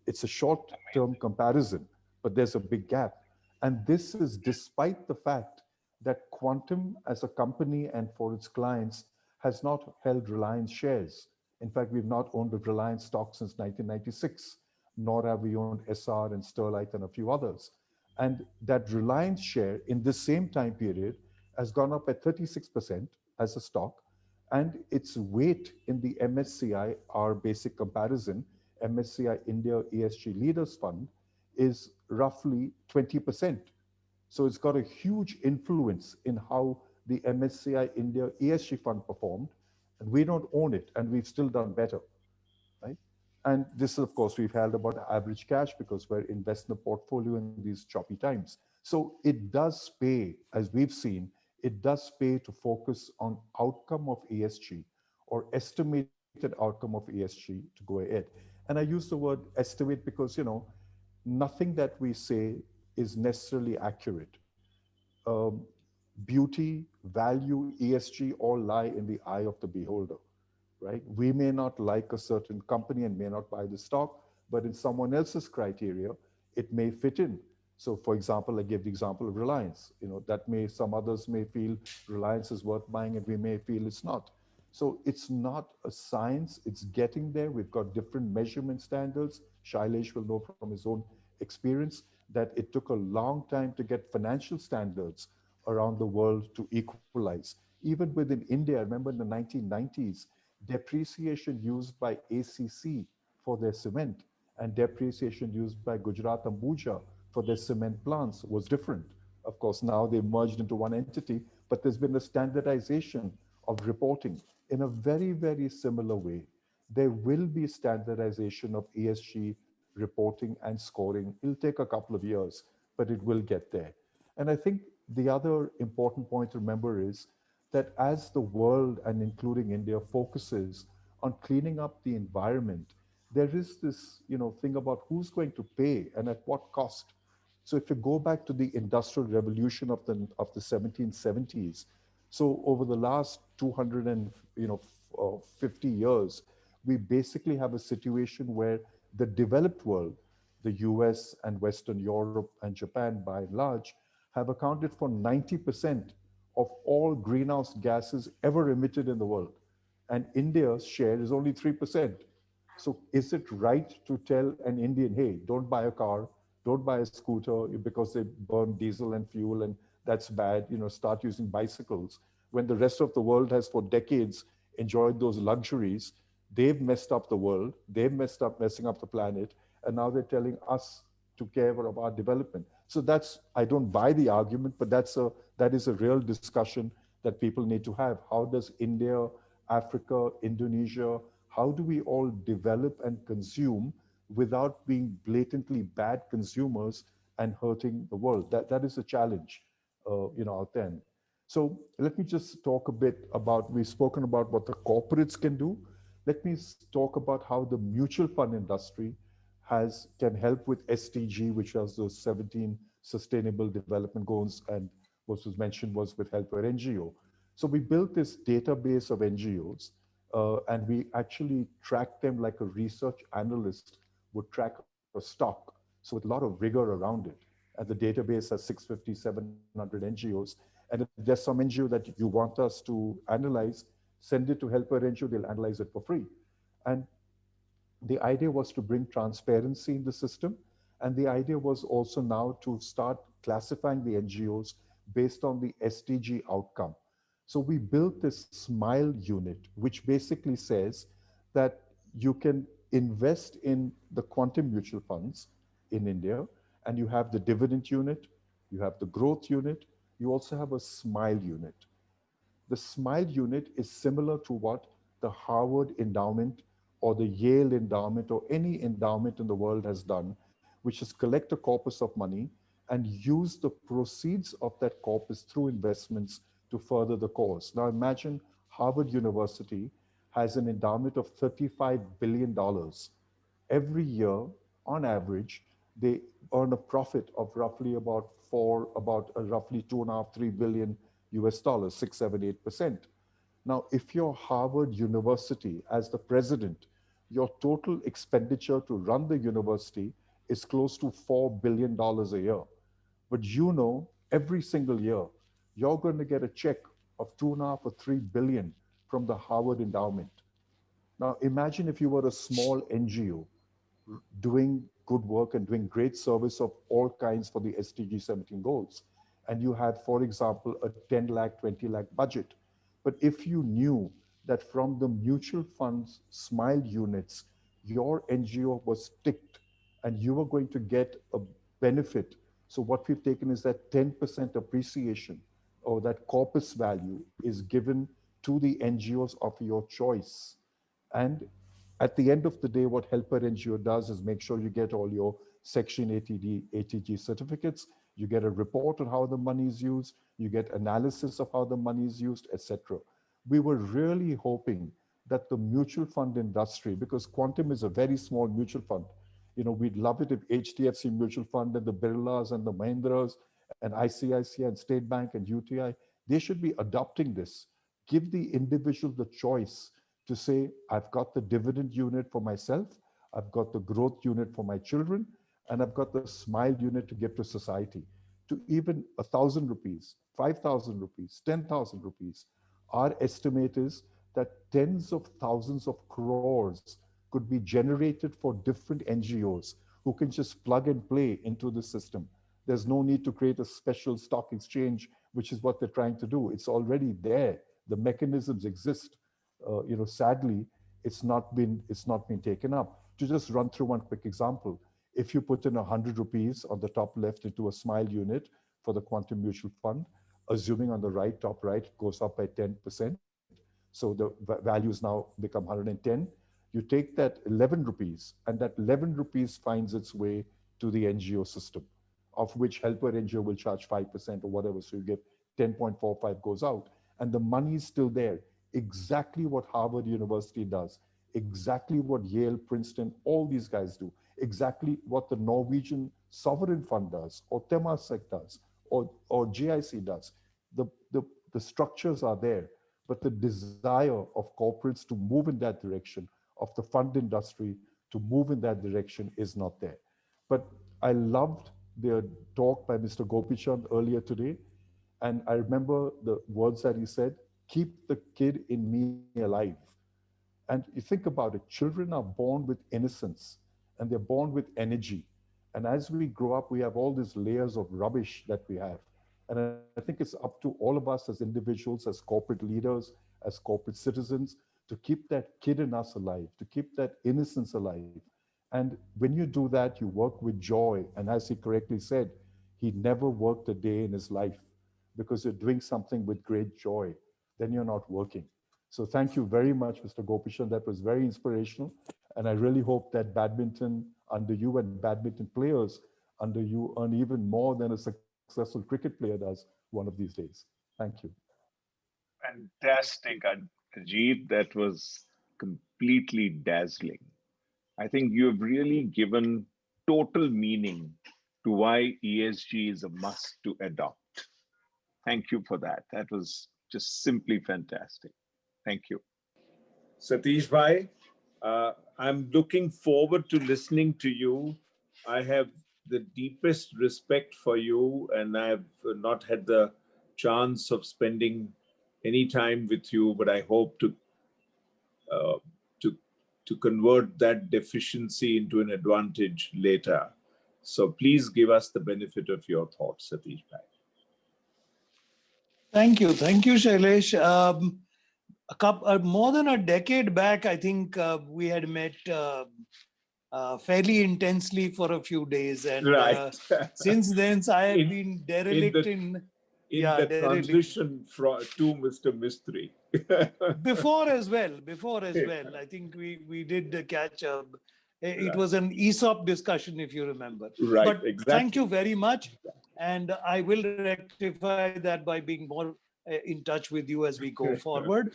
It's a short-term comparison, but there's a big gap. And this is despite the fact that Quantum as a company and for its clients has not held Reliance shares. In fact, we've not owned a Reliance stock since 1996, nor have we owned SR and Sterlite and a few others. And that Reliance share in this same time period has gone up at 36% as a stock. And its weight in the MSCI, our basic comparison, MSCI India ESG Leaders Fund, is roughly 20%. So it's got a huge influence in how the MSCI India ESG Fund performed. And we don't own it, and we've still done better, right? And this, of course, we've held about average cash because we're investing the portfolio in these choppy times. So it does pay, as we've seen, it does pay to focus on outcome of ESG or estimated outcome of ESG to go ahead. And I use the word estimate because, nothing that we say is necessarily accurate. Beauty, value, ESG all lie in the eye of the beholder, right? We may not like a certain company and may not buy the stock, but in someone else's criteria, it may fit in. So for example, I gave the example of Reliance, that some others may feel Reliance is worth buying and we may feel it's not. So it's not a science, it's getting there. We've got different measurement standards. Shailesh will know from his own experience that it took a long time to get financial standards around the world to equalize. Even within India, I remember in the 1990s, depreciation used by ACC for their cement and depreciation used by Gujarat Ambuja for their cement plants was different. Of course, now they merged into one entity, but there's been a standardization of reporting in a very, very similar way. There will be standardization of ESG reporting and scoring. It'll take a couple of years, but it will get there. And I think the other important point to remember is that as the world and including India focuses on cleaning up the environment, there is this, thing about who's going to pay and at what cost. So if you go back to the industrial revolution of the 1770s, so over the last 200 and 50 years, we basically have a situation where the developed world, the US and Western Europe and Japan by and large, have accounted for 90% of all greenhouse gases ever emitted in the world. And India's share is only 3%. So is it right to tell an Indian, hey, don't buy a car, don't buy a scooter because they burn diesel and fuel and that's bad, start using bicycles, when the rest of the world has for decades enjoyed those luxuries? They've messed up the world, they've messing up the planet, and now they're telling us to care about our development. So I don't buy the argument, but that is a real discussion that people need to have. How does India, Africa, Indonesia, how do we all develop and consume without being blatantly bad consumers and hurting the world? That is a challenge, out there. So let me just talk a bit about, we've spoken about what the corporates can do. Let me talk about how the mutual fund industry can help with SDG, which has those 17 Sustainable Development Goals, and what was mentioned was with help with NGO. So we built this database of NGOs, and we actually track them like a research analyst would track a stock. So with a lot of rigor around it. And the database has 650, 700 NGOs. And if there's some NGO that you want us to analyze, send it to Helper NGO, they'll analyze it for free. And the idea was to bring transparency in the system. And the idea was also now to start classifying the NGOs based on the SDG outcome. So we built this SMILE unit, which basically says that you can invest in the quantum mutual funds in India, and you have the dividend unit, you have the growth unit, you also have a SMILE unit. The SMILE unit is similar to what the Harvard endowment or the Yale endowment or any endowment in the world has done, which is collect a corpus of money and use the proceeds of that corpus through investments to further the cause. Now imagine Harvard University has an endowment of $35 billion. Every year, on average, they earn a profit of roughly roughly 2.5, 3 billion US dollars, 6, 7, 8%. Now, if you're Harvard University as the president, your total expenditure to run the university is close to $4 billion a year. But every single year, you're going to get a check of 2.5 or 3 billion from the Harvard endowment. Now, imagine if you were a small NGO doing good work and doing great service of all kinds for the SDG 17 goals. And you had, for example, a 10 lakh, 20 lakh budget. But if you knew that from the mutual funds SMILE units, your NGO was ticked and you were going to get a benefit. So what we've taken is that 10% appreciation or that corpus value is given to the NGOs of your choice. And at the end of the day, what Helper NGO does is make sure you get all your Section 80D, ATG certificates, you get a report on how the money is used, you get analysis of how the money is used, etc. We were really hoping that the mutual fund industry, because Quantum is a very small mutual fund, we'd love it if HDFC Mutual Fund and the Birlas and the Mahindras and ICICI and State Bank and UTI, they should be adopting this. Give the individual the choice to say, I've got the dividend unit for myself, I've got the growth unit for my children, and I've got the SMILE unit to give to society. To even 1,000 rupees, 5,000 rupees, 10,000 rupees. Our estimate is that tens of thousands of crores could be generated for different NGOs who can just plug and play into the system. There's no need to create a special stock exchange, which is what they're trying to do. It's already there. The mechanisms exist. Sadly, it's not been taken up. To just run through one quick example, if you put in 100 rupees on the top left into a smile unit for the quantum mutual fund, assuming on the right, top right, it goes up by 10%. So the values now become 110. You take that 11 rupees, and that 11 rupees finds its way to the NGO system, of which helper NGO will charge 5% or whatever. So you get 10.45 goes out, and the money is still there. Exactly what Harvard University does, exactly what Yale, Princeton, all these guys do, exactly what the Norwegian Sovereign Fund does, or Temasek does, or GIC does. The structures are there, but the desire of corporates to move in that direction, of the fund industry to move in that direction, is not there. But I loved the talk by Mr. Gopichand earlier today, and I remember the words that he said, keep the kid in me alive. And you think about it, children are born with innocence and they're born with energy. And as we grow up, we have all these layers of rubbish that we have. And I think it's up to all of us as individuals, as corporate leaders, as corporate citizens, to keep that kid in us alive, to keep that innocence alive. And when you do that, you work with joy. And as he correctly said, he never worked a day in his life, because you're doing something with great joy. Then you're not working. So thank you very much, Mr. Gopichand. That was very inspirational. And I really hope that badminton under you and badminton players under you earn even more than a successful cricket player does one of these days. Thank you. Fantastic, Rajiv. That was completely dazzling. I think you have really given total meaning to why ESG is a must to adopt. Thank you for that. That was just simply fantastic. Thank you. Satish Bhai, I'm looking forward to listening to you. I have the deepest respect for you, and I've not had the chance of spending any time with you, but I hope to convert that deficiency into an advantage later. So please give us the benefit of your thoughts, Satish Bhai. Thank you, Shailesh. More than a decade back, I think we had met fairly intensely for a few days, and right. Since then I have been derelict in the transition to Mr. Mistry. Before as well. I think we did catch up. It was an ESOP discussion, if you remember. Right, but exactly. Thank you very much. And I will rectify that by being more in touch with you as we go forward.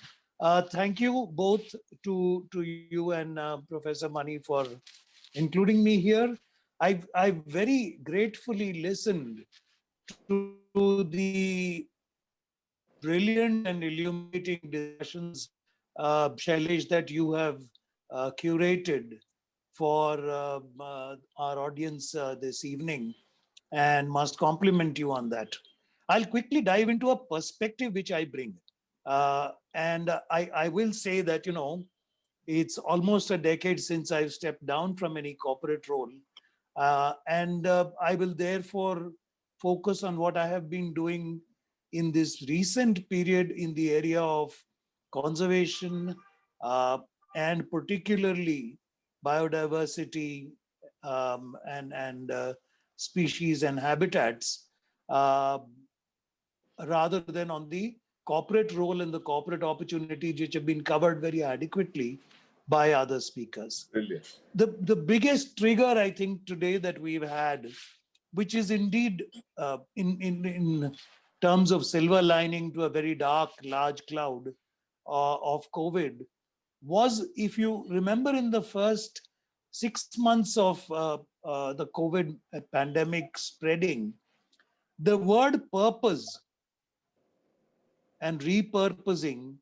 Thank you both to you and Professor Mani for including me here. I've very gratefully listened to the brilliant and illuminating discussions, Shailesh, that you have curated for our audience this evening, and must compliment you on that. I'll quickly dive into a perspective which I bring. And I will say that, it's almost a decade since I've stepped down from any corporate role. And I will therefore focus on what I have been doing in this recent period in the area of conservation and particularly biodiversity and species and habitats, rather than on the corporate role and the corporate opportunities which have been covered very adequately by other speakers. Brilliant. The biggest trigger, I think, today that we've had, which is indeed in terms of silver lining to a very dark, large cloud of COVID, was, if you remember, in the first 6 months of the COVID pandemic spreading, the word purpose and repurposing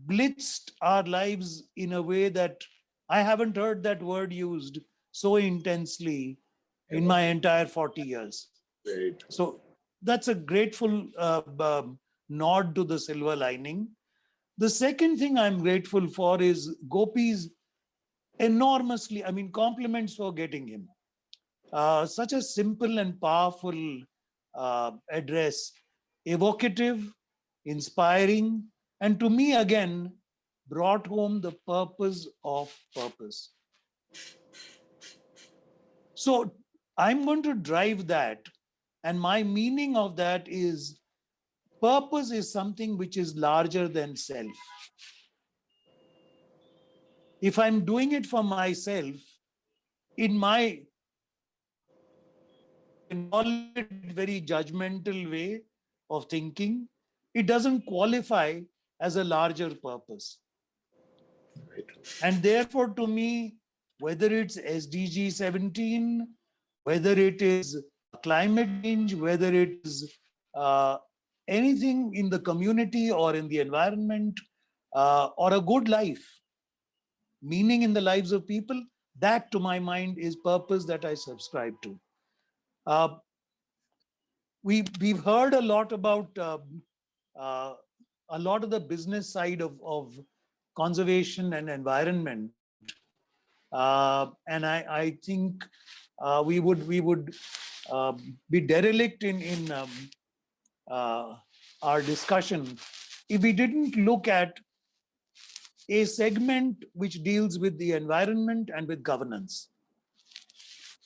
blitzed our lives in a way that I haven't heard that word used so intensely in my entire 40 years. Great. So that's a grateful nod to the silver lining. The second thing I'm grateful for is Gopi's enormously, compliments for getting him. Such a simple and powerful address, evocative, inspiring, and to me again, brought home the purpose of purpose. So I'm going to drive that, and my meaning of that is purpose is something which is larger than self. If I'm doing it for myself, in my very judgmental way of thinking, it doesn't qualify as a larger purpose. And therefore, to me, whether it's SDG 17, whether it is climate change, whether it is anything in the community or in the environment, or a good life, meaning in the lives of people, that to my mind is purpose that I subscribe to. We've heard a lot about a lot of the business side of conservation and environment, and I think we would be derelict in our discussion if we didn't look at a segment which deals with the environment and with governance.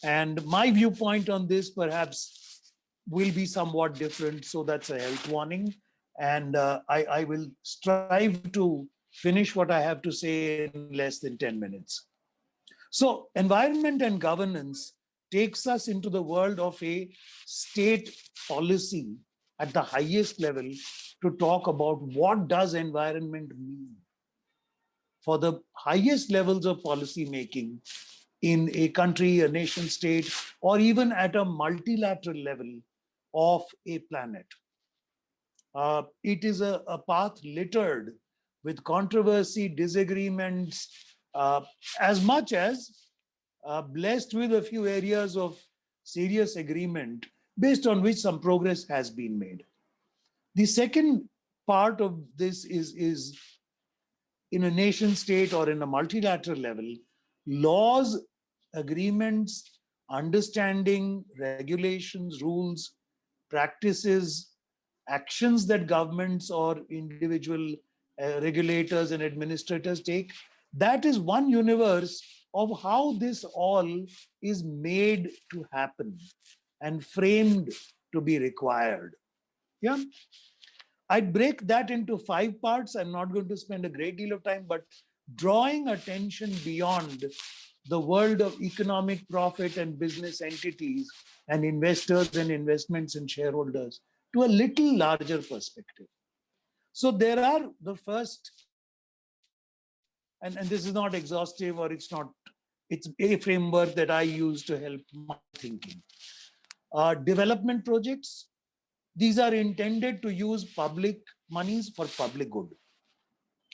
And my viewpoint on this perhaps will be somewhat different, so that's a health warning. And I will strive to finish what I have to say in less than 10 minutes. So environment and governance takes us into the world of a state policy at the highest level to talk about what does environment mean for the highest levels of policy making in a country, a nation state, or even at a multilateral level of a planet. It is a path littered with controversy, disagreements, as much as blessed with a few areas of serious agreement based on which some progress has been made. The second part of this is in a nation state or in a multilateral level, laws, agreements, understanding, regulations, rules, practices, actions that governments or individual regulators and administrators take. That is one universe of how this all is made to happen and framed to be required. Yeah. I'd break that into 5 parts. I'm not going to spend a great deal of time, but drawing attention beyond the world of economic profit and business entities and investors and investments and shareholders to a little larger perspective. So there are the first, and this is not exhaustive or it's a framework that I use to help my thinking. Development projects, these are intended to use public monies for public good.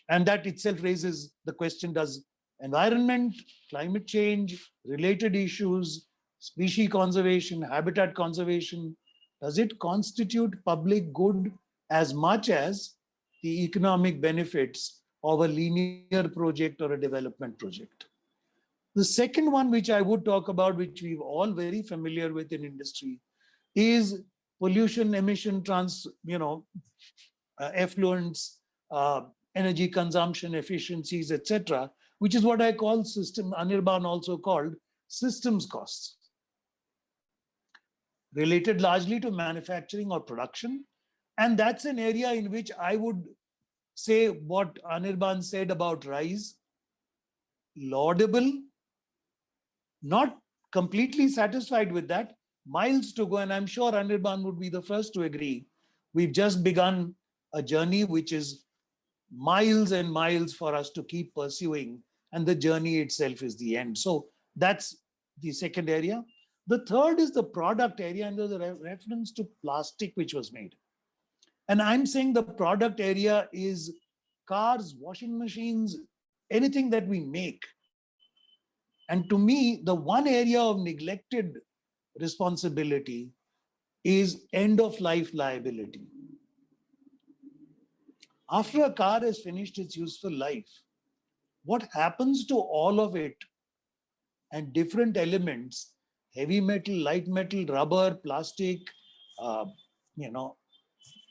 And that itself raises the question, does environment, climate change, related issues, species conservation, habitat conservation, does it constitute public good as much as the economic benefits of a linear project or a development project? The second one, which I would talk about, which we're all very familiar with in industry, is pollution, emission, effluents, energy consumption, efficiencies, etc., which is what I call system, Anirban also called systems costs, related largely to manufacturing or production. And that's an area in which I would say what Anirban said about RISE, laudable, not completely satisfied with that, miles to go, and I'm sure Anirban would be the first to agree. We've just begun a journey which is miles and miles for us to keep pursuing, and the journey itself is the end. So that's the second area. The third is the product area, and there's a reference to plastic which was made. And I'm saying the product area is cars, washing machines, anything that we make. And to me, the one area of neglected responsibility is end of life liability. After a car has finished its useful life, what happens to all of it and different elements, heavy metal, light metal, rubber, plastic, uh, you know,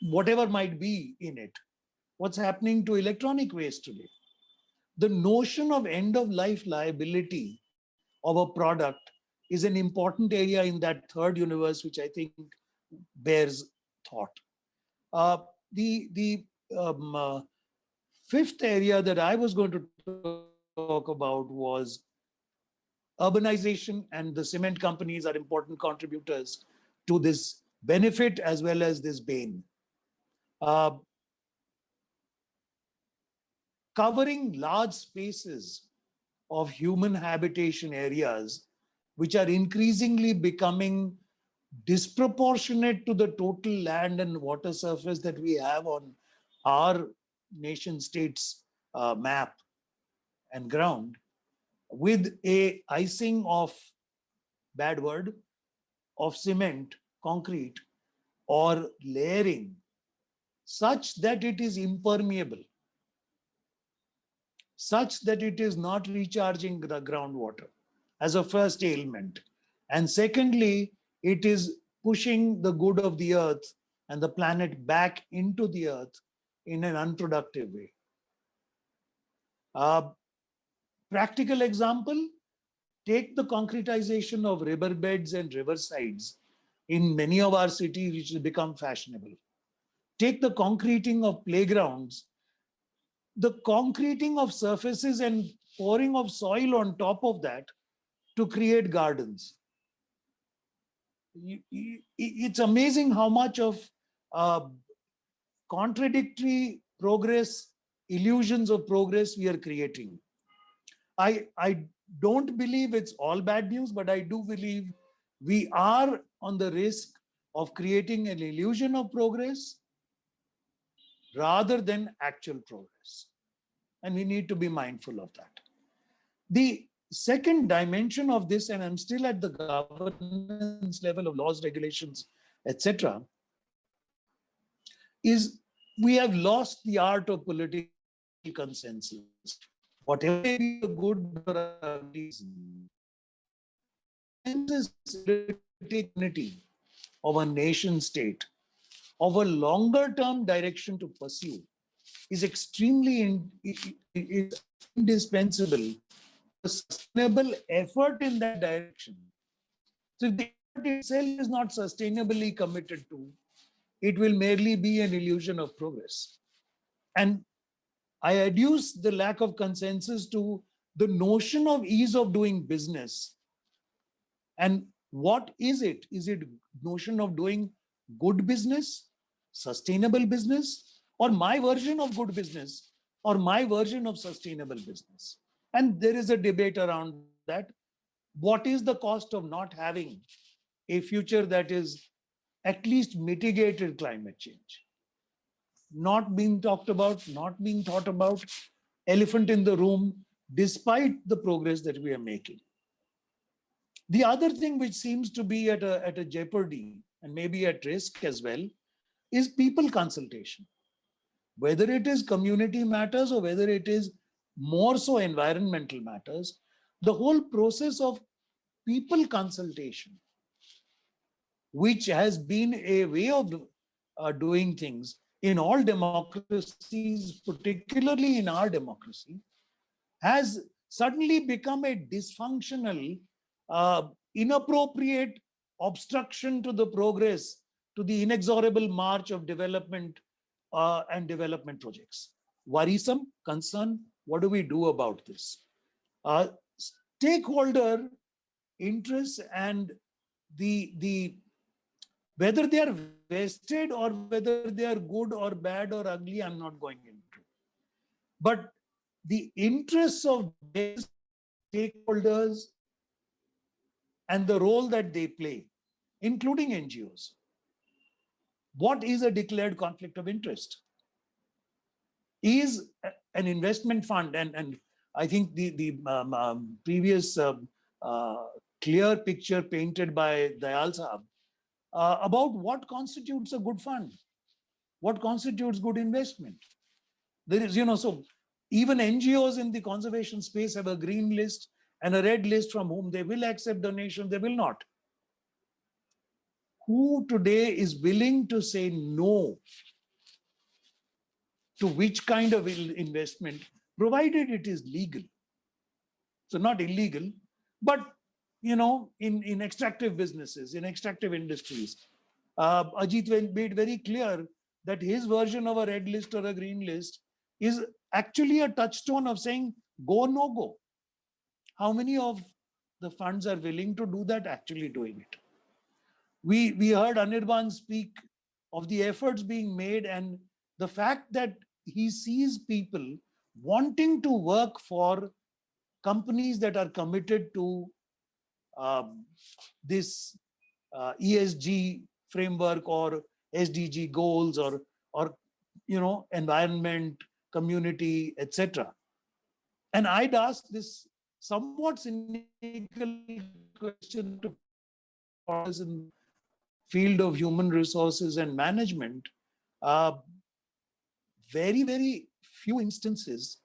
whatever might be in it? What's happening to electronic waste today? The notion of end of life liability of a product is an important area in that third universe, which I think bears thought. Uh, the fifth area that I was going to talk about was urbanization, and the cement companies are important contributors to this benefit as well as this bane. Covering large spaces of human habitation areas, which are increasingly becoming disproportionate to the total land and water surface that we have on our nation state's map and ground, with a icing of, bad word, of cement, concrete, or layering such that it is impermeable, such that it is not recharging the groundwater as a first ailment. And secondly, it is pushing the good of the earth and the planet back into the earth in an unproductive way. Practical example, take the concretization of riverbeds and riversides in many of our cities, which has become fashionable. Take the concreting of playgrounds, the concreting of surfaces and pouring of soil on top of that to create gardens. It's amazing how much of contradictory progress, illusions of progress we are creating. I don't believe it's all bad news, but I do believe we are on the risk of creating an illusion of progress rather than actual progress. And we need to be mindful of that. The second dimension of this, and I'm still at the governance level of laws, regulations, etc., is we have lost the art of political consensus. Whatever may be a good or a reason, unity of a nation state, of a longer term direction to pursue, is extremely indispensable. A sustainable effort in that direction. So if the effort itself is not sustainably committed to, it will merely be an illusion of progress. And I adduce the lack of consensus to the notion of ease of doing business. And what is it? Is it notion of doing good business, sustainable business, or my version of good business, or my version of sustainable business? And there is a debate around that. What is the cost of not having a future that is at least mitigated climate change? Not being talked about, not being thought about, elephant in the room, despite the progress that we are making. The other thing which seems to be at a jeopardy and maybe at risk as well is people consultation. Whether it is community matters or whether it is more so environmental matters, the whole process of people consultation, which has been a way of doing things in all democracies, particularly in our democracy, has suddenly become a dysfunctional, inappropriate obstruction to the progress, to the inexorable march of development and development projects. Worrisome, concern, what do we do about this? Stakeholder interests and the whether they are vested or whether they are good or bad or ugly, I'm not going into. But the interests of stakeholders and the role that they play, including NGOs. What is a declared conflict of interest? Is an investment fund, and I think the previous clear picture painted by Dayal Sahab about what constitutes a good fund, what constitutes good investment. There is, so even NGOs in the conservation space have a green list and a red list from whom they will accept donations, they will not. Who today is willing to say no to which kind of investment, provided it is legal? So not illegal, but in extractive businesses, in extractive industries. Ajit made very clear that his version of a red list or a green list is actually a touchstone of saying go, no go. How many of the funds are willing to do that, actually doing it? We heard Anirban speak of the efforts being made and the fact that he sees people wanting to work for companies that are committed to this ESG framework or SDG goals or environment, community, etc. And I'd ask this somewhat cynical question to us in field of human resources and management. Very, very few instances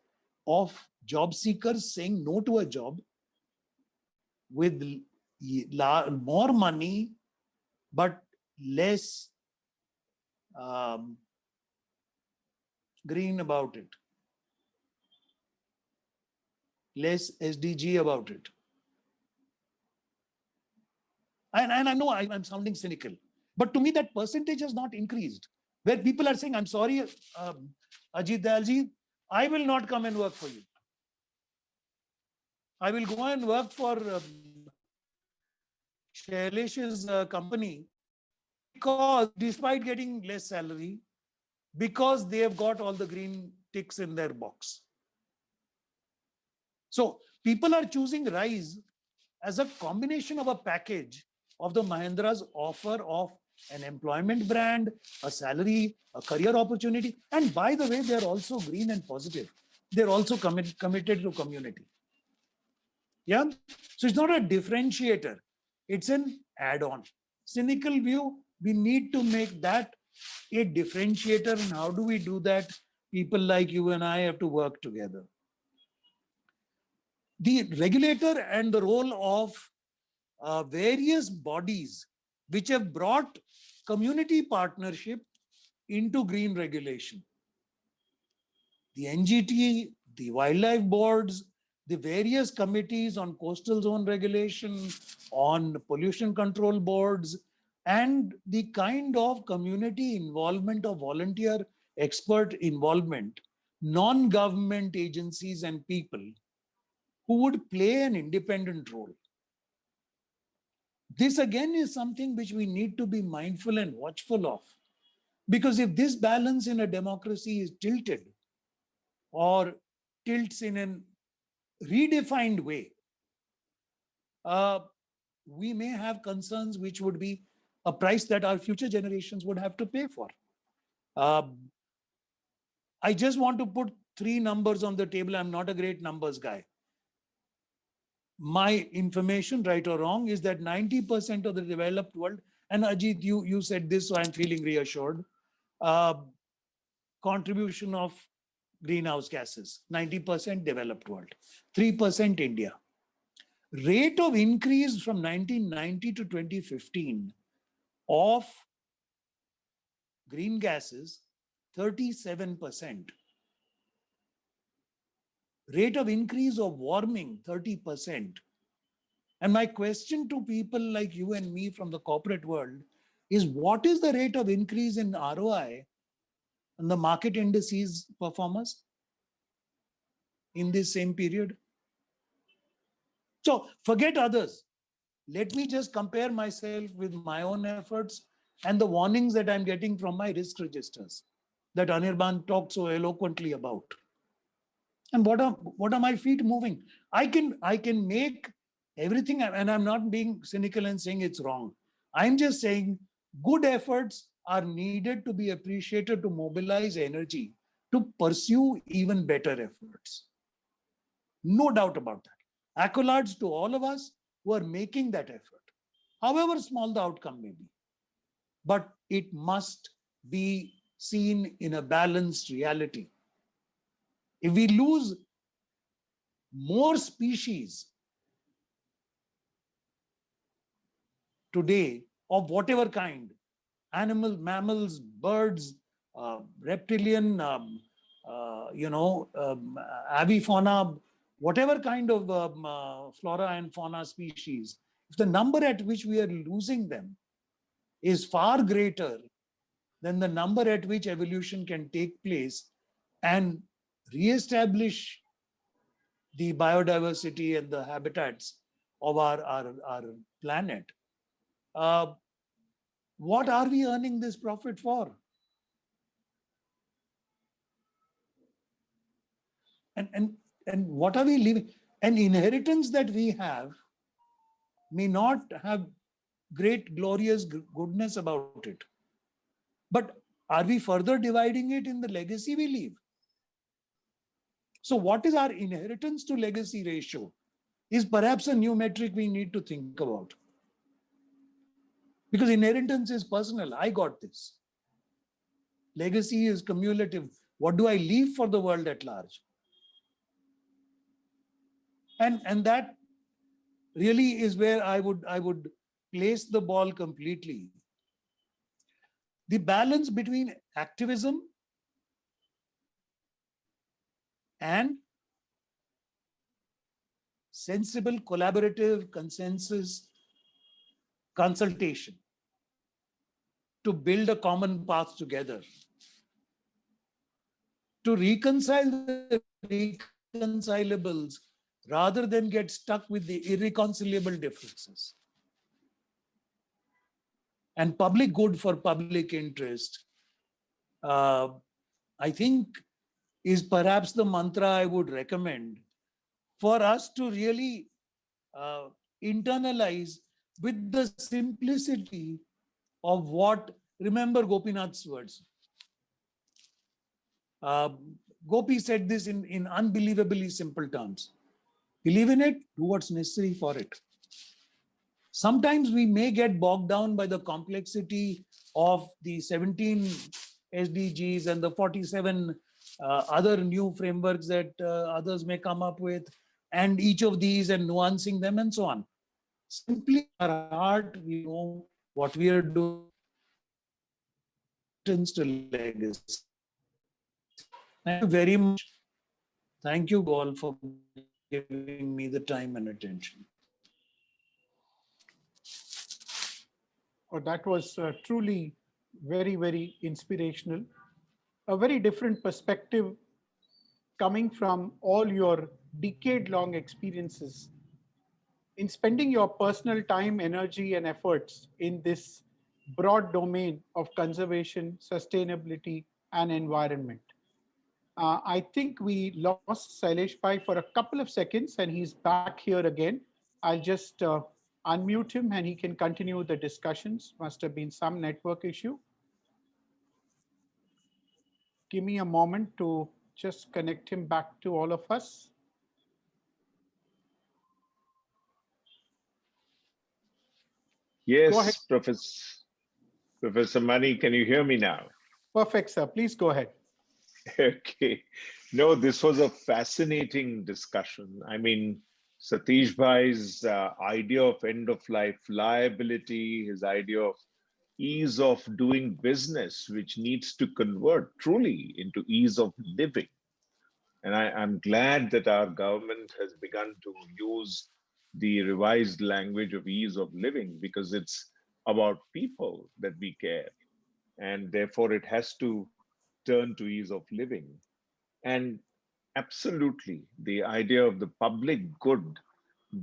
of job seekers saying no to a job with more money, but less green about it, less SDG about it. And I know I'm sounding cynical, but to me that percentage has not increased. Where people are saying, I'm sorry, Ajit Dalji, I will not come and work for you. I will go and work for Shailesh's company because despite getting less salary, because they have got all the green ticks in their box. So people are choosing RISE as a combination of a package of the Mahindra's offer of an employment brand, a salary, a career opportunity. And by the way, they're also green and positive. They're also committed to community. Yeah. So it's not a differentiator. It's an add-on. Cynical view, we need to make that a differentiator. And how do we do that? People like you and I have to work together. The regulator and the role of various bodies which have brought community partnership into green regulation. The NGT, the wildlife boards, the various committees on coastal zone regulation, on pollution control boards, and the kind of community involvement of volunteer expert involvement, non-government agencies and people who would play an independent role. This again is something which we need to be mindful and watchful of. Because if this balance in a democracy is tilted or tilts in a redefined way, we may have concerns which would be a price that our future generations would have to pay for. I just want to put 3 numbers on the table. I'm not a great numbers guy. My information, right or wrong, is that 90% of the developed world, and Ajit, you said this, so I'm feeling reassured, contribution of greenhouse gases, 90% developed world, 3% India. Rate of increase from 1990 to 2015 of green gases, 37%. Rate of increase of warming, 30%. And my question to people like you and me from the corporate world is, what is the rate of increase in ROI and the market indices performance in this same period? So forget others. Let me just compare myself with my own efforts and the warnings that I'm getting from my risk registers that Anirban talked so eloquently about. And what are my feet moving? I can make everything, and I'm not being cynical and saying it's wrong. I'm just saying good efforts are needed to be appreciated to mobilize energy to pursue even better efforts. No doubt about that. Accolades to all of us who are making that effort, however small the outcome may be. But it must be seen in a balanced reality. If we lose more species today of whatever kind, animals, mammals, birds, reptilian, avifauna, whatever kind of flora and fauna species, if the number at which we are losing them is far greater than the number at which evolution can take place and re-establish the biodiversity and the habitats of our planet, what are we earning this profit for? And what are we leaving? An inheritance that we have may not have great, glorious goodness about it. But are we further dividing it in the legacy we leave? So what is our inheritance to legacy ratio is perhaps a new metric we need to think about. Because inheritance is personal. I got this. Legacy is cumulative. What do I leave for the world at large? And that really is where I would place the ball completely. The balance between activism and sensible, collaborative, consensus, consultation to build a common path together, to reconcile the irreconcilables rather than get stuck with the irreconcilable differences. And public good for public interest, I think, is perhaps the mantra I would recommend for us to really internalize with the simplicity of what, remember Gopinath's words. Gopi said this in unbelievably simple terms. Believe in it, do what's necessary for it. Sometimes we may get bogged down by the complexity of the 17 SDGs and the 47 other new frameworks that others may come up with, and each of these and nuancing them and so on. Simply our heart, we know what we are doing to legacy. Thank you very much. Thank you all for giving me the time and attention. Oh, that was truly very, very inspirational. A very different perspective coming from all your decade-long experiences in spending your personal time, energy, and efforts in this broad domain of conservation, sustainability, and environment. I think we lost Shailesh Bhai for a couple of seconds and he's back here again. I'll just unmute him and he can continue the discussions. Must have been some network issue. Give me a moment to just connect him back to all of us. Yes, Professor Mani, can you hear me now? Perfect, sir. Please go ahead. Okay. No, this was a fascinating discussion. I mean, Satish Bhai's idea of end-of-life liability, his idea of ease of doing business, which needs to convert truly into ease of living. And I'm glad that our government has begun to use the revised language of ease of living, because it's about people that we care. And therefore it has to turn to ease of living. And absolutely, the idea of the public good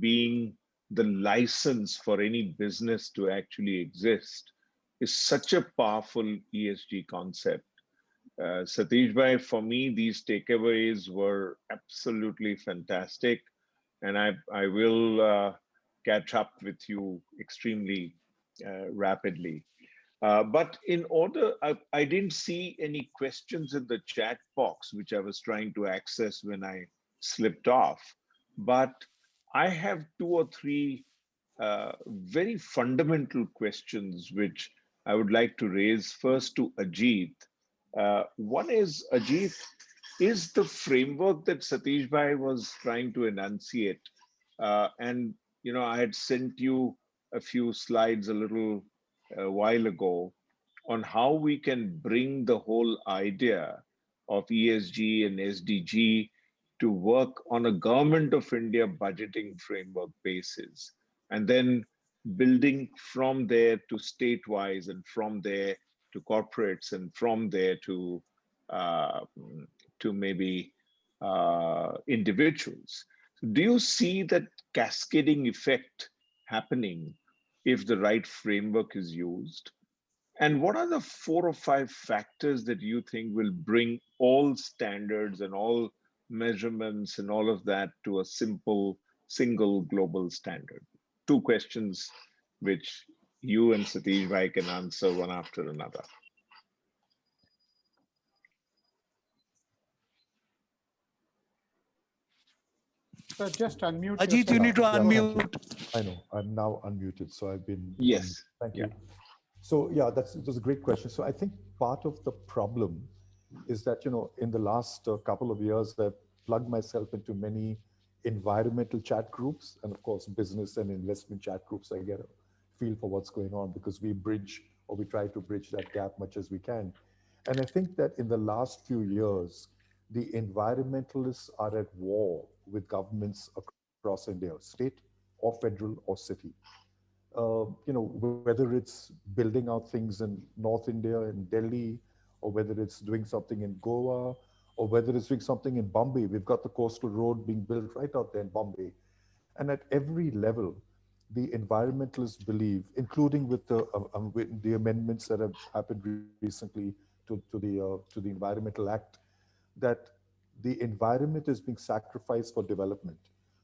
being the license for any business to actually exist is such a powerful ESG concept. Satish Bhai, for me, these takeaways were absolutely fantastic. And I will catch up with you extremely rapidly. But in order, I didn't see any questions in the chat box, which I was trying to access when I slipped off. But I have two or three very fundamental questions, which I would like to raise first to Ajit. One is, Ajit, is the framework that Satish Bhai was trying to enunciate. And, you know, I had sent you a few slides a little while ago on how we can bring the whole idea of ESG and SDG to work on a government of India budgeting framework basis, and then building from there to state-wise, and from there to corporates, and from there uh, to maybe individuals. Do you see that cascading effect happening if the right framework is used? And what are the 4 or 5 factors that you think will bring all standards and all measurements and all of that to a simple, single global standard? 2 questions which you and Satish Bhai can answer one after another. So just unmute Ajit, you yourself. need to Yeah, thank you. unmute. I know, I'm now unmuted, so I've been Yes. unmuted. Thank Yeah. you. So yeah, it was a great question. So I think part of the problem is that, you know, in the last couple of years, I've plugged myself into many environmental chat groups, and of course, business and investment chat groups. I get a feel for what's going on because we bridge, or we try to bridge that gap much as we can. And I think that in the last few years, the environmentalists are at war with governments across India, state or federal or city. You know, whether it's building out things in North India, in Delhi, or whether it's doing something in Goa, or whether it's doing something in Bombay. We've got the coastal road being built right out there in Bombay. And at every level, the environmentalists believe, including with the amendments that have happened recently to the Environmental Act, that the environment is being sacrificed for development.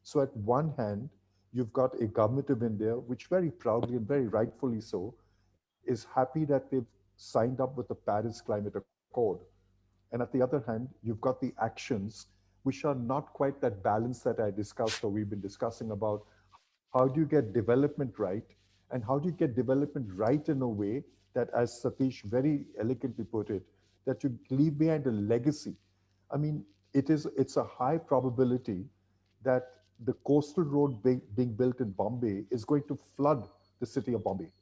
So at one hand, you've got a government of India, which very proudly and very rightfully so, is happy that they've signed up with the Paris Climate Accord. And at the other hand, you've got the actions which are not quite that balance that I discussed or we've been discussing about how do you get development right, and how do you get development right in a way that, as Satish very elegantly put it, that you leave behind a legacy. I mean, it's a high probability that the coastal road being built in Bombay is going to flood the city of Bombay,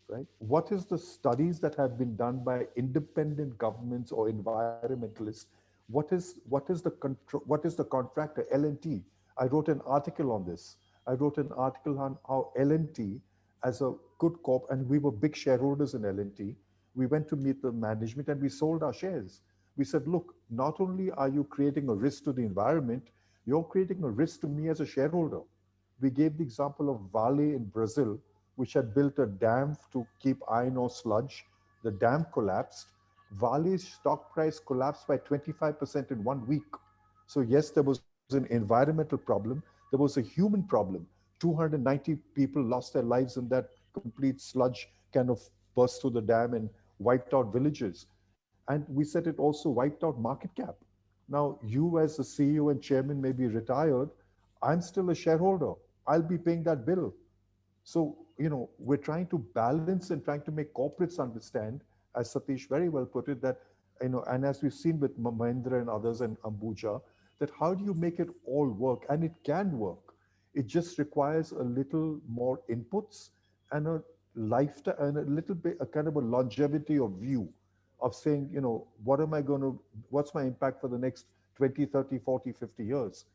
right? What is the studies that have been done by independent governments or environmentalists? What is the contractor L&T? I wrote an article on this. I wrote an article on how L&T, as a good corp, and we were big shareholders in L&T. We went to meet the management and we sold our shares. We said, look, not only are you creating a risk to the environment, you're creating a risk to me as a shareholder. We gave the example of Vale in Brazil, which had built a dam to keep iron ore sludge. The dam collapsed. Vale's stock price collapsed by 25% in 1 week. So yes, there was an environmental problem. There was a human problem. 290 people lost their lives in that complete sludge kind of burst through the dam and wiped out villages. And we said it also wiped out market cap. Now, you as the CEO and chairman may be retired. I'm still a shareholder. I'll be paying that bill. So, you know, we're trying to balance and trying to make corporates understand, as Satish very well put it, that, you know, and as we've seen with Mahindra and others and Ambuja, that how do you make it all work? And it can work. It just requires a little more inputs and a lifetime and a little bit, a kind of a longevity of view of saying, you know, what's my impact for the next 20, 30, 40, 50 years?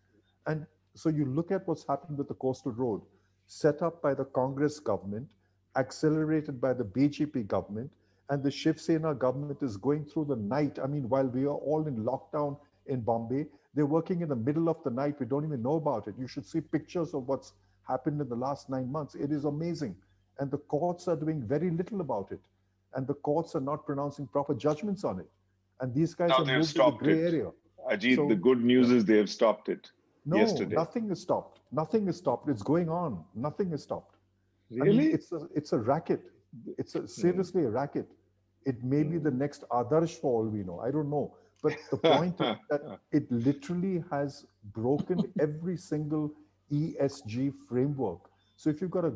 And so you look at what's happened with the coastal road, set up by the Congress government, accelerated by the BJP government, and the Shiv Sena government is going through the night. I mean, while we are all in lockdown in Bombay, they're working in the middle of the night. We don't even know about it. You should see pictures of what's happened in the last 9 months. It is amazing. And the courts are doing very little about it. And the courts are not pronouncing proper judgments on it. And these guys Now have they've moved to the stopped gray it. area. Ajit, So, the good news yeah. is they have stopped it No, yesterday. nothing is stopped. Nothing is stopped. It's going on. Nothing is stopped. Really? I mean, it's a racket. It's seriously a racket. It may be the next Adarsh for all we know. I don't know. But the point is that it literally has broken every single ESG framework. So if you've got a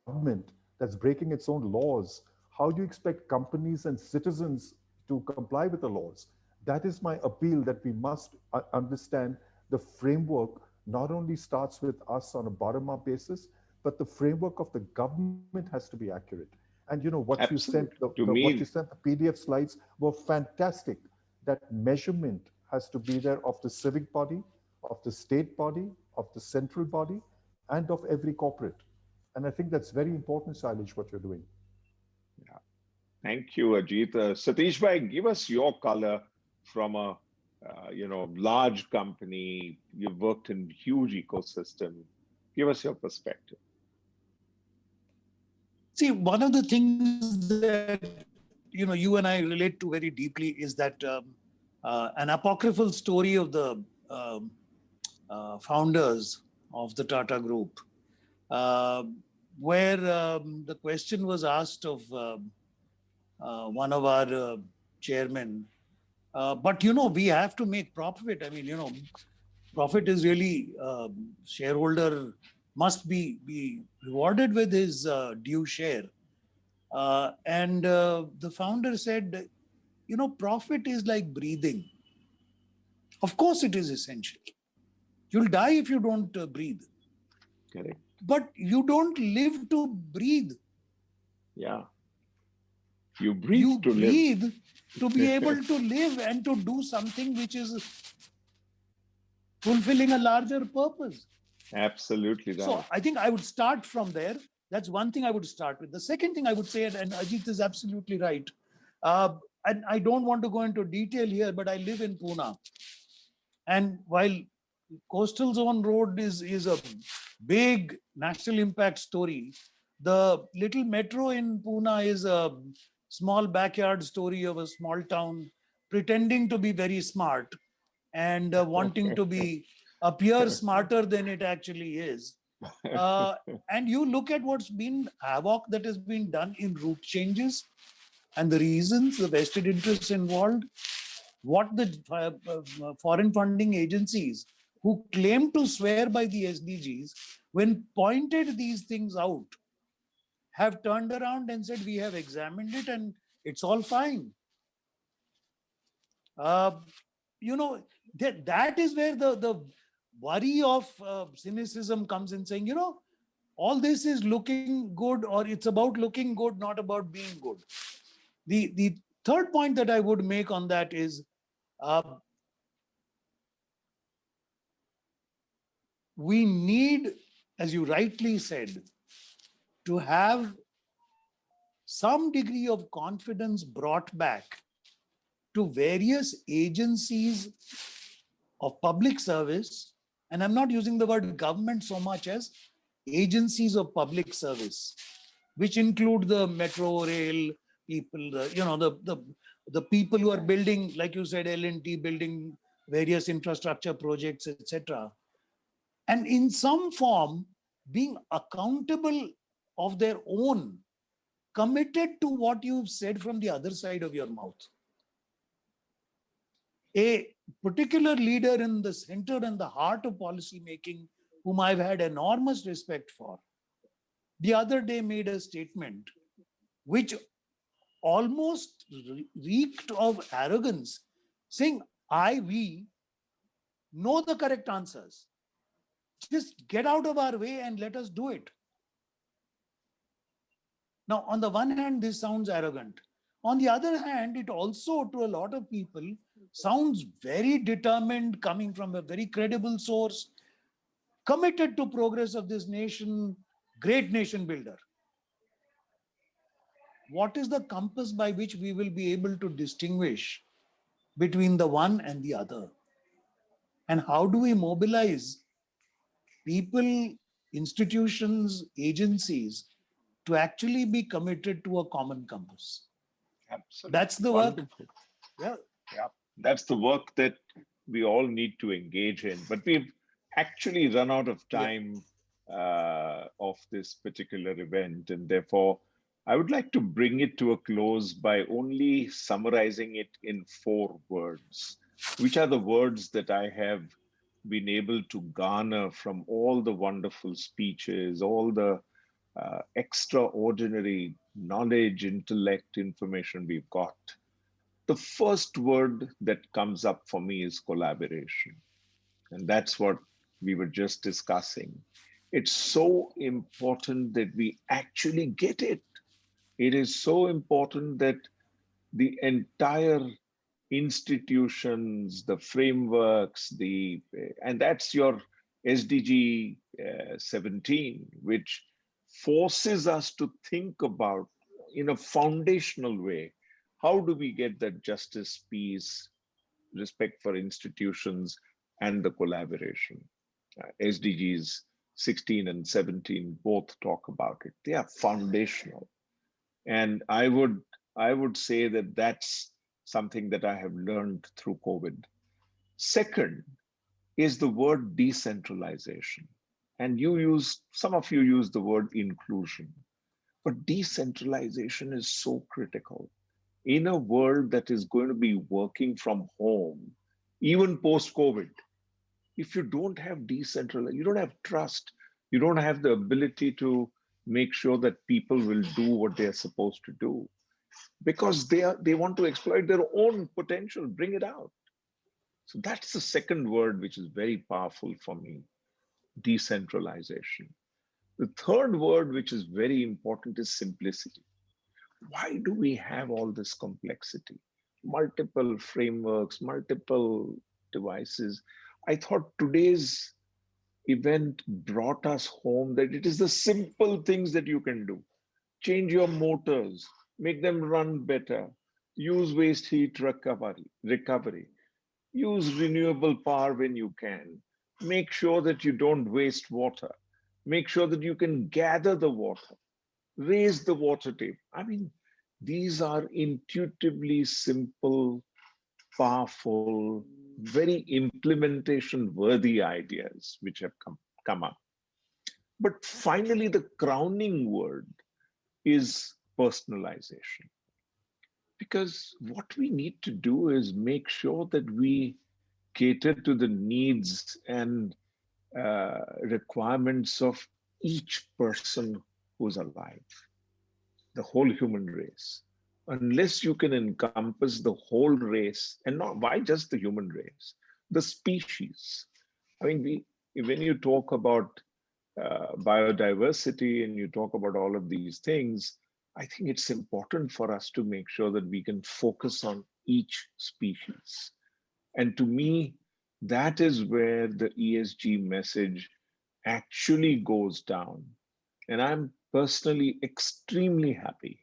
government that's breaking its own laws, how do you expect companies and citizens to comply with the laws? that is my appeal, that we must understand the framework not only starts with us on a bottom-up basis, but the framework of the government has to be accurate. And you know what you sent, Absolutely. To what you me, sent, the PDF slides were fantastic. That measurement has to be there of the civic body, of the state body, of the central body, and of every corporate. And I think that's very important, Shailesh, what you're doing. yeah. Thank you, Ajit. Satish bhai, give us your color from a large company. You've worked in huge ecosystem. Give us your perspective. See, one of the things that you and I relate to very deeply is that an apocryphal story of the founders of the Tata Group, where the question was asked of one of our chairmen. But we have to make profit. I mean, profit is really shareholder must be rewarded with his due share. And the founder said, profit is like breathing. Of course, it is essential. You'll die if you don't breathe. Correct. But you don't live to breathe. Yeah. You breathe to breathe live. To be able to live and to do something which is fulfilling a larger purpose. Absolutely right. So I think I would start from there. That's one thing I would start with. The second thing I would say, and Ajit is absolutely right, and I don't want to go into detail here, but I live in Pune. And while Coastal Zone Road is a big national impact story, the little metro in Pune is a small backyard story of a small town pretending to be very smart and wanting to appear smarter than it actually is. And you look at what's been havoc that has been done in route changes and the reasons, the vested interests involved, what the foreign funding agencies who claim to swear by the SDGs, when pointed these things out, have turned around and said, we have examined it and it's all fine. That is where the worry of cynicism comes in, saying, all this is looking good, or it's about looking good, not about being good. The third point that I would make on that is, we need, as you rightly said, to have some degree of confidence brought back to various agencies of public service. And I'm not using the word government so much as agencies of public service, which include the metro rail people, the people who are building, like you said, L&T, building various infrastructure projects, etc. And in some form, being accountable of their own, committed to what you've said from the other side of your mouth. A particular leader in the center and the heart of policy making, whom I've had enormous respect for, the other day made a statement which almost reeked of arrogance, saying, we know the correct answers. Just get out of our way and let us do it. Now, on the one hand, this sounds arrogant. On the other hand, it also, to a lot of people, sounds very determined, coming from a very credible source, committed to progress of this nation, great nation builder. What is the compass by which we will be able to distinguish between the one and the other? And how do we mobilize people, institutions, agencies to actually be committed to a common compass? Absolutely. That's the work. Wonderful. Yeah. Yeah. That's the work that we all need to engage in. But we've actually run out of time of this particular event. And therefore, I would like to bring it to a close by only summarizing it in 4 words, which are the words that I have been able to garner from all the wonderful speeches, all the extraordinary knowledge, intellect, information we've got. the first word that comes up for me is collaboration. And that's what we were just discussing. It's so important that we actually get it. It is so important that the entire institutions, the frameworks, and that's your SDG 17, which forces us to think about in a foundational way, how do we get that justice, peace, respect for institutions, and the collaboration? SDGs 16 and 17 both talk about it. They are foundational. And I would say that that's something that I have learned through COVID. Second is the word decentralization. And some of you use the word inclusion, but decentralization is so critical. In a world that is going to be working from home, even post-COVID, if you don't have decentralization, you don't have trust, you don't have the ability to make sure that people will do what they are supposed to do, because they want to exploit their own potential, bring it out. So that's the second word which is very powerful for me, decentralization. The third word which is very important is simplicity. Why do we have all this complexity? Multiple frameworks, multiple devices. I thought today's event brought us home that it is the simple things that you can do. Change your motors, make them run better, use waste heat recovery, use renewable power when you can, make sure that you don't waste water, make sure that you can gather the water, raise the water table. I mean, these are intuitively simple, powerful, very implementation worthy ideas which have come up. But finally, the crowning word is personalization. Because what we need to do is make sure that we cater to the needs and requirements of each person who's alive, the whole human race. Unless you can encompass the whole race, and not why just the human race, the species. I mean, when you talk about biodiversity and you talk about all of these things, I think it's important for us to make sure that we can focus on each species. And to me, that is where the ESG message actually goes down. And I'm personally extremely happy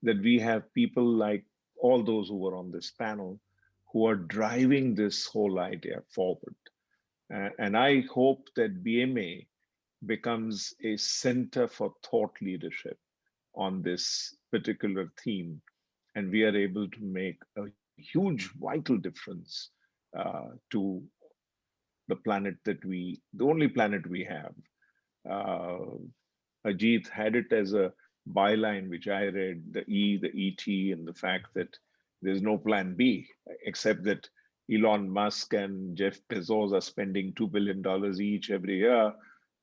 that we have people like all those who were on this panel who are driving this whole idea forward. And I hope that BMA becomes a center for thought leadership on this particular theme. And we are able to make a huge, vital difference to the planet the only planet we have. Ajit had it as a byline, which I read, the ET, and the fact that there's no plan B, except that Elon Musk and Jeff Bezos are spending $2 billion each every year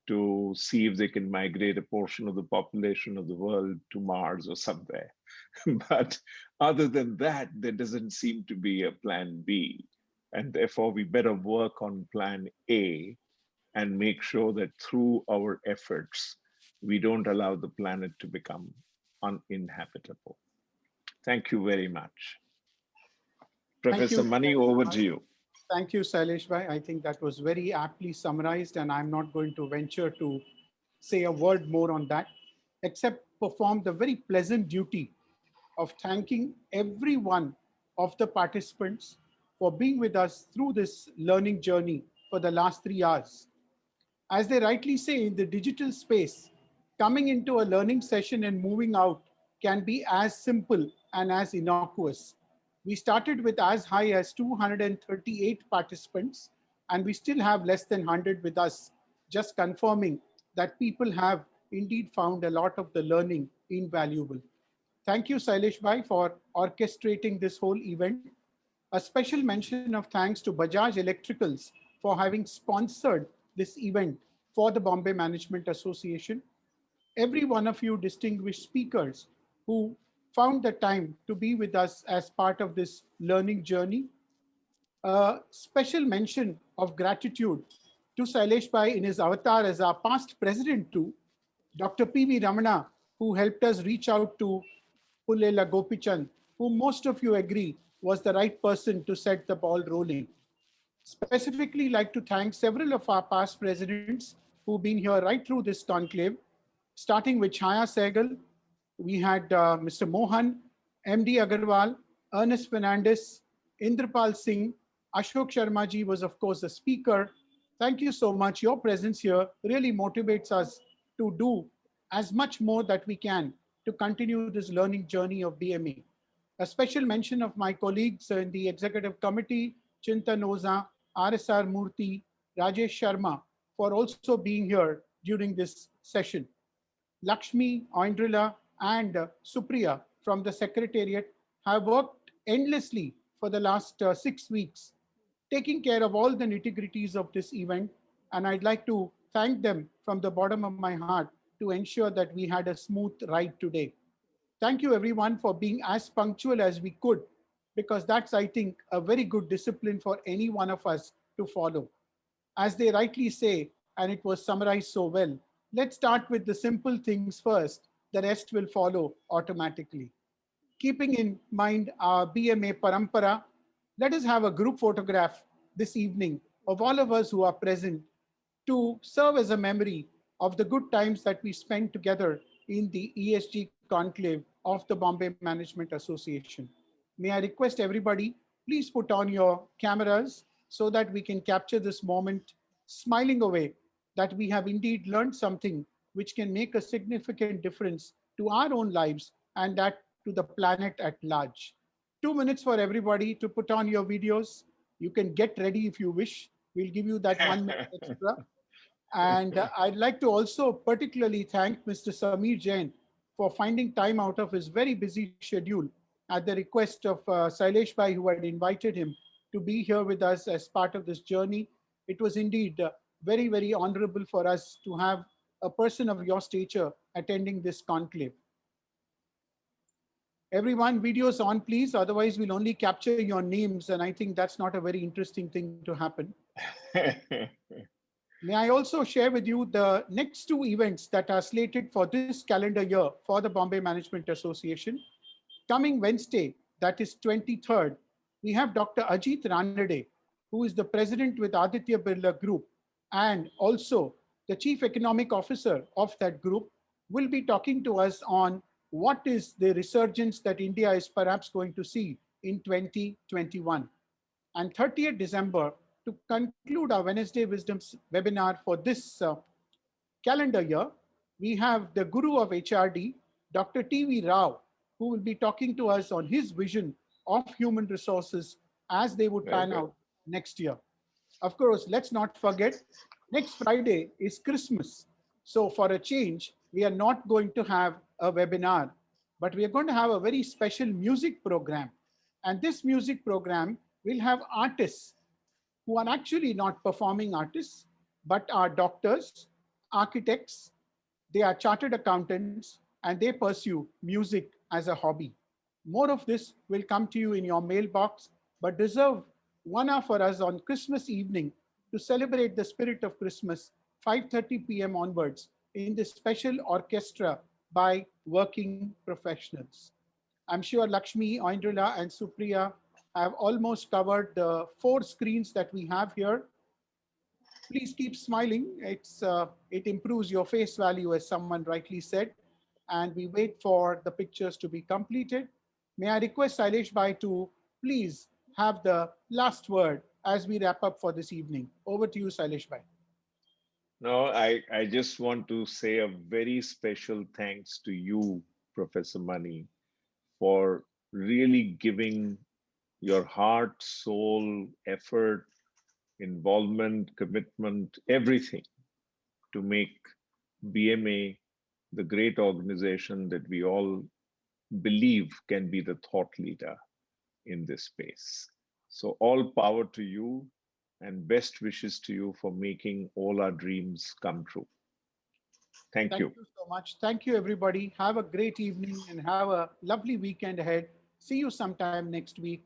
to see if they can migrate a portion of the population of the world to Mars or somewhere. But other than that, there doesn't seem to be a plan B. And therefore, we better work on plan A and make sure that through our efforts, we don't allow the planet to become uninhabitable. Thank you very much. Professor Mani, over to you. Thank you, Shailesh Bhai. I think that was very aptly summarized, and I'm not going to venture to say a word more on that, except perform the very pleasant duty of thanking every one of the participants for being with us through this learning journey for the last 3 hours. As they rightly say, in the digital space, coming into a learning session and moving out can be as simple and as innocuous. We started with as high as 238 participants, and we still have less than 100 with us, just confirming that people have indeed found a lot of the learning invaluable. Thank you, Shailesh Bhai, for orchestrating this whole event. A special mention of thanks to Bajaj Electricals for having sponsored this event for the Bombay Management Association. Every one of you distinguished speakers who found the time to be with us as part of this learning journey. A special mention of gratitude to Shailesh Bhai in his avatar as our past president too, Dr. P.V. Ramana, who helped us reach out to Pullela Gopichand, who most of you agree was the right person to set the ball rolling. Specifically like to thank several of our past presidents who've been here right through this conclave, starting with Chaya Sehgal. We had Mr. Mohan, MD Agarwal, Ernest Fernandez, Indrapal Singh, Ashok Sharma ji was of course the speaker. Thank you so much. Your presence here really motivates us to do as much more that we can to continue this learning journey of BMA. A special mention of my colleagues in the executive committee, Chintan Oza, RSR Murthy, Rajesh Sharma, for also being here during this session. Lakshmi, Oindrila, and Supriya from the Secretariat have worked endlessly for the last 6 weeks, taking care of all the nitty-gritties of this event. And I'd like to thank them from the bottom of my heart to ensure that we had a smooth ride today. Thank you everyone for being as punctual as we could, because that's, I think, a very good discipline for any one of us to follow. As they rightly say, and it was summarized so well, let's start with the simple things first, the rest will follow automatically. Keeping in mind our BMA Parampara, let us have a group photograph this evening of all of us who are present to serve as a memory of the good times that we spent together in the ESG Conclave of the Bombay Management Association. May I request everybody, please put on your cameras so that we can capture this moment, smiling away that we have indeed learned something which can make a significant difference to our own lives and that to the planet at large. 2 minutes for everybody to put on your videos. You can get ready if you wish. We'll give you that 1 minute extra. And I'd like to also particularly thank Mr. Sameer Jain for finding time out of his very busy schedule at the request of Shailesh Bhai, who had invited him to be here with us as part of this journey. It was indeed very, very honorable for us to have a person of your stature attending this conclave. Everyone, videos on, please. Otherwise, we'll only capture your names. And I think that's not a very interesting thing to happen. May I also share with you the next 2 events that are slated for this calendar year for the Bombay Management Association. Coming Wednesday, that is 23rd, we have Dr. Ajit Ranade, who is the president with Aditya Birla Group and also the chief economic officer of that group, will be talking to us on what is the resurgence that India is perhaps going to see in 2021. And 30th December, to conclude our Wednesday Wisdoms webinar for this calendar year, we have the Guru of HRD, Dr. T.V. Rao, who will be talking to us on his vision of human resources as they would pan out next year. Of course, let's not forget, next Friday is Christmas. So for a change, we are not going to have a webinar, but we are going to have a very special music program. And this music program will have artists who are actually not performing artists, but are doctors, architects, they are chartered accountants, and they pursue music as a hobby. More of this will come to you in your mailbox, but reserve 1 hour for us on Christmas evening to celebrate the spirit of Christmas, 5:30 p.m. onwards, in this special orchestra by working professionals. I'm sure Lakshmi, Oindrila, and Supriya have almost covered the 4 screens that we have here. Please keep smiling. It improves your face value, as someone rightly said. And we wait for the pictures to be completed. May I request Shailesh Bhai to please have the last word as we wrap up for this evening. Over to you, Shailesh Bhai. No, I just want to say a very special thanks to you, Professor Mani, for really giving your heart, soul, effort, involvement, commitment, everything to make BMA the great organization that we all believe can be the thought leader in this space. So all power to you and best wishes to you for making all our dreams come true. Thank Thank you. you so much. Thank you, everybody. Have a great evening and have a lovely weekend ahead. See you sometime next week.